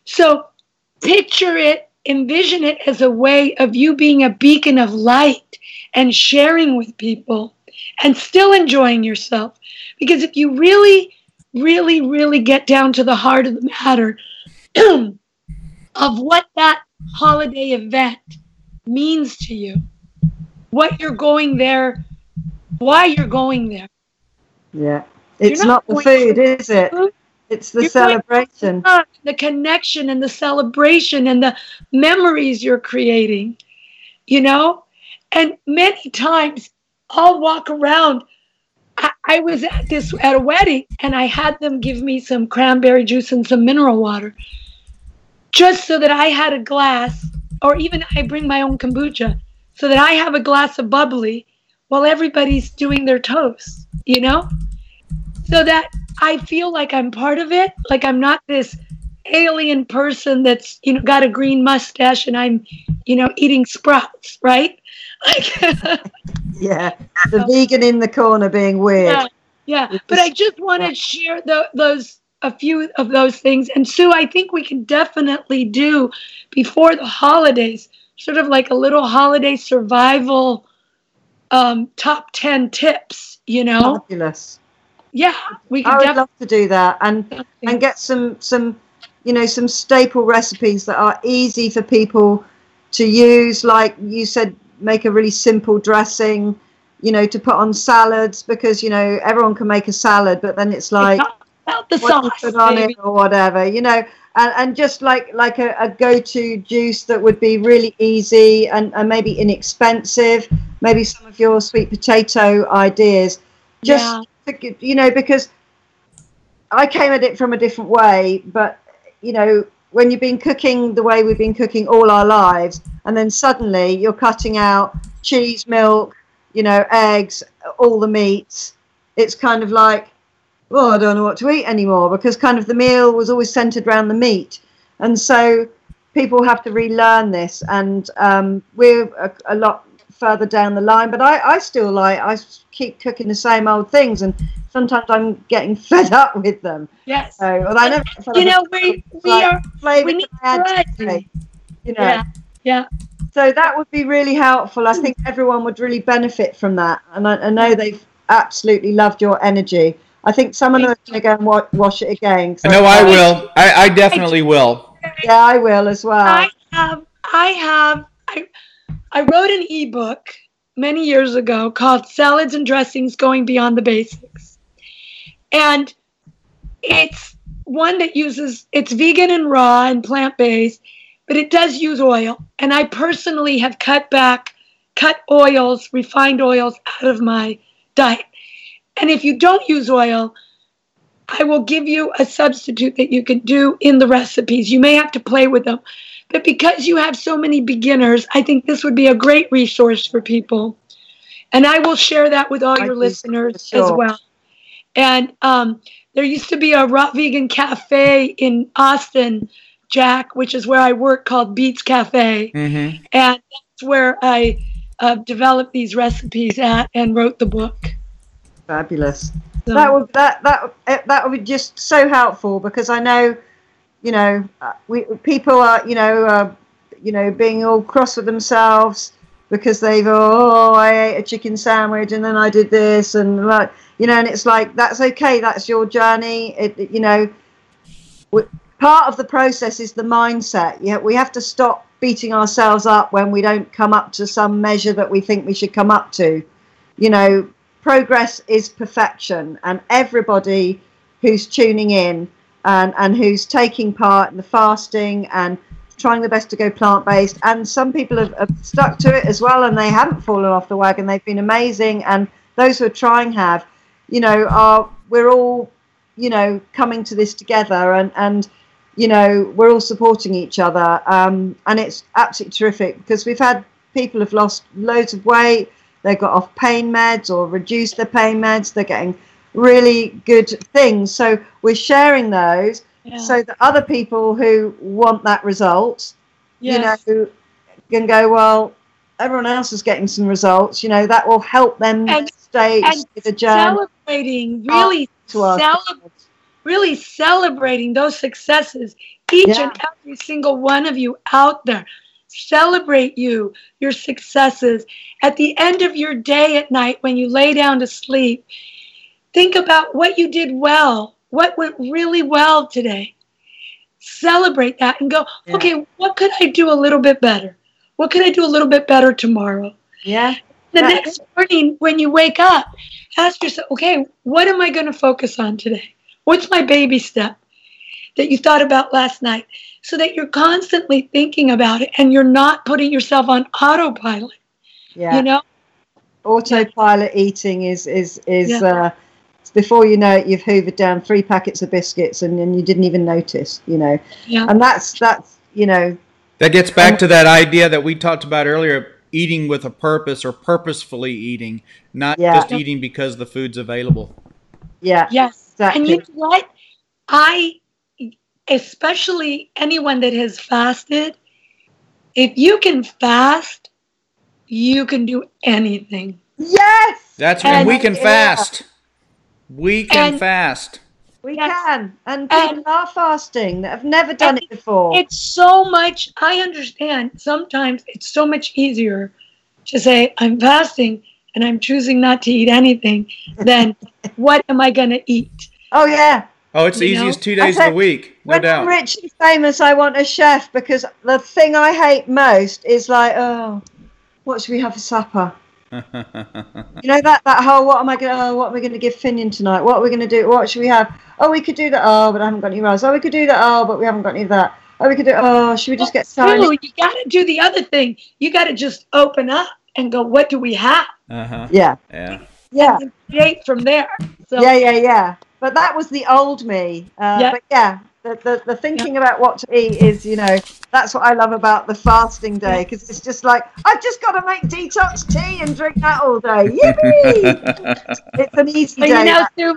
So picture it, envision it as a way of you being a beacon of light and sharing with people and still enjoying yourself. Because if you really, really, really get down to the heart of the matter of what that holiday event means to you, what you're going there, why you're going there. Yeah. It's not the food, is it? Food. It's the celebration. The connection and the celebration and the memories you're creating, And many times I'll walk around. I was at a wedding, and I had them give me some cranberry juice and some mineral water, just so that I had a glass, or even I bring my own kombucha, so that I have a glass of bubbly while everybody's doing their toast, so that I feel like I'm part of it, like I'm not this alien person that's, got a green mustache and I'm, eating sprouts, right? Like, Yeah, the vegan in the corner being weird. yeah. But I just want to share a few of those things. And Sue, I think we can definitely do before the holidays, sort of like a little holiday survival top 10 tips, Fabulous. Yeah, we I could would love to do that and get some some staple recipes that are easy for people to use. Like you said, make a really simple dressing, to put on salads, because everyone can make a salad, but then it's like about the what you sauce, put on baby. it or whatever, and just like a go-to juice that would be really easy and maybe inexpensive. Maybe some of your sweet potato ideas, just because I came at it from a different way, but when you've been cooking the way we've been cooking all our lives, and then suddenly you're cutting out cheese, milk, eggs, all the meats, it's kind of like, well, I don't know what to eat anymore, because kind of the meal was always centered around the meat. And so people have to relearn this, and we're a lot further down the line, but I still I keep cooking the same old things, and sometimes I'm getting fed up with them. Yes. So, well, I never we need variety. Yeah. So that would be really helpful. I think everyone would really benefit from that, and I know they've absolutely loved your energy. I think some of them are going to go and wash it again. I know I will. I definitely will. Yeah, I will as well. I wrote an ebook many years ago called Salads and Dressings Going Beyond the Basics. And it's one that it's vegan and raw and plant-based, but it does use oil. And I personally have cut oils, refined oils out of my diet. And if you don't use oil, I will give you a substitute that you can do in the recipes. You may have to play with them. But because you have so many beginners, I think this would be a great resource for people. And I will share that with all your listeners as well. And there used to be a raw vegan cafe in Austin, Jack, which is where I work, called Beats Cafe. Mm-hmm. And that's where I developed these recipes at and wrote the book. Fabulous. So that would be just so helpful, because I know, people are, being all cross with themselves because I ate a chicken sandwich and then I did this, and and it's like, that's okay. That's your journey. Part of the process is the mindset. We have to stop beating ourselves up when we don't come up to some measure that we think we should come up to. Progress is perfection, and everybody who's tuning in and who's taking part in the fasting and trying their best to go plant-based, and some people have stuck to it as well, and they haven't fallen off the wagon. They've been amazing, and those who are trying have, we're all, coming to this together, and we're all supporting each other, and it's absolutely terrific, because we've had people who've lost loads of weight. They got off pain meds or reduced their pain meds. They're getting really good things. So we're sharing those so that other people who want that result, can go, well, everyone else is getting some results. That will help them stay with the journey. Really celebrating those successes. Each and every single one of you out there. Celebrate your successes. At the end of your day at night, when you lay down to sleep, think about what you did well, what went really well today. Celebrate that and go, okay, what could I do a little bit better? What could I do a little bit better tomorrow? Yeah. The next morning when you wake up, ask yourself, okay, what am I going to focus on today? What's my baby step that you thought about last night? So that you're constantly thinking about it and you're not putting yourself on autopilot. Yeah. Autopilot eating is before you know it, you've hoovered down 3 packets of biscuits and you didn't even notice, Yeah. And that's that gets back to that idea that we talked about earlier, eating with a purpose, or purposefully eating, not just eating because the food's available. Yeah. Yes. Exactly. And you know what? especially anyone that has fasted, if you can fast, you can do anything. Yes. And we can fast. We can fast. We can. And people are fasting that have never done it before. It's so much, I understand, sometimes it's so much easier to say, I'm fasting and I'm choosing not to eat anything than what am I going to eat? Oh, yeah. Oh, it's the easiest 2 days of the week, no doubt. When I'm rich and famous, I want a chef, because the thing I hate most is like, oh, what should we have for supper? You know, that whole, what am I going to give Finian tonight? What are we going to do? What should we have? Oh, we could do that. Oh, but I haven't got any rice. Oh, we could do that. Oh, but we haven't got any of that. Oh, we could do, oh, should we just get started? You got to do the other thing. You got to just open up and go, what do we have? Yeah. And create from there. So, Yeah. But that was the old me. But yeah, the thinking about what to eat is, you know, that's what I love about the fasting day, because it's just like, I've just got to make detox tea and drink that all day. Yippee! It's an easy day. You know, Sue,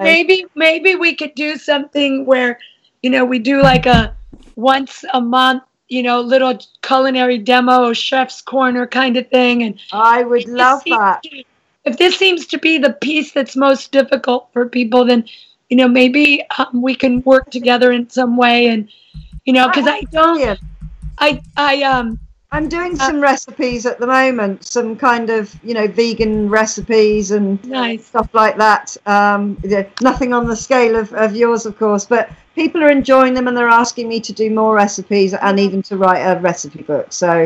maybe we could do something where, you know, we do like a once a month, you know, little culinary demo, chef's corner kind of thing. And I would love that. If this seems to be the piece that's most difficult for people, then, you know, maybe we can work together in some way. And, you know, because I'm doing some recipes at the moment, some kind of, you know, vegan recipes and stuff like that. Nothing on the scale of yours, of course, but people are enjoying them and they're asking me to do more recipes and even to write a recipe book. So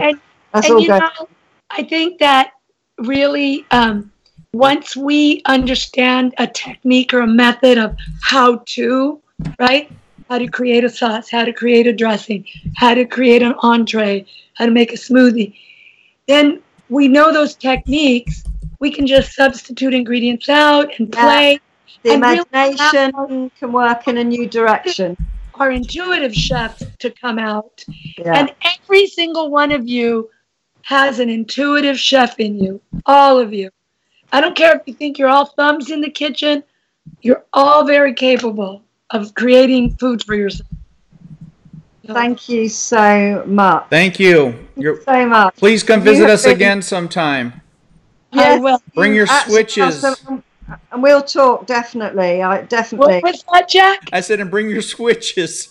that's all good. I think that really, once we understand a technique or a method of how to, right? How to create a sauce, how to create a dressing, how to create an entree, how to make a smoothie, then we know those techniques. We can just substitute ingredients out and play. The imagination can work in a new direction. Our intuitive chefs to come out. And every single one of you has an intuitive chef in you, all of you. I don't care if you think you're all thumbs in the kitchen, you're all very capable of creating food for yourself. Thank you so much. Thank you. So much. Please come visit us again sometime. Yes, I will. Bring your switches. Awesome. And we'll talk, definitely. Definitely. What's that, Jack? I said, and bring your switches.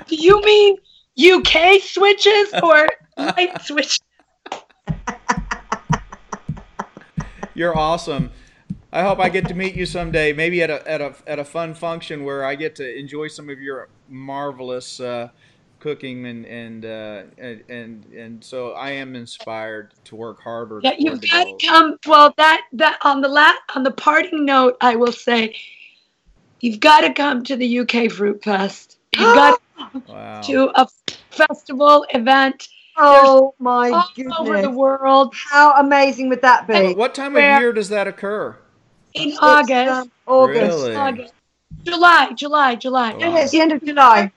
Do you mean UK switches or light switches? You're awesome. I hope I get to meet you someday, maybe at a fun function where I get to enjoy some of your marvelous cooking and so I am inspired to work harder. Yeah, you've got to come. Well, that on the parting note, I will say, you've got to come to the UK Fruit Fest. You've got to come to a festival event. Oh my goodness! All over the world. How amazing would that be? What time of year does that occur? In August. Really? August. July. Wow. It's the end of July.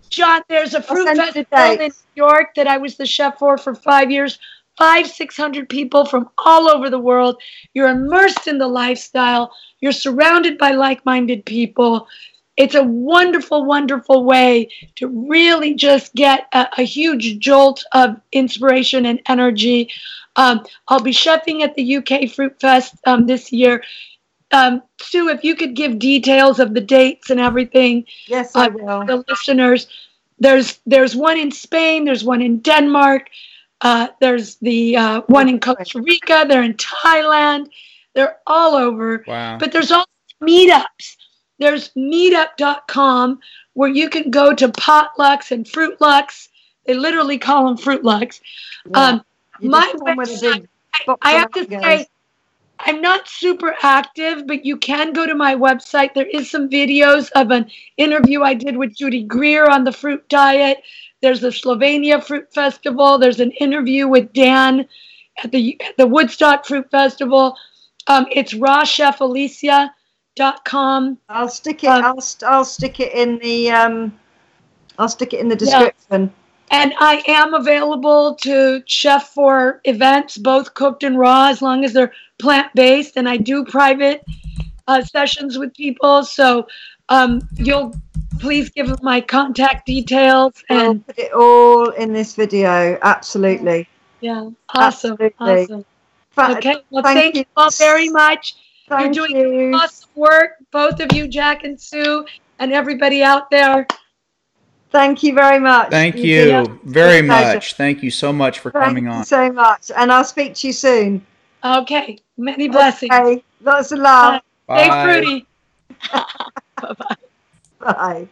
John, there's a fruit festival in New York that I was the chef for 5 years. 500-600 people from all over the world. You're immersed in the lifestyle. You're surrounded by like-minded people. It's a wonderful, wonderful way to really just get a huge jolt of inspiration and energy. I'll be chefing at the UK Fruit Fest this year. Sue, if you could give details of the dates and everything. Yes, I will. The listeners. There's one in Spain. There's one in Denmark. There's the one in Costa Rica. They're in Thailand. They're all over. Wow. But there's also meetups. There's meetup.com where you can go to potlucks and fruitlucks. They literally call them fruitlucks. Yeah. My website, I have to say, I'm not super active, but you can go to my website. There is some videos of an interview I did with Judy Greer on the fruit diet. There's the Slovenia Fruit Festival. There's an interview with Dan at the Woodstock Fruit Festival. It's rawchefalicia.com. I'll stick it. I'll stick it in the. I'll stick it in the description. Yeah. And I am available to chef for events, both cooked and raw, as long as they're plant-based. And I do private sessions with people. So you'll please give them my contact details. We'll And put it all in this video. Absolutely. yeah, awesome. Absolutely. Awesome. Okay. Well, thank you you all very much. Thank You're doing you. awesome work, both of you, Jack and Sue, and everybody out there. Thank you very much. Thank did you a very pleasure. much. Thank you so much for Thank coming you on. so much. And I'll speak to you soon. Okay. Many blessings. Okay. Lots of love. Stay Bye. fruity. Bye-bye. Bye.